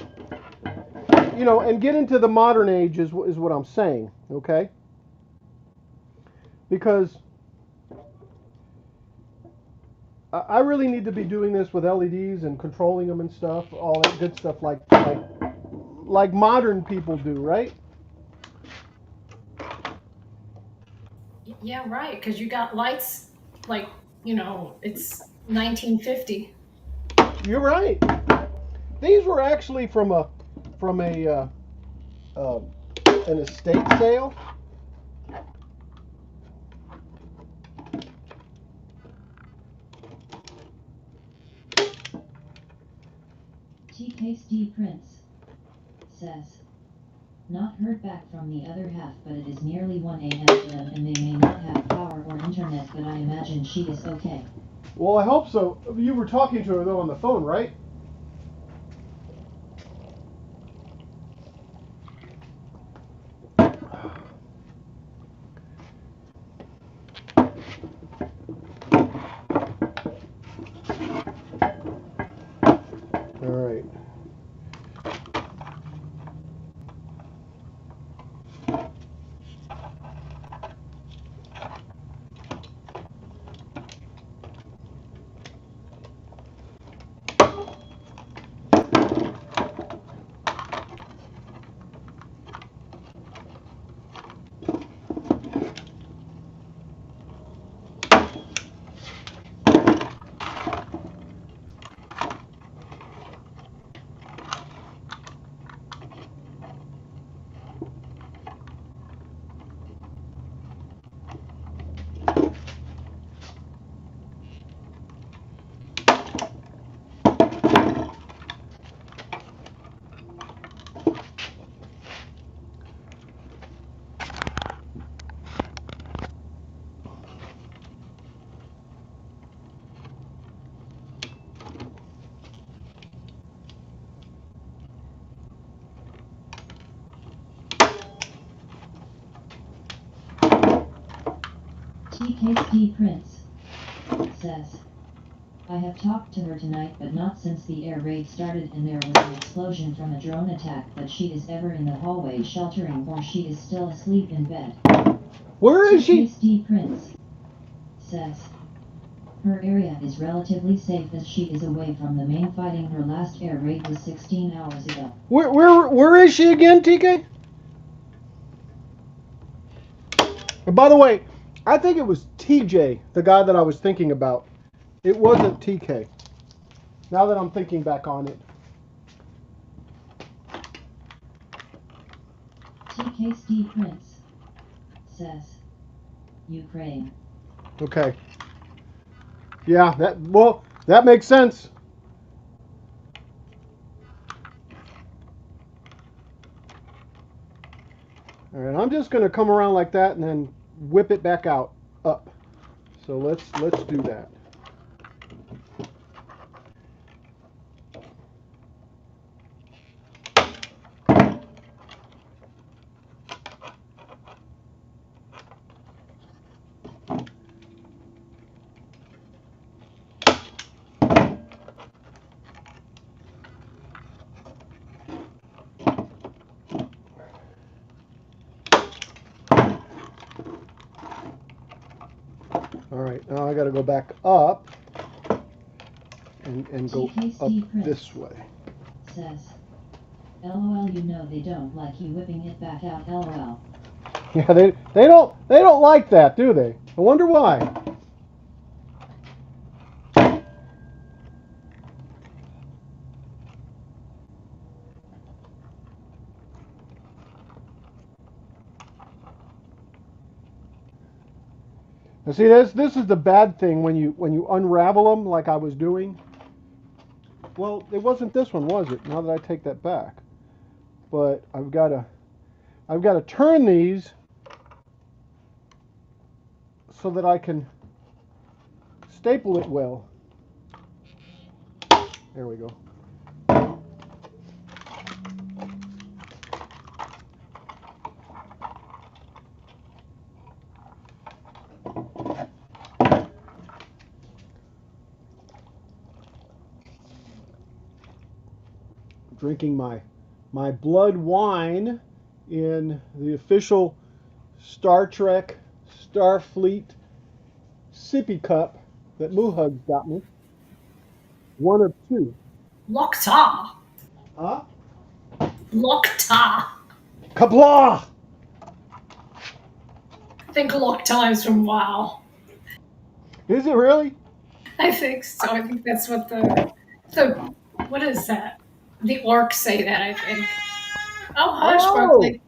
And get into the modern age is what I'm saying, okay? Because I really need to be doing this with LEDs and controlling them and stuff, all that good stuff like modern people do, right? Yeah, right, because you got lights like, it's 1950. You're right. These were actually from an estate sale. TKSD Prince says, not heard back from the other half, but it is nearly 1 a.m. and they may not have power or internet, but I imagine she is okay. Well, I hope so. You were talking to her though on the phone, right? TKD Prince says, I have talked to her tonight, but not since the air raid started and there was an explosion from a drone attack, but she is ever in the hallway sheltering or she is still asleep in bed. Where is she? TKD Prince says, her area is relatively safe as she is away from the main fighting. Her last air raid was 16 hours ago. Where is she again, TK? And by the way, I think it was TJ, the guy that I was thinking about. It wasn't TK. Now that I'm thinking back on it. TKD Prince says, Ukraine. Okay. Yeah, that makes sense. All right, I'm just going to come around like that and then whip it back out, up. So let's do that. All right, now I got to go back up and go up this way. Says, LOL, you know they don't like you whipping it back out, LOL. Yeah, they don't like that, do they? I wonder why. Now see, this is the bad thing when you unravel them like I was doing. Well, it wasn't this one, was it? Now that I take that back, but I've got to turn these so that I can staple it well. There we go. Drinking my blood wine in the official Star Trek Starfleet sippy cup that Muhug got me. One of two. Lokta. Huh? Lokta. Kapla! I think Lokta is from WoW. Is it really? I think so. I think that's what the what is that? The orcs say that, I think. Oh, hush, Berkeley.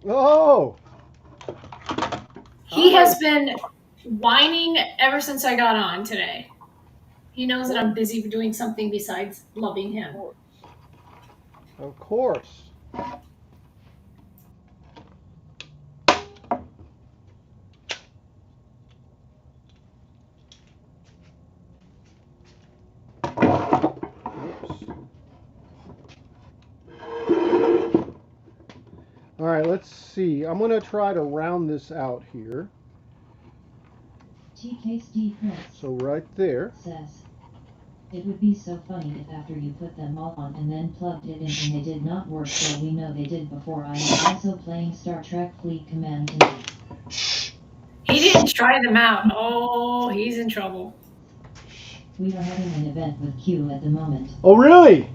Oh! He has been whining ever since I got on today. He knows that I'm busy doing something besides loving him. Of course. All right, let's see. I'm going to try to round this out here. TKD Prince So right there. says, it would be so funny if after you put them all on and then plugged it in and they did not work, so we know they did before. I am also playing Star Trek Fleet Command tonight. He didn't try them out. Oh, he's in trouble. We are having an event with Q at the moment. Oh, really?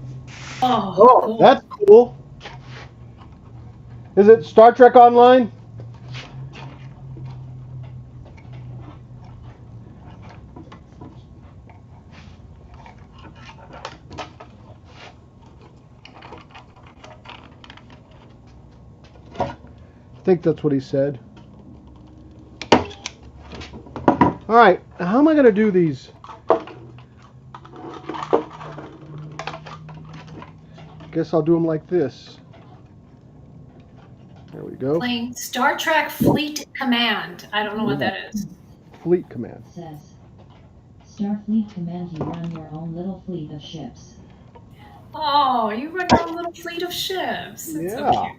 Oh, cool. That's cool. Is it Star Trek Online? I think that's what he said. All right, how am I going to do these? Guess I'll do them like this. There we go. Playing Star Trek Fleet Command. I don't know what that is. Fleet Command. Says, Starfleet Command, you run your own little fleet of ships. Oh, you run your own little fleet of ships. That's so cute.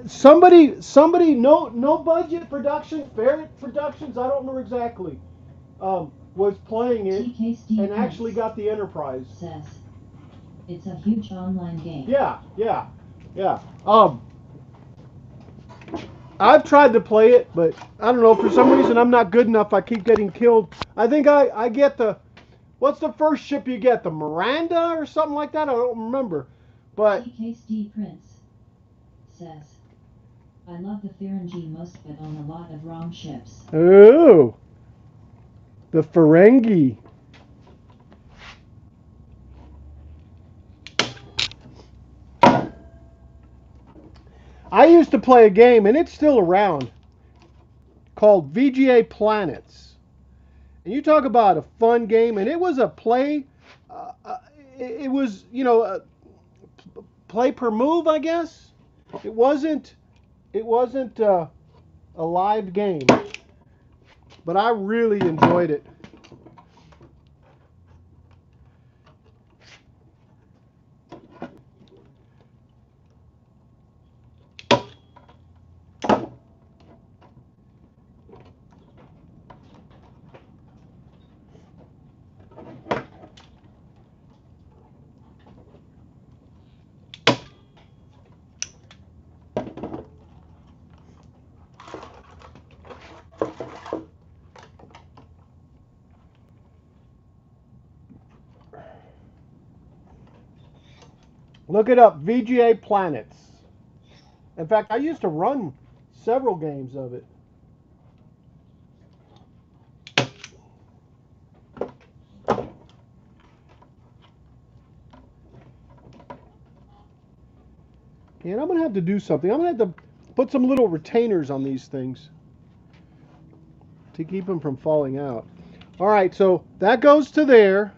Somebody, no budget production, Ferret Productions, I don't remember exactly, was playing it and actually got the Enterprise. Says it's a huge online game. Yeah. I've tried to play it, but I don't know, for some reason I'm not good enough. I keep getting killed. I think I get what's the first ship you get? The Miranda or something like that? I don't remember. But TKSD Prince says, I love the Ferengi most but own a lot of wrong ships. oh, the Ferengi. I used to play a game, and it's still around, called VGA Planets. And you talk about a fun game, and it was a play. Uh, uh, it was, play per move, I guess. It wasn't. It wasn't a live game, but I really enjoyed it. Look it up, VGA Planets. In fact, I used to run several games of it. And I'm going to have to do something. I'm going to have to put some little retainers on these things to keep them from falling out. All right, so that goes to there.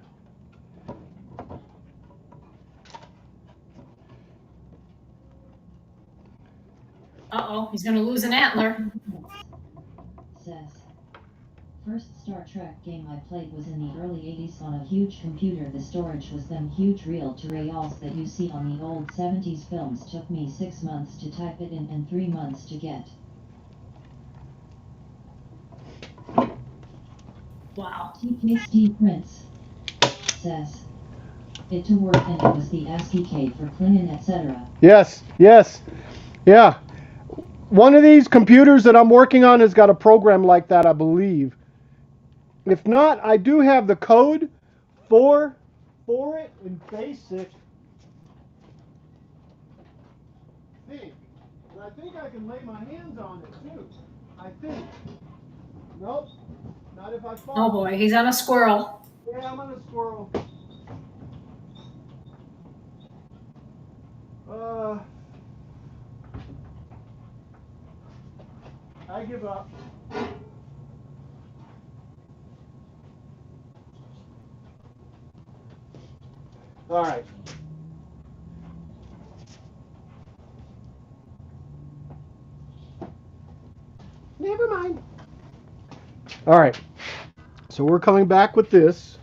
Uh-oh, he's going to lose an antler. Says, first Star Trek game I played was in the early 80s on a huge computer. The storage was them huge reel-to-reals that you see on the old 70s films. Took me 6 months to type it in and 3 months to get. Wow. TKSD Prince says, it to work and it was the ASCII key for Klingon, etc. Yes. Yeah. One of these computers that I'm working on has got a program like that, I believe. If not, I do have the code for it in BASIC. And I think I can lay my hands on it too. I think. Nope. Not if I fall. Oh boy, he's on a squirrel. Yeah, I'm on a squirrel. I give up. All right. Never mind. All right. So we're coming back with this.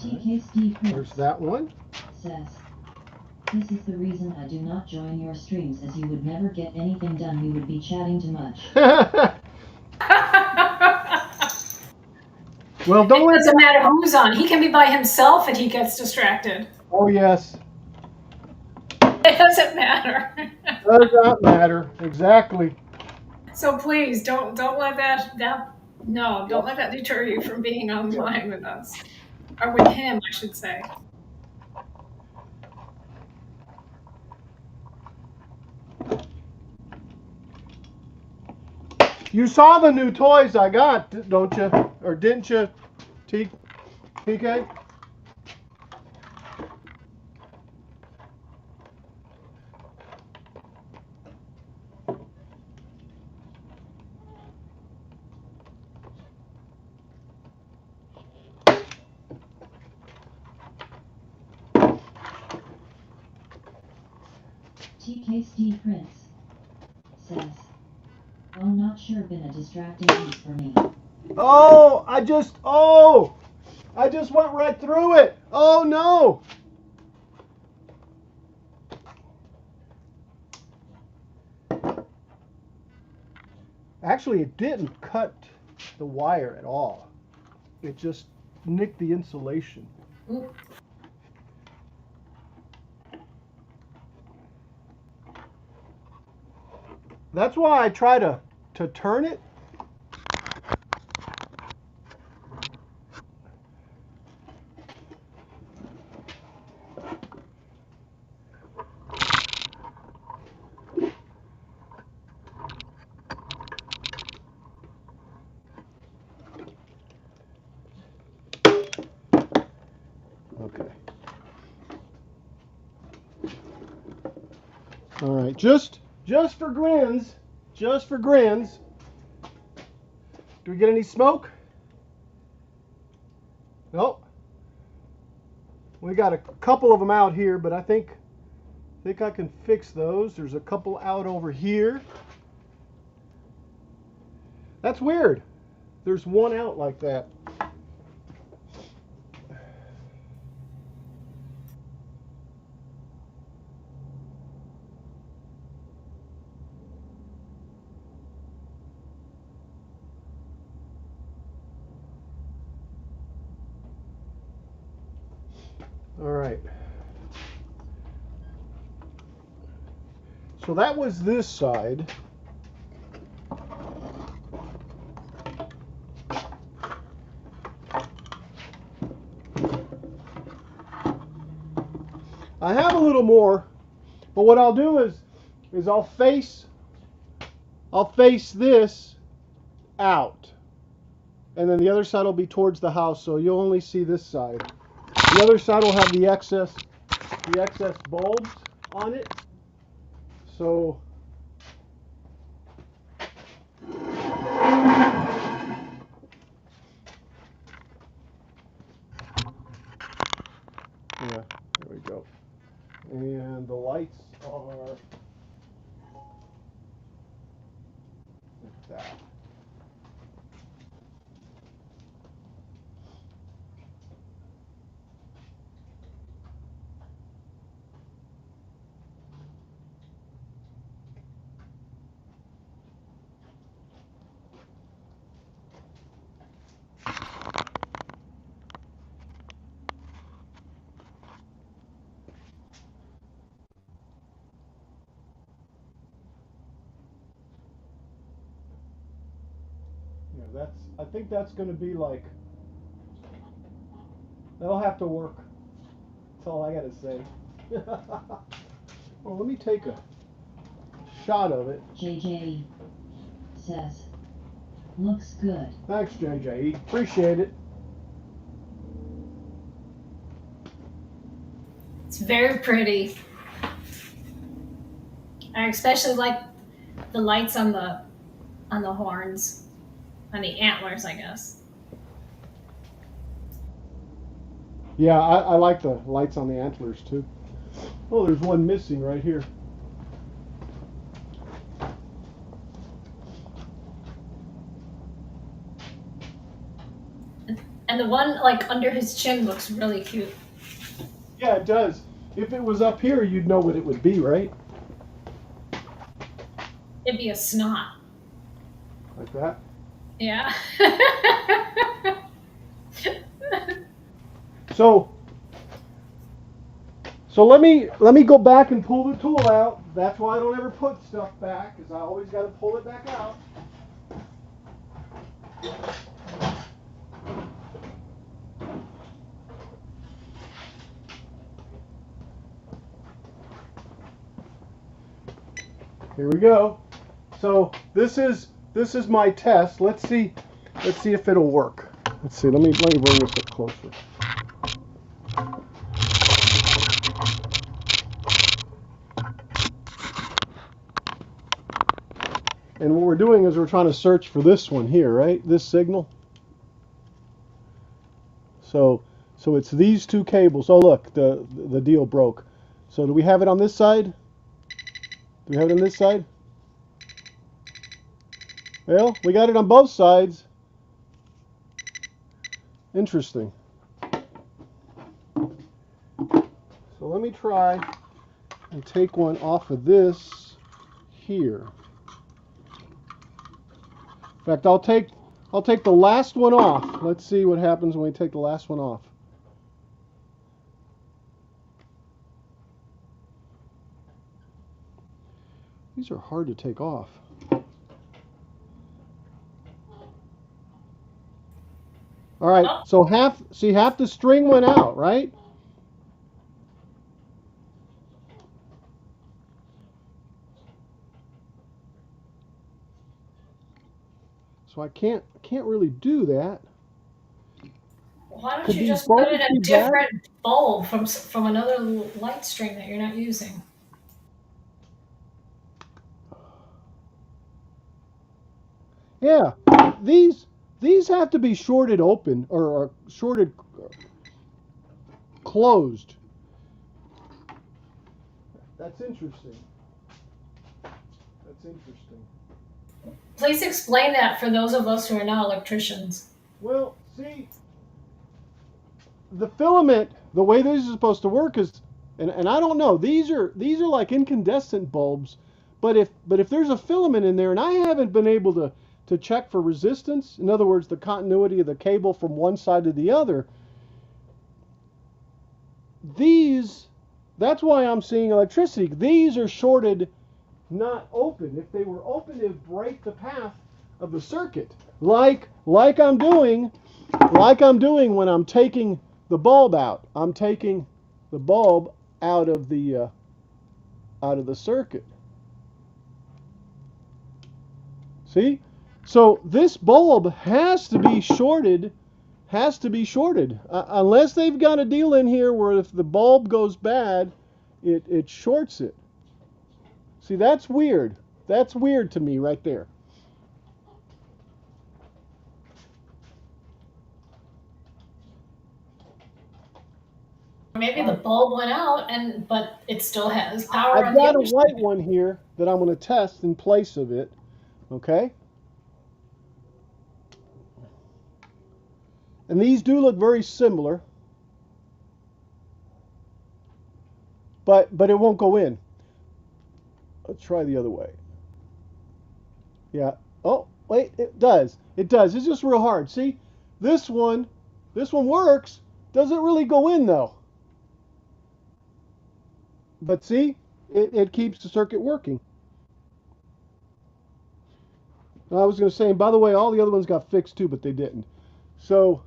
TKSD Prince There's that one. says, this is the reason I do not join your streams, as you would never get anything done. You would be chatting too much. Well, It don't let doesn't matter who's on. He can be by himself and he gets distracted. Oh, yes. It doesn't matter. Does not matter. Exactly. So please don't let don't let that deter you from being online with us. Or with him, I should say. You saw the new toys I got, don't you? Or didn't you, TK? TKSD Prince says, oh, not sure, been a distracting week for me. Oh, I just went right through it. Oh no. Actually, it didn't cut the wire at all. It just nicked the insulation. Oop. That's why I try to turn it. Okay. All right, just for grins, just for grins. Do we get any smoke? Nope. We got a couple of them out here, but I think I can fix those. There's a couple out over here. That's weird. There's one out like that. All right. So that was this side. I have a little more, but what I'll do is I'll face this out, and then the other side will be towards the house, so you'll only see this side. The other side will have the excess bulbs on it. So yeah, there we go. And the lights are like that. Yeah, I think that's going to be like, that'll have to work. That's all I got to say. Well, let me take a shot of it. JJ says, looks good. Thanks, JJ. Appreciate it. It's very pretty. I especially like the lights on the horns, on the antlers, I guess. Yeah, I like the lights on the antlers too. Oh, there's one missing right here. And the one like under his chin looks really cute. Yeah, it does. If it was up here, you'd know what it would be, right? It'd be a snot. Like that. Yeah. So let me go back and pull the tool out. That's why I don't ever put stuff back, because I always got to pull it back out. Here we go. So this is my test. Let's see if it'll work. Let's see. Let me bring this up closer. And what we're doing is we're trying to search for this one here, right? This signal. So it's these two cables. Oh look, the deal broke. So do we have it on this side? Do we have it on this side? Well, we got it on both sides. Interesting. So let me try and take one off of this here. In fact, I'll take the last one off. Let's see what happens when we take the last one off. These are hard to take off. All right, so half the string went out, right? So I can't really do that. Why don't Could you these just put bulbs in a be bad? different bulb from another light string that you're not using? Yeah, these have to be shorted open or shorted closed. That's interesting. That's interesting. Please explain that for those of us who are not electricians. Well, see, the filament, the way this is supposed to work is, and I don't know, these are like incandescent bulbs, but if there's a filament in there, and I haven't been able to check for resistance, in other words, the continuity of the cable from one side to the other, that's why I'm seeing electricity. These are shorted, not open. If they were open, it'd break the path of the circuit, like I'm doing when I'm taking the bulb out. I'm taking the bulb out of the circuit. See? So this bulb has to be shorted. Unless they've got a deal in here where if the bulb goes bad, it shorts it. See, that's weird. That's weird to me right there. Maybe the bulb went out, but it still has power I've on the got a other white side. one here that I'm going to test in place of it. Okay? And these do look very similar. But it won't go in. Let's try the other way. Yeah. Oh, wait, it does. It does. It's just real hard. See? This one works. Doesn't really go in though. But see? It keeps the circuit working. I was going to say, and by the way, all the other ones got fixed too, but they didn't. So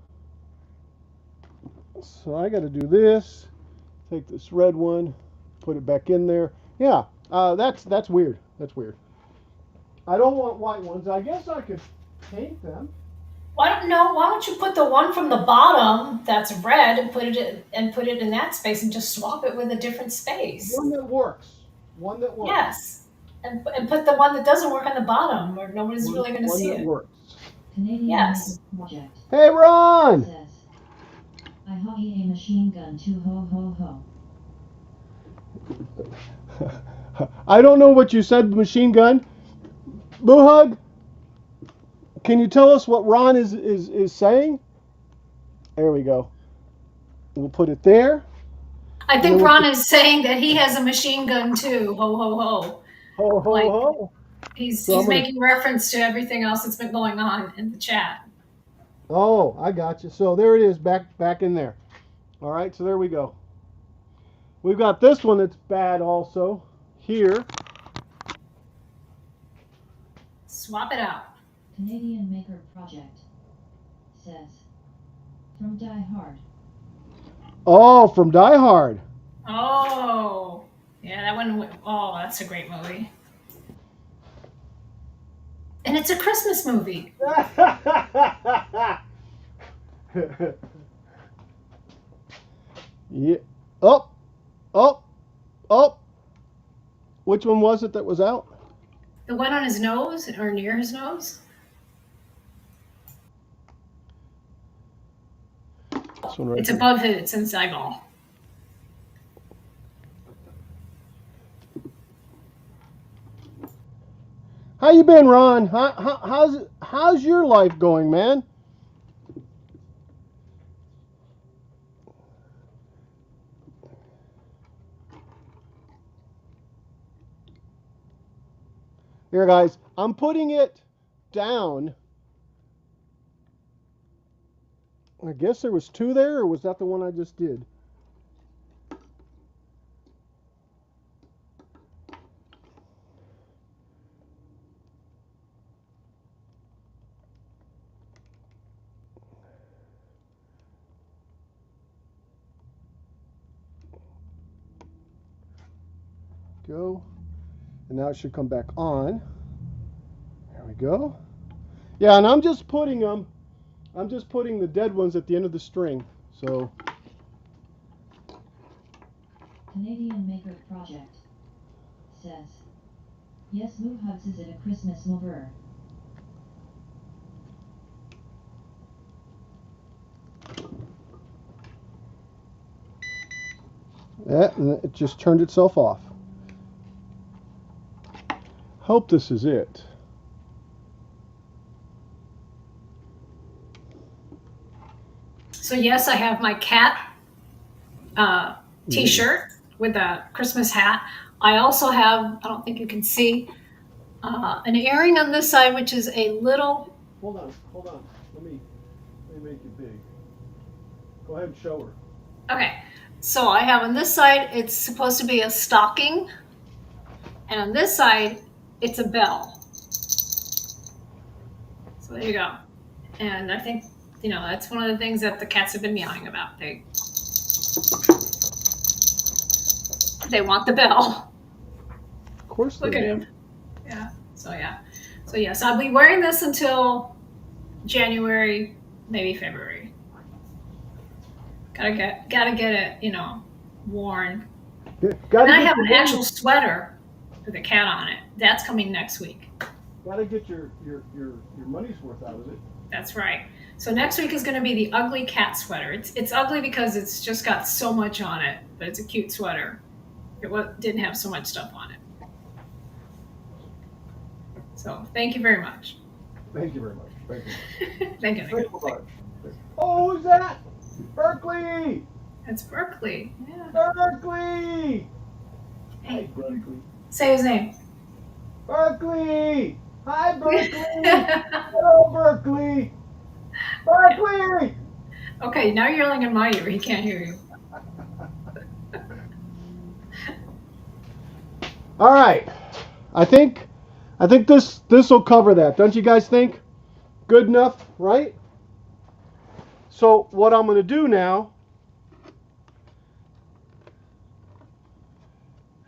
I got to do this. Take this red one, put it back in there. Yeah, that's weird. That's weird. I don't want white ones. I guess I could paint them. Why don't you put the one from the bottom that's red and put it in that space and just swap it with a different space? One that works. One that works. Yes. And put the one that doesn't work on the bottom where nobody's really going to see One that it. works. Canadian Yes. Project Hey, Ron! says, I hockey a machine gun too ho ho ho. I don't know what you said, machine gun. Boo Hug, can you tell us what Ron is saying? There we go. We'll put it there. I think Ron is saying that he has a machine gun too. Ho ho ho. Ho, ho, Like, ho. He's So making reference to everything else that's been going on in the chat. Oh, I got you. So there it is, back in there. All right, so there we go. We've got this one that's bad also here. Swap it out. Canadian Maker Project says, from Die Hard. Oh, from Die Hard. Oh, yeah, that one. Oh, that's a great movie. And it's a Christmas movie. Yeah. Oh, oh, oh. Which one was it that was out? The one on his nose or near his nose? This one right It's here. above it. It's in eyeball. How you been, Ron? How's your life going, man? Here, guys, I'm putting it down. I guess there was 2 there, or was that the one I just did? Go. And now it should come back on. There we go. Yeah, and I'm just putting the dead ones at the end of the string. So Canadian Maker Project says, yes, Moo Hugs, is it a Christmas mover? and it just turned itself off. Hope this is it. So yes, I have my cat t-shirt with a Christmas hat. I also have, I don't think you can see, an earring on this side, which is a little. Hold on. Let me make it big. Go ahead and show her. Okay, so I have on this side, it's supposed to be a stocking, and on this side, it's a bell. So there you go. And I think, that's one of the things that the cats have been meowing about. They want the bell. Of course. Look at him. Yeah. So yes, I'll be wearing this until January, maybe February. Gotta get it, worn. And I have an actual sweater with a cat on it. That's coming next week. Gotta get your money's worth out of it. That's right. So next week is going to be the ugly cat sweater. It's ugly because it's just got so much on it, but it's a cute sweater. It didn't have so much stuff on it. So thank you very much. Thank you very much. Thank you. Thank you. Thank you very much. Oh, who's that? Berkeley! It's Berkeley. Yeah. Berkeley! Hey, Berkeley. say his name. Berkeley! Hi, Berkeley! Hello, Berkeley! Berkeley! Okay, now you're yelling in my ear. He can't hear you. All right. I think this will cover that. Don't you guys think? Good enough, right? So what I'm going to do now.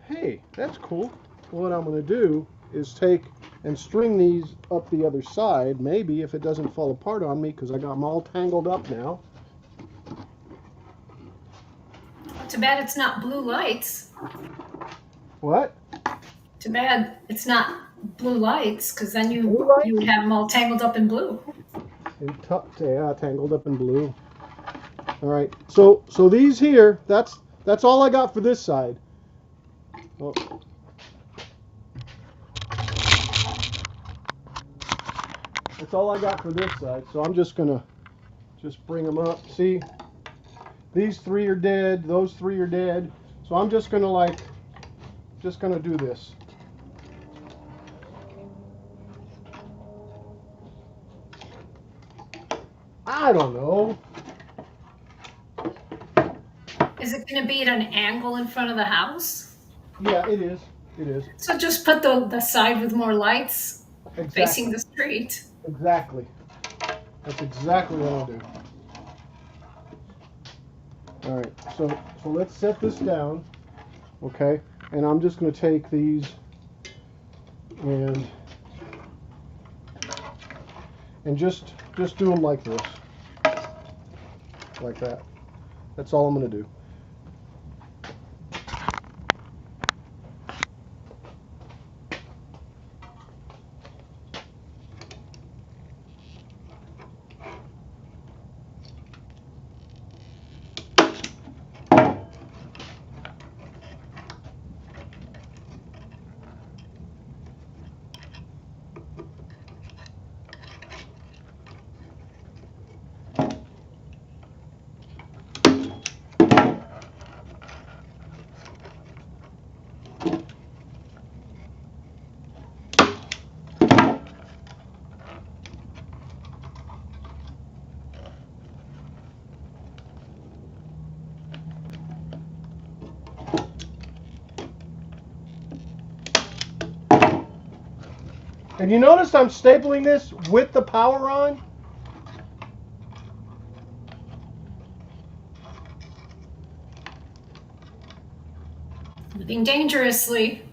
Hey, that's cool. What I'm going to do is take and string these up the other side, maybe, if it doesn't fall apart on me, because I got them all tangled up now. Too bad it's not blue lights. What? Too bad it's not blue lights, because then you would have them all tangled up in blue. Yeah, tangled up in blue. All right. So these here, that's all I got for this side. Oh. That's all I got for this side. So I'm just gonna bring them up. See, these 3 are dead. Those 3 are dead. So I'm just gonna do this. I don't know. Is it going to be at an angle in front of the house? Yeah, it is. It is. So just put the side with more lights facing the street. Exactly. That's exactly what I'll do. All right. So let's set this down. Okay. And I'm just going to take these and just do them like this. Like that. That's all I'm going to do. And you notice I'm stapling this with the power on? Living dangerously.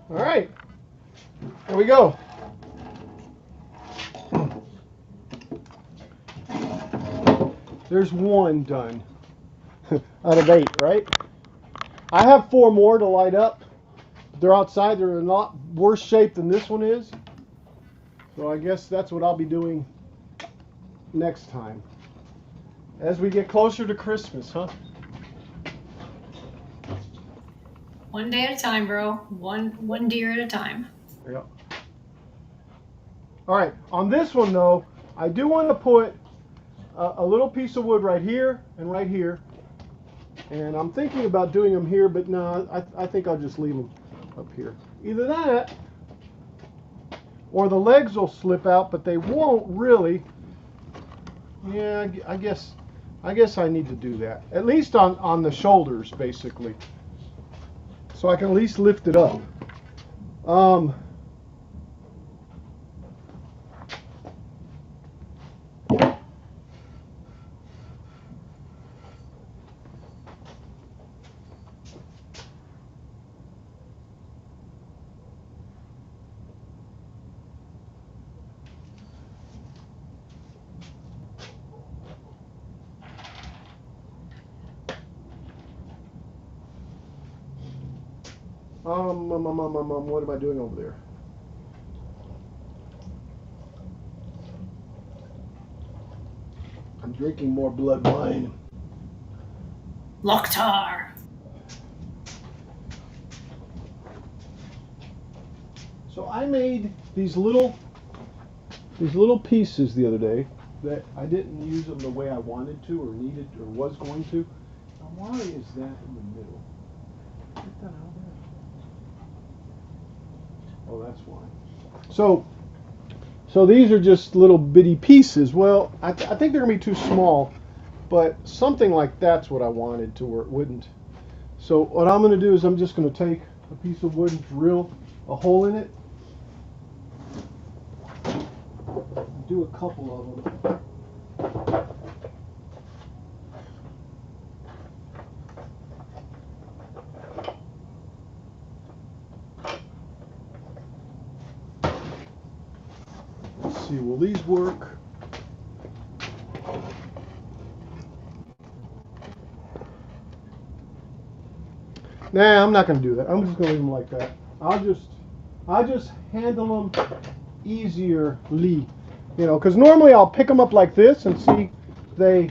All right, here we go. There's one done out of 8, right? I have 4 more to light up. They're outside. They're in a lot worse shape than this one is. So I guess that's what I'll be doing next time. As we get closer to Christmas, huh? One day at a time, bro. One deer at a time. Yep. All right, on this one though, I do want to put a little piece of wood right here and right here. And I'm thinking about doing them here, but no, I think I'll just leave them up here. Either that, or the legs will slip out, but they won't really. Yeah, I guess I need to do that. At least on the shoulders, basically. So I can at least lift it up. What am I doing over there? I'm drinking more blood wine. Loktar. So I made these little pieces the other day that I didn't use them the way I wanted to or needed or was going to. Now why is that in the middle? Get that out of there. Oh, that's why. So these are just little bitty pieces. Well, I think they're gonna be too small, but something like that's what I wanted to where it wouldn't. So what I'm gonna do is I'm just gonna take a piece of wood and drill a hole in it. Do a couple of them. Let's see, will these work? Nah, I'm not going to do that. I'm just going to leave them like that. I'll just handle them easierly, you know, because normally I'll pick them up like this and see they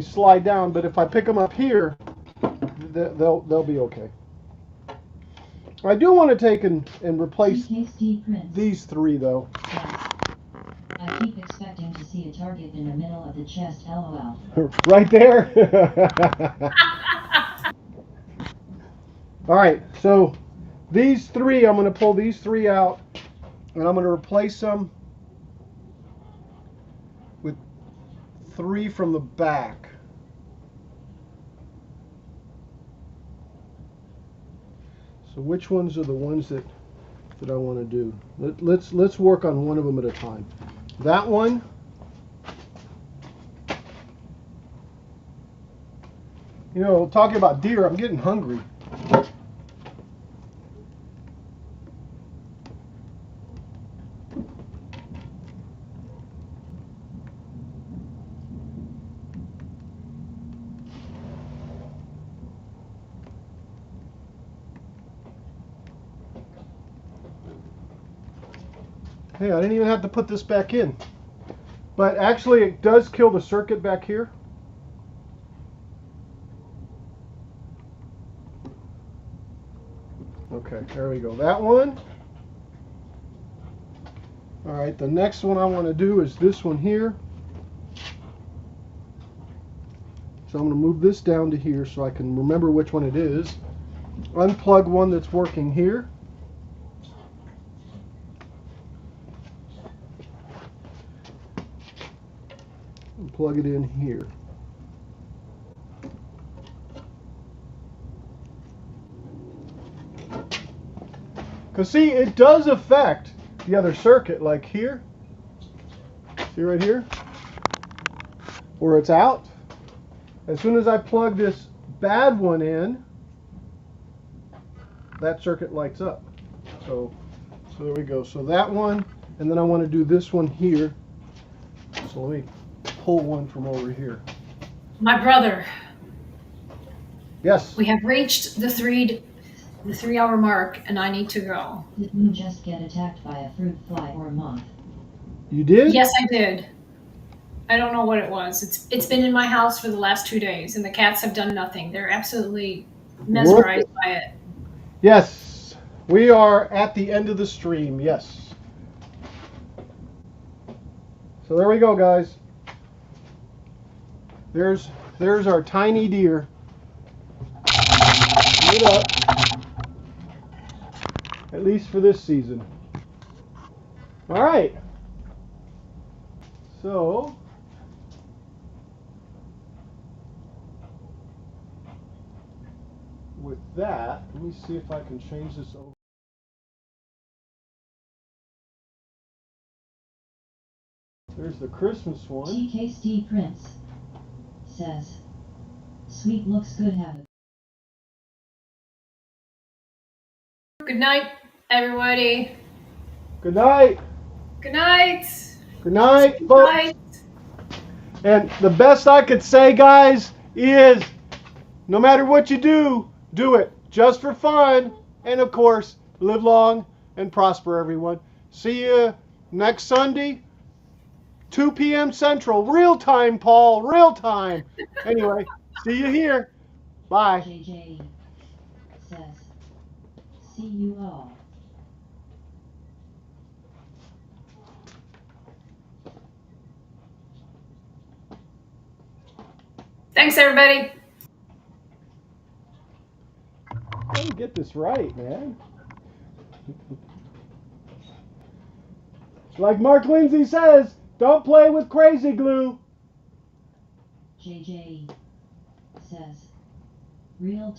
slide down. But if I pick them up here, they'll be okay. I do want to take and replace these 3 though. I keep expecting to see a target in the middle of the chest, lol. Right there. All right, so These three, I'm going to pull these three out, and I'm going to replace them with 3 from the back. So which ones are the ones that I want to do? Let's work on one of them at a time. That one. You know, talking about deer, I'm getting hungry. Hey, I didn't even have to put this back in. But actually, it does kill the circuit back here. Okay, there we go. That one. All right, the next one I want to do is this one here. So I'm going to move this down to here so I can remember which one it is. Unplug one that's working here. And plug it in here. Because see, it does affect the other circuit, like here. See right here? Where it's out. As soon as I plug this bad one in, that circuit lights up. So there we go. So that one, and then I want to do this one here. So let me pull one from over here. My brother, Yes. we have reached the 3-hour mark, and I need to go. Did you just get attacked by a fruit fly or moth? You did? Yes, I did. I don't know what it was. It's been in my house for the last 2 days, and the cats have done nothing. They're absolutely mesmerized by it. Yes. We are at the end of the stream. Yes. So there we go, guys. There's our tiny deer. Get up. At least for this season. All right. So with that, let me see if I can change this over. There's the Christmas one. TKSD Prince says, "Sweet looks good, have it." Good night, everybody. Good night. Good night. Good night, Good folks. night. And the best I could say, guys, is no matter what you do, do it just for fun. And of course, live long and prosper, everyone. See you next Sunday, 2 p.m. Central. Real time, Paul. Real time. Anyway, see you here. Bye. JJ says, "See you all." Thanks, everybody. Let me get this right, man. Like Mark Lindsay says, don't play with crazy glue. JJ says, "Real